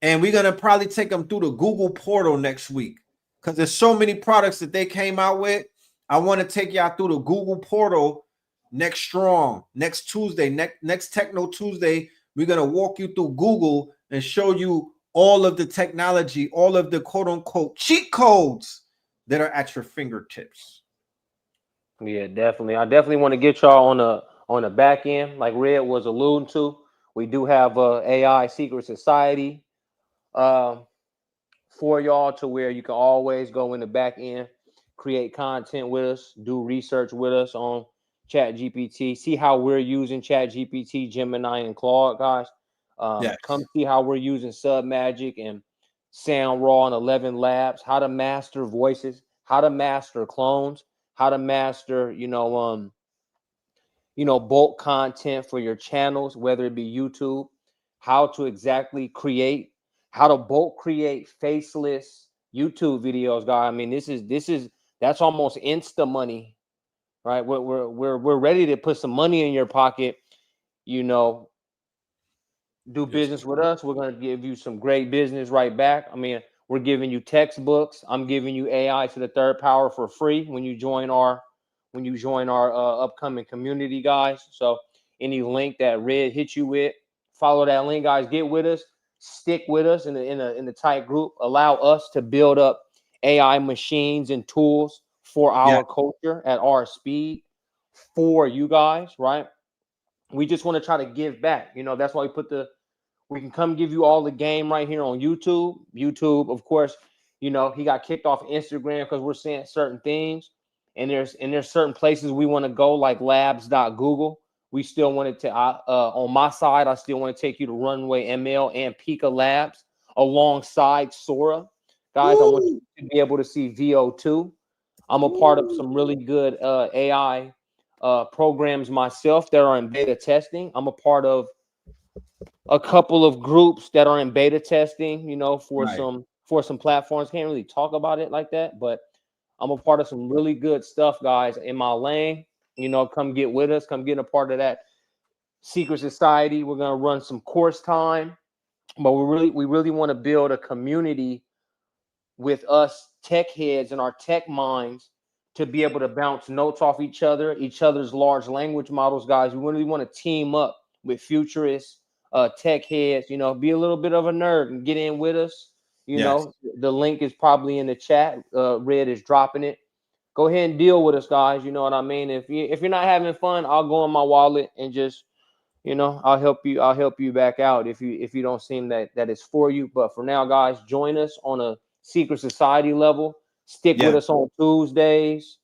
And we're going to probably take them through the Google portal next week, because there's so many products that they came out with. I want to take y'all through the Google portal next Tuesday, next Techno Tuesday. We're going to walk you through Google and show you all of the technology, all of the quote unquote cheat codes that are at your fingertips. Yeah, definitely. I definitely want to get y'all on the back end, like Red was alluding to. We do have a AI secret society for y'all, to where you can always go in the back end, create content with us, do research with us on ChatGPT, see how we're using ChatGPT, Gemini, and Claude, guys. Come see how we're using Submagic and SoundRaw and 11 Labs, how to master voices, how to master clones, how to master, bulk content for your channels, whether it be YouTube, how to exactly create, how to bulk create faceless YouTube videos, guys. I mean, this is That's almost insta money, right? We're ready to put some money in your pocket, you know. Do business with us. We're going to give you some great business right back. I mean, we're giving you textbooks. I'm giving you AI to the third power for free when you join our upcoming community, guys. So any link that Red hit you with, follow that link, guys. Get with us. Stick with us in the tight group. Allow us to build up AI machines and tools for our culture at our speed for you guys, right? We just want to try to give back. You know, that's why we can come give you all the game right here on YouTube. YouTube, of course, you know, he got kicked off Instagram because we're saying certain things. And there's certain places we want to go, like labs.google. We still wanted to, on my side, I still want to take you to RunwayML and PLaabs alongside SORA. Guys, I want you to be able to see VO2. I'm a part of some really good AI programs myself that are in beta testing. I'm a part of a couple of groups that are in beta testing, you know, for some platforms. Can't really talk about it like that, but I'm a part of some really good stuff, guys, in my lane. You know, come get with us, come get a part of that secret society. We're gonna run some course time, but we really want to build a community with us tech heads and our tech minds to be able to bounce notes off each other's large language models, guys. We really want to team up with futurists, tech heads, you know, be a little bit of a nerd and get in with us. You know, the link is probably in the chat. Red is dropping it. Go ahead and deal with us, guys. You know what I mean? If you're not having fun, I'll go in my wallet and just, you know, I'll help you back out if you don't seem that it's for you. But for now, guys, join us on a secret society level. Stick with us on Tuesdays.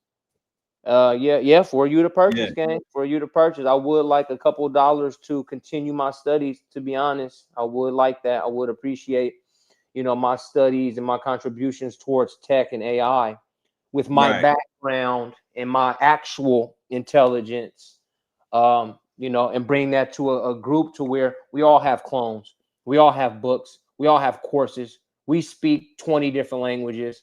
For you to purchase, gang. For you to purchase. I would like a couple of dollars to continue my studies, to be honest. I would like that. I would appreciate, you know, my studies and my contributions towards tech and AI with my background and my actual intelligence. You know, and bring that to a group to where we all have clones. We all have books. We all have courses. We speak 20 different languages.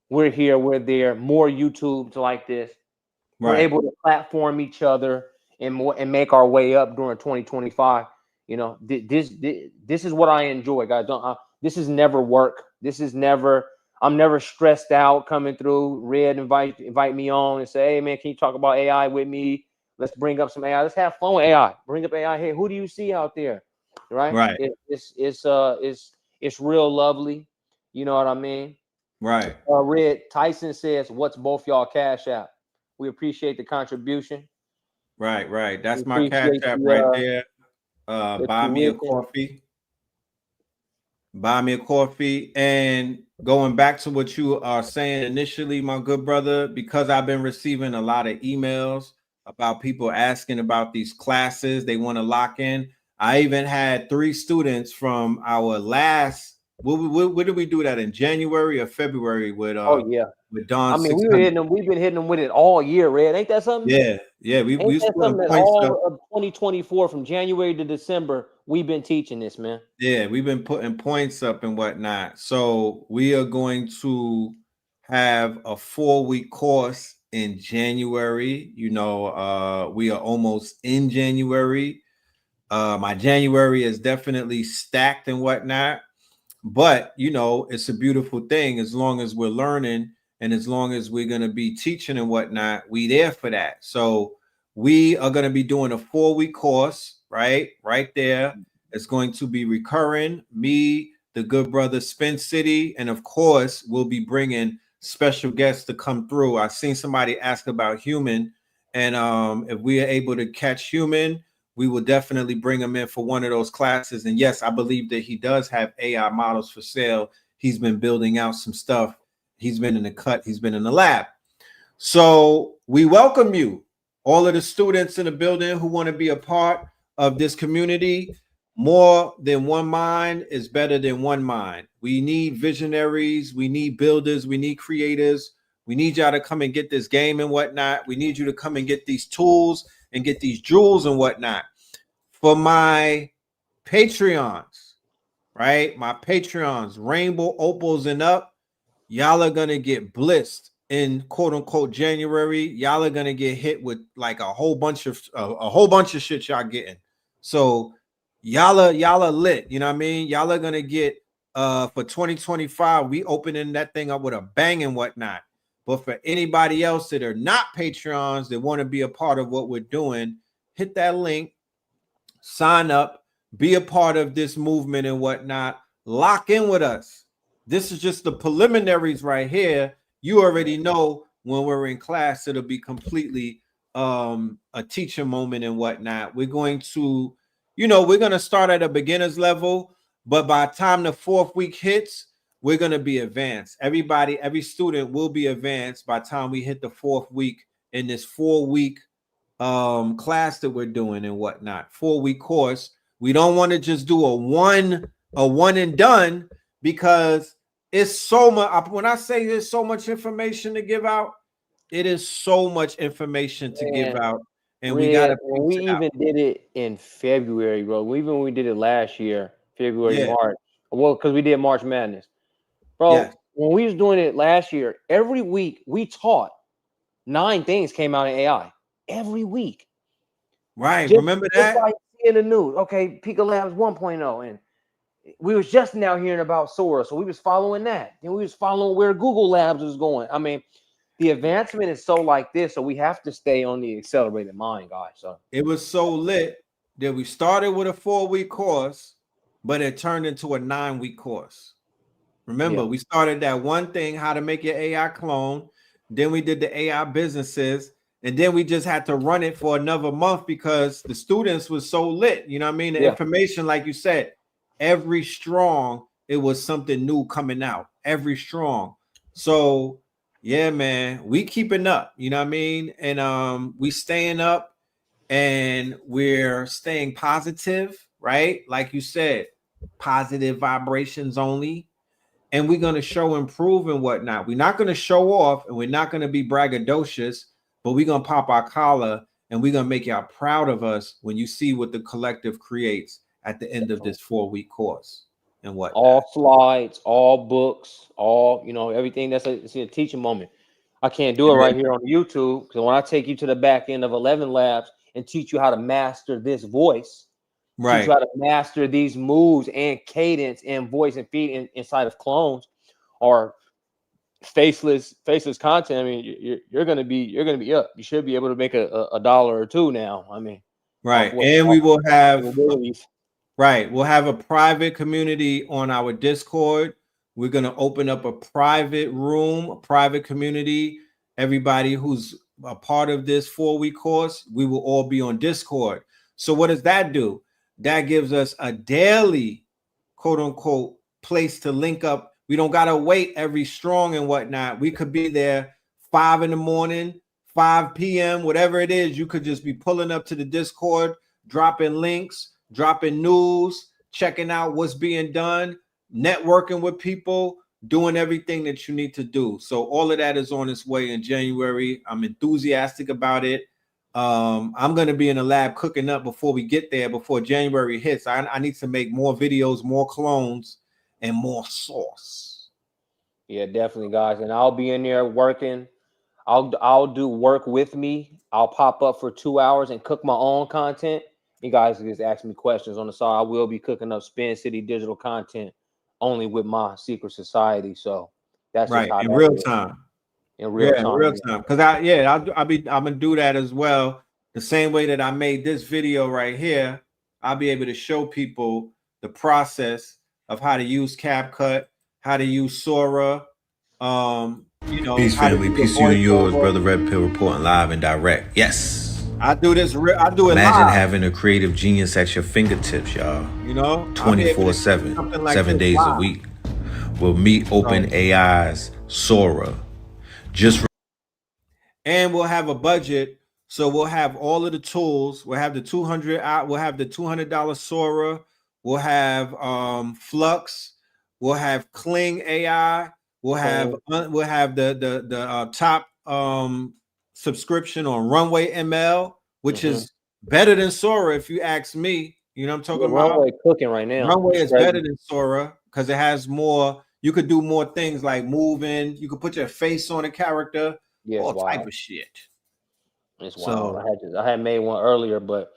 We're here, we're there. More YouTubes like this. We're able to platform each other and make our way up during 2025. You know, this is what I enjoy, guys. This is never work. I'm never stressed out coming through. Red invite me on and say, hey man, can you talk about AI with me? Let's bring up some AI. Let's have fun with AI. Bring up AI. Hey, who do you see out there? Right. It's real lovely. You know what I mean? Right. Red Tyson says, what's both y'all cash app? We appreciate the contribution. Right. That's my cash app right there. Buy me a coffee. Buy me a coffee. And going back to what you are saying initially, my good brother, because I've been receiving a lot of emails about people asking about these classes they want to lock in. I even had 3 students from our last, what did we do that in January or February with with Don? I mean, we've been hitting them with it all year, Red. Ain't that something? Yeah. We something that all of 2024 from January to December, we've been teaching this, man. Yeah, we've been putting points up and whatnot. So we are going to have a 4-week course in January. You know, we are almost in January. My January is definitely stacked and whatnot. But, you know, it's a beautiful thing as long as we're learning and as long as we're going to be teaching and whatnot, we there for that. So we are going to be doing a 4-week course, right there. It's going to be recurring. Me, the good brother Spin City, and of course, we'll be bringing special guests to come through. I've seen somebody ask about Human, and if we are able to catch Human, we will definitely bring him in for one of those classes. And yes, I believe that he does have AI models for sale. He's been building out some stuff. He's been in the cut. He's been in the lab. So we welcome you, all of the students in the building who want to be a part of this community. More than one mind is better than one mind. We need visionaries. We need builders. We need creators. We need y'all to come and get this game and whatnot. We need you to come and get these tools and get these jewels and whatnot. For my Patreons, right? My Patreons, Rainbow Opals and up, y'all are going to get blissed in quote unquote January, y'all are gonna get hit with like a whole bunch of shit y'all getting. So y'all are lit. You know what I mean? Y'all are gonna get for 2025. We opening that thing up with a bang and whatnot. But for anybody else that are not Patreons that want to be a part of what we're doing, hit that link, sign up, be a part of this movement and whatnot. Lock in with us. This is just the preliminaries right here. You already know when we're in class, it'll be completely a teacher moment and whatnot. We're going to, we're going to start at a beginner's level, but by the time the 4th week hits, we're going to be advanced. Every student will be advanced by the time we hit the 4th week in this 4-week class that we're doing and whatnot. 4-week course. We don't want to just do a one and done, because it's so much. When I say there's so much information to give out, it is so much information to give out, and we got to. We even did it in February, bro. Even we did it last year, February, March. Well, because we did March Madness, bro. When we was doing it last year, every week we taught 9 things came out in AI every week. Right. Remember that? Just like in the news. Okay, PLaabs 1.0, and we was just now hearing about SORA, so we was following that, and we was following where Google Labs was going. I mean, the advancement is so like this, so we have to stay on the accelerated mind, guys. So it was so lit that we started with a 4-week course, but it turned into a 9-week course. Remember, we started that one thing, how to make your AI clone. Then we did the AI businesses, and then we just had to run it for another month because the students was so lit. You know what I mean? The information, like you said, every strong, it was something new coming out. Every strong. So yeah, man, we keeping up, you know what I mean? And we staying up, and we're staying positive, right? Like you said, positive vibrations only. And we're going to show improve and whatnot. We're not going to show off, and we're not going to be braggadocious, but we're going to pop our collar, and we're going to make y'all proud of us when you see what the collective creates at the end of this 4-week course and what. All slides, all books, all, everything that's a teaching moment. I can't do it right here on YouTube, because when I take you to the back end of 11 Labs and teach you how to master this voice, teach you how to master these moves and cadence and voice and feed inside of clones or faceless content. I mean, you're gonna be up. You should be able to make a $1 or $2 now. I mean, and we will have we'll have a private community on our Discord. We're going to open up a private room, a private community. Everybody who's a part of this 4-week course, we will all be on Discord. So what does that do? That gives us a daily, quote unquote, place to link up. We don't got to wait every strong and whatnot. We could be there 5 in the morning, 5 p.m., whatever it is. You could just be pulling up to the Discord, dropping links, dropping news, checking out what's being done, networking with people, doing everything that you need to do. So all of that is on its way in January. I'm enthusiastic about it. I'm going to be in the lab cooking up before we get there, before January hits. I need to make more videos, more clones, and more sauce. Yeah, definitely, guys. And I'll be in there working. I'll do work with me. I'll pop up for 2 hours and cook my own content. You guys can just ask me questions on the side. I will be cooking up Spin City digital content only with my secret society. So that's right in real time. In real time. Because I'm gonna do that as well. The same way that I made this video right here, I'll be able to show people the process of how to use CapCut, how to use SORA. Peace, family. Peace to you and yours, brother Red Pill, reporting live and direct. Yes. I do this. I do it. Imagine live. Having a creative genius at your fingertips, y'all. 24/7, 7 days a week. We'll meet Open AI's SORA. And we'll have a budget, so we'll have all of the tools. We'll have the $200 SORA. We'll have Flux. We'll have Kling AI. We'll have the top subscription on RunwayML, which is better than SORA, if you ask me. You know what I'm talking about? Runway cooking right now. Runway is better than SORA because it has more. You could do more things like moving. You could put your face on a character, all type of shit. It's wild. I had made one earlier, but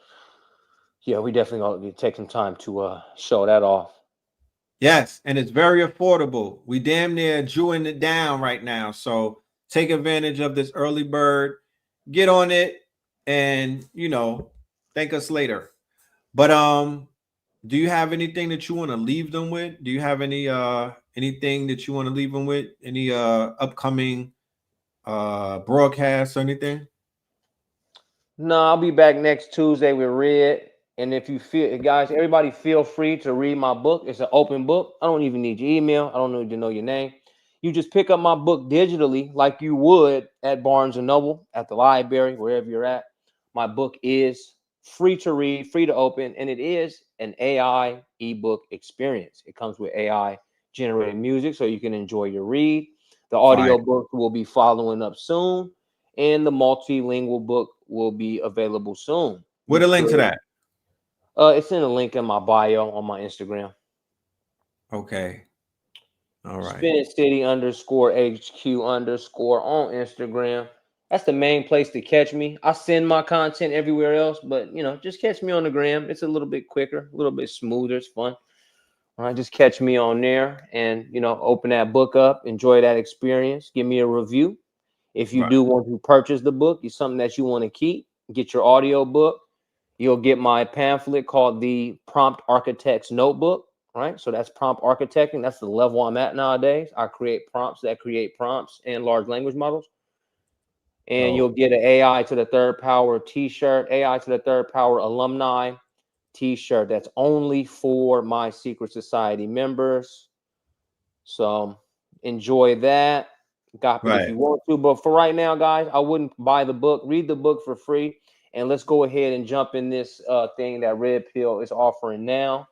yeah, we definitely gonna take some time to show that off. Yes, and it's very affordable. We damn near Jewing it down right now. So take advantage of this early bird, get on it, and thank us later. But do you have anything that you want to leave them with? Do you have anything that you want to leave them with? Any upcoming broadcasts or anything? No, I'll be back next Tuesday with Red. And if you feel, guys, everybody feel free to read my book. It's an open book. I don't even need your email. I don't need to know your name. You just pick up my book digitally like you would at Barnes & Noble, at the library, wherever you're at. My book is free to read, free to open, and it is an AI ebook experience. It comes with AI generated music so you can enjoy your read. The audio book will be following up soon, and the multilingual book will be available soon. What a link to that? It's in a link in my bio on my Instagram. Okay. All right. Spin City _HQ_ on Instagram. That's the main place to catch me. I send my content everywhere else, but just catch me on the gram. It's a little bit quicker, a little bit smoother. It's fun. All right, just catch me on there and open that book up, enjoy that experience, give me a review. If you do want to purchase the book, it's something that you want to keep, get your audio book. You'll get my pamphlet called the Prompt Architect's Notebook, right? So that's prompt architecting. That's the level I'm at nowadays. I create prompts that create prompts and large language models. And you'll get an AI to the Third Power t-shirt, AI to the Third Power alumni t-shirt. That's only for my Secret Society members. So enjoy that. Got it if you want to. But for right now, guys, I wouldn't buy the book. Read the book for free. And let's go ahead and jump in this thing that Red Pill is offering now.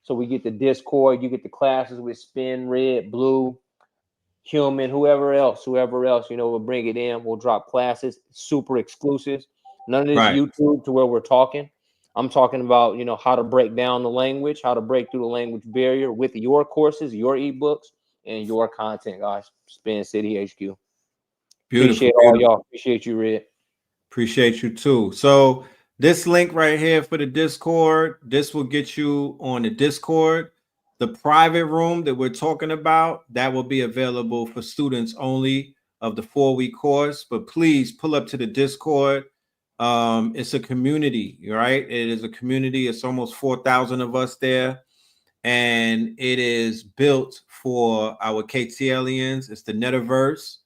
So we get the Discord, you get the classes with Spin, Red, Blue, Human, whoever else, we'll bring it in. We'll drop classes, super exclusives. None of this YouTube to where we're talking. I'm talking about, how to break down the language, how to break through the language barrier with your courses, your ebooks, and your content, guys. Spin City HQ. Beautiful. Appreciate all y'all. Appreciate you, Red. Appreciate you too. So this link right here for the Discord, this will get you on the Discord. The private room that we're talking about, that will be available for students only of the 4-week course. But please pull up to the Discord. It's a community, right? It is a community. It's almost 4,000 of us there. And it is built for our KTLians. It's the Netaverse.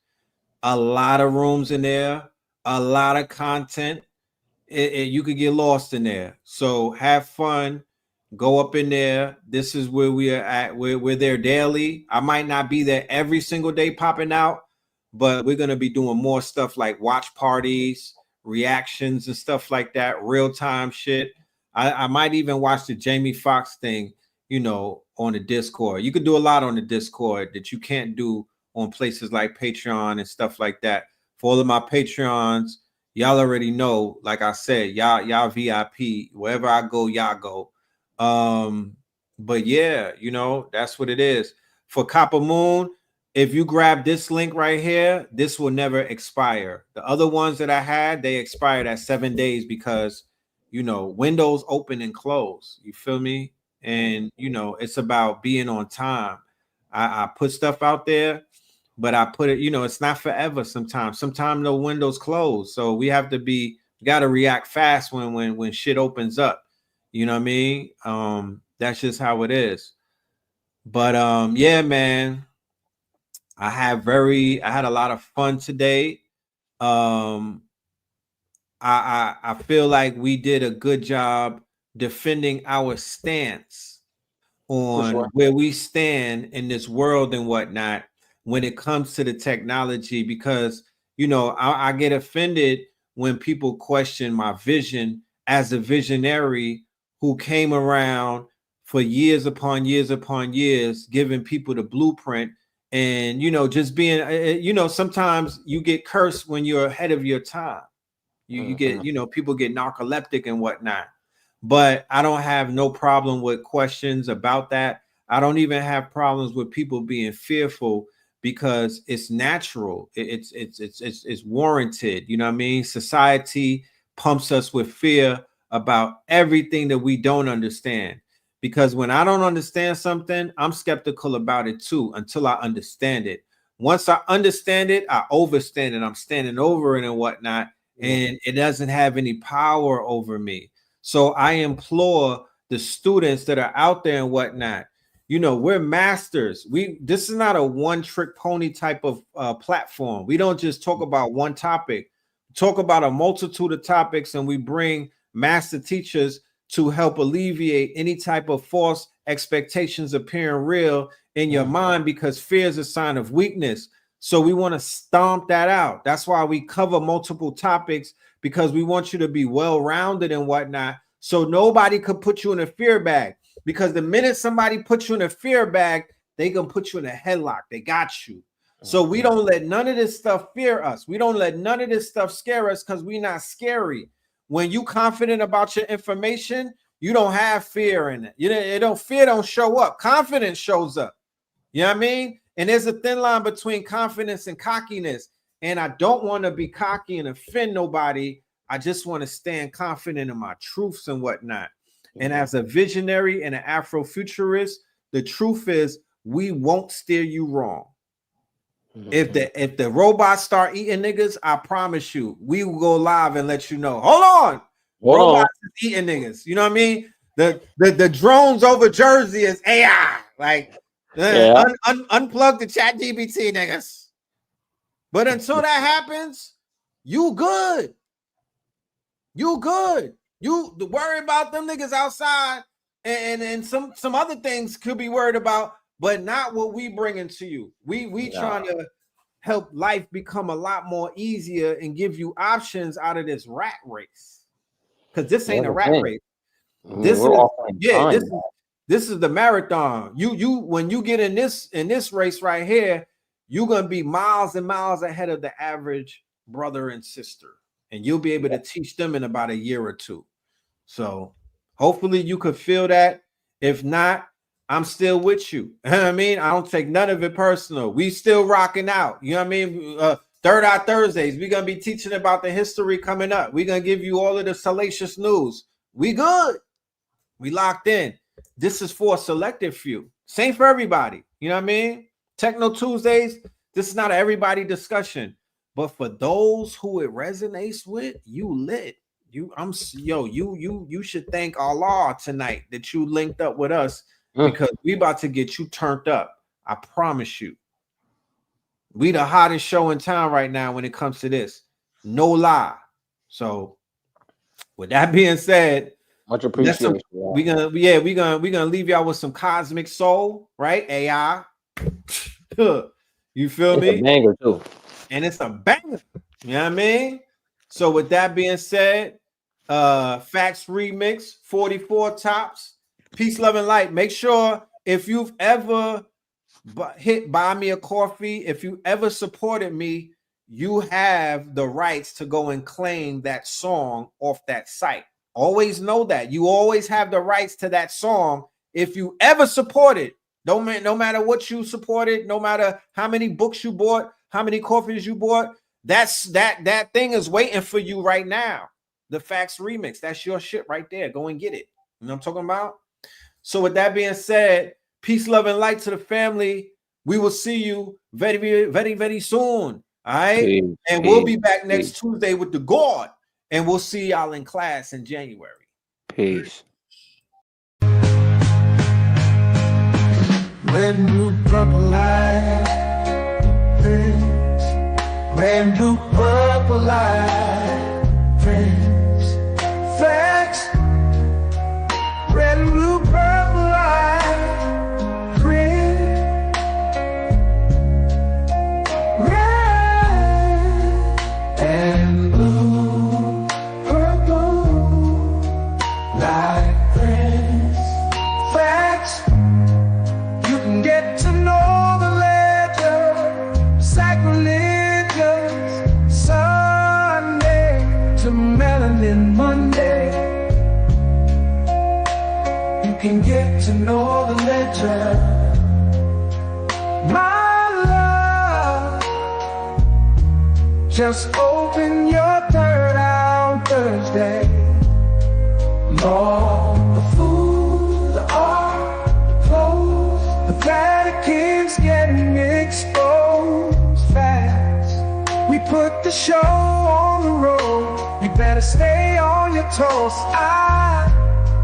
A lot of rooms in there. A lot of content. You could get lost in there. So have fun. Go up in there. This is where we are at. We're there daily. I might not be there every single day popping out, but we're going to be doing more stuff like watch parties, reactions and stuff like that. Real-time shit. I might even watch the Jamie Foxx thing, on the Discord. You could do a lot on the Discord that you can't do on places like Patreon and stuff like that. For all of my Patreons, y'all already know, like I said, y'all VIP. Wherever I go, y'all go. But yeah, that's what it is. For Copper Moon, if you grab this link right here, this will never expire. The other ones that I had, they expired at 7 days because, windows open and close. You feel me? And, it's about being on time. I put stuff out there, but I put it, it's not forever sometimes. Sometimes the windows close. So we have to got to react fast when shit opens up. You know what I mean? That's just how it is. But yeah, man, I had a lot of fun today. I feel like we did a good job defending our stance on where we stand in this world and whatnot when it comes to the technology, because I get offended when people question my vision as a visionary who came around for years upon years upon years, giving people the blueprint and, just being, sometimes you get cursed when you're ahead of your time. You get, people get narcoleptic and whatnot. But I don't have no problem with questions about that. I don't even have problems with people being fearful because it's natural. It's warranted. You know what I mean? Society pumps us with fear about everything that we don't understand. Because when I don't understand something, I'm skeptical about it too until I understand it. Once I understand it, I overstand it. I'm standing over it and whatnot, and it doesn't have any power over me. So I implore the students that are out there and whatnot. You know, we're masters. This is not a one-trick pony type of platform. We don't just talk about one topic. We talk about a multitude of topics, and we bring master teachers to help alleviate any type of false expectations appearing real in your mind, because fear is a sign of weakness. So we want to stomp that out. That's why we cover multiple topics, because we want you to be well-rounded and whatnot. So nobody could put you in a fear bag, because the minute somebody puts you in a fear bag, they gonna put you in a headlock. They got you. So we don't let none of this stuff fear us. We don't let none of this stuff scare us, because we're not scary. When you confident about your information, you don't have fear in it. You know, fear don't show up. Confidence shows up. You know what I mean? And there's a thin line between confidence and cockiness. And I don't want to be cocky and offend nobody. I just want to stand confident in my truths and whatnot. And as a visionary and an Afrofuturist, the truth is we won't steer you wrong. If the robots start eating niggas, I promise you, we will go live and let you know. Hold on. Robots is eating niggas. You know what I mean? The drones over Jersey is AI. Like, unplug the chat GPT niggas. But until that happens, you good. You good. You worry about them niggas outside and some other things could be worried about, but not what we bringing to you. We trying to help life become a lot more easier and give you options out of this rat race. Because this ain't a rat race. This is the marathon. You when you get in this race right here, you're gonna be miles and miles ahead of the average brother and sister, and you'll be able to teach them in about a year or two. So hopefully you could feel that. If not, I'm still with you. I mean, I don't take none of it personal. We still rocking out. You know what I mean? Third Eye Thursdays, we're going to be teaching about the history coming up. We're going to give you all of the salacious news. We good. We locked in. This is for a selective few. Same for everybody. You know what I mean? Techno Tuesdays, this is not an everybody discussion. But for those who it resonates with, you lit. You should thank Allah tonight that you linked up with us, because we about to get you turned up. I promise you. We the hottest show in town right now when it comes to this. No lie. So with that being said, much appreciation. We're gonna leave y'all with some cosmic soul, right? AI. You feel me? It's a banger too. And it's a banger. You know what I mean? So with that being said, Facts Remix, 44 tops. Peace, love, and light. Make sure if you've ever hit buy me a coffee, if you ever supported me, you have the rights to go and claim that song off that site. Always know that. You always have the rights to that song if you ever supported. No matter what you supported, no matter how many books you bought, how many coffees you bought, that thing is waiting for you right now. The Facts Remix, that's your shit right there. Go and get it. You know what I'm talking about? So with that being said, peace, love, and light to the family. We will see you very, very, very, very soon. All right. We'll be back next Tuesday with the God. And we'll see y'all in class in January. Peace. Red, blue, purple light. Red, blue, purple light. Friends. Facts. Red, blue, purple light. Friends. Red and blue, purple light. Friends. Facts. You can get to know the legend, sacrilegious Sunday to melody. can get to know the legend. My love, just open your third on Thursday. Lord, the food, the art, the clothes, the Vatican's getting exposed fast. We put the show on the road, you better stay on your toes. I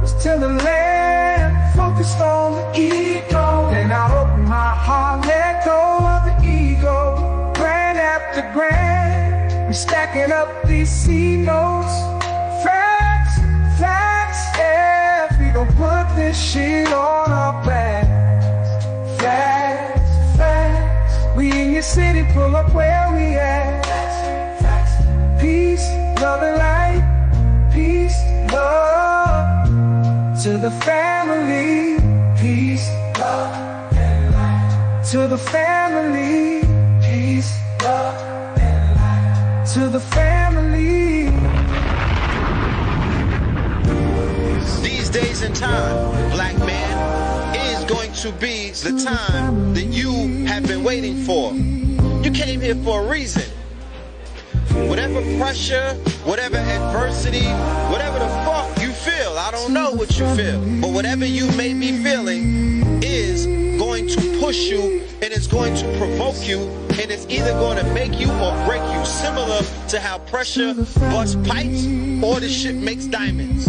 was till the land, focused on the ego. Then I opened my heart, let go of the ego. Grand after grand, we stacking up these C notes. Facts, facts, yeah, we gon' put this shit on our backs. Facts, facts, we in your city, pull up where we at. Facts, facts, peace, love and light, peace, love. To the family, peace, love, and light. To the family, peace, love, and light. To the family. These days and time, black man, is going to be the time that you have been waiting for. You came here for a reason. Whatever pressure, whatever adversity, whatever the fuck you feel, I don't know what you feel, but whatever you may be feeling is going to push you, and it's going to provoke you, and it's either going to make you or break you, similar to how pressure busts pipes or the shit makes diamonds.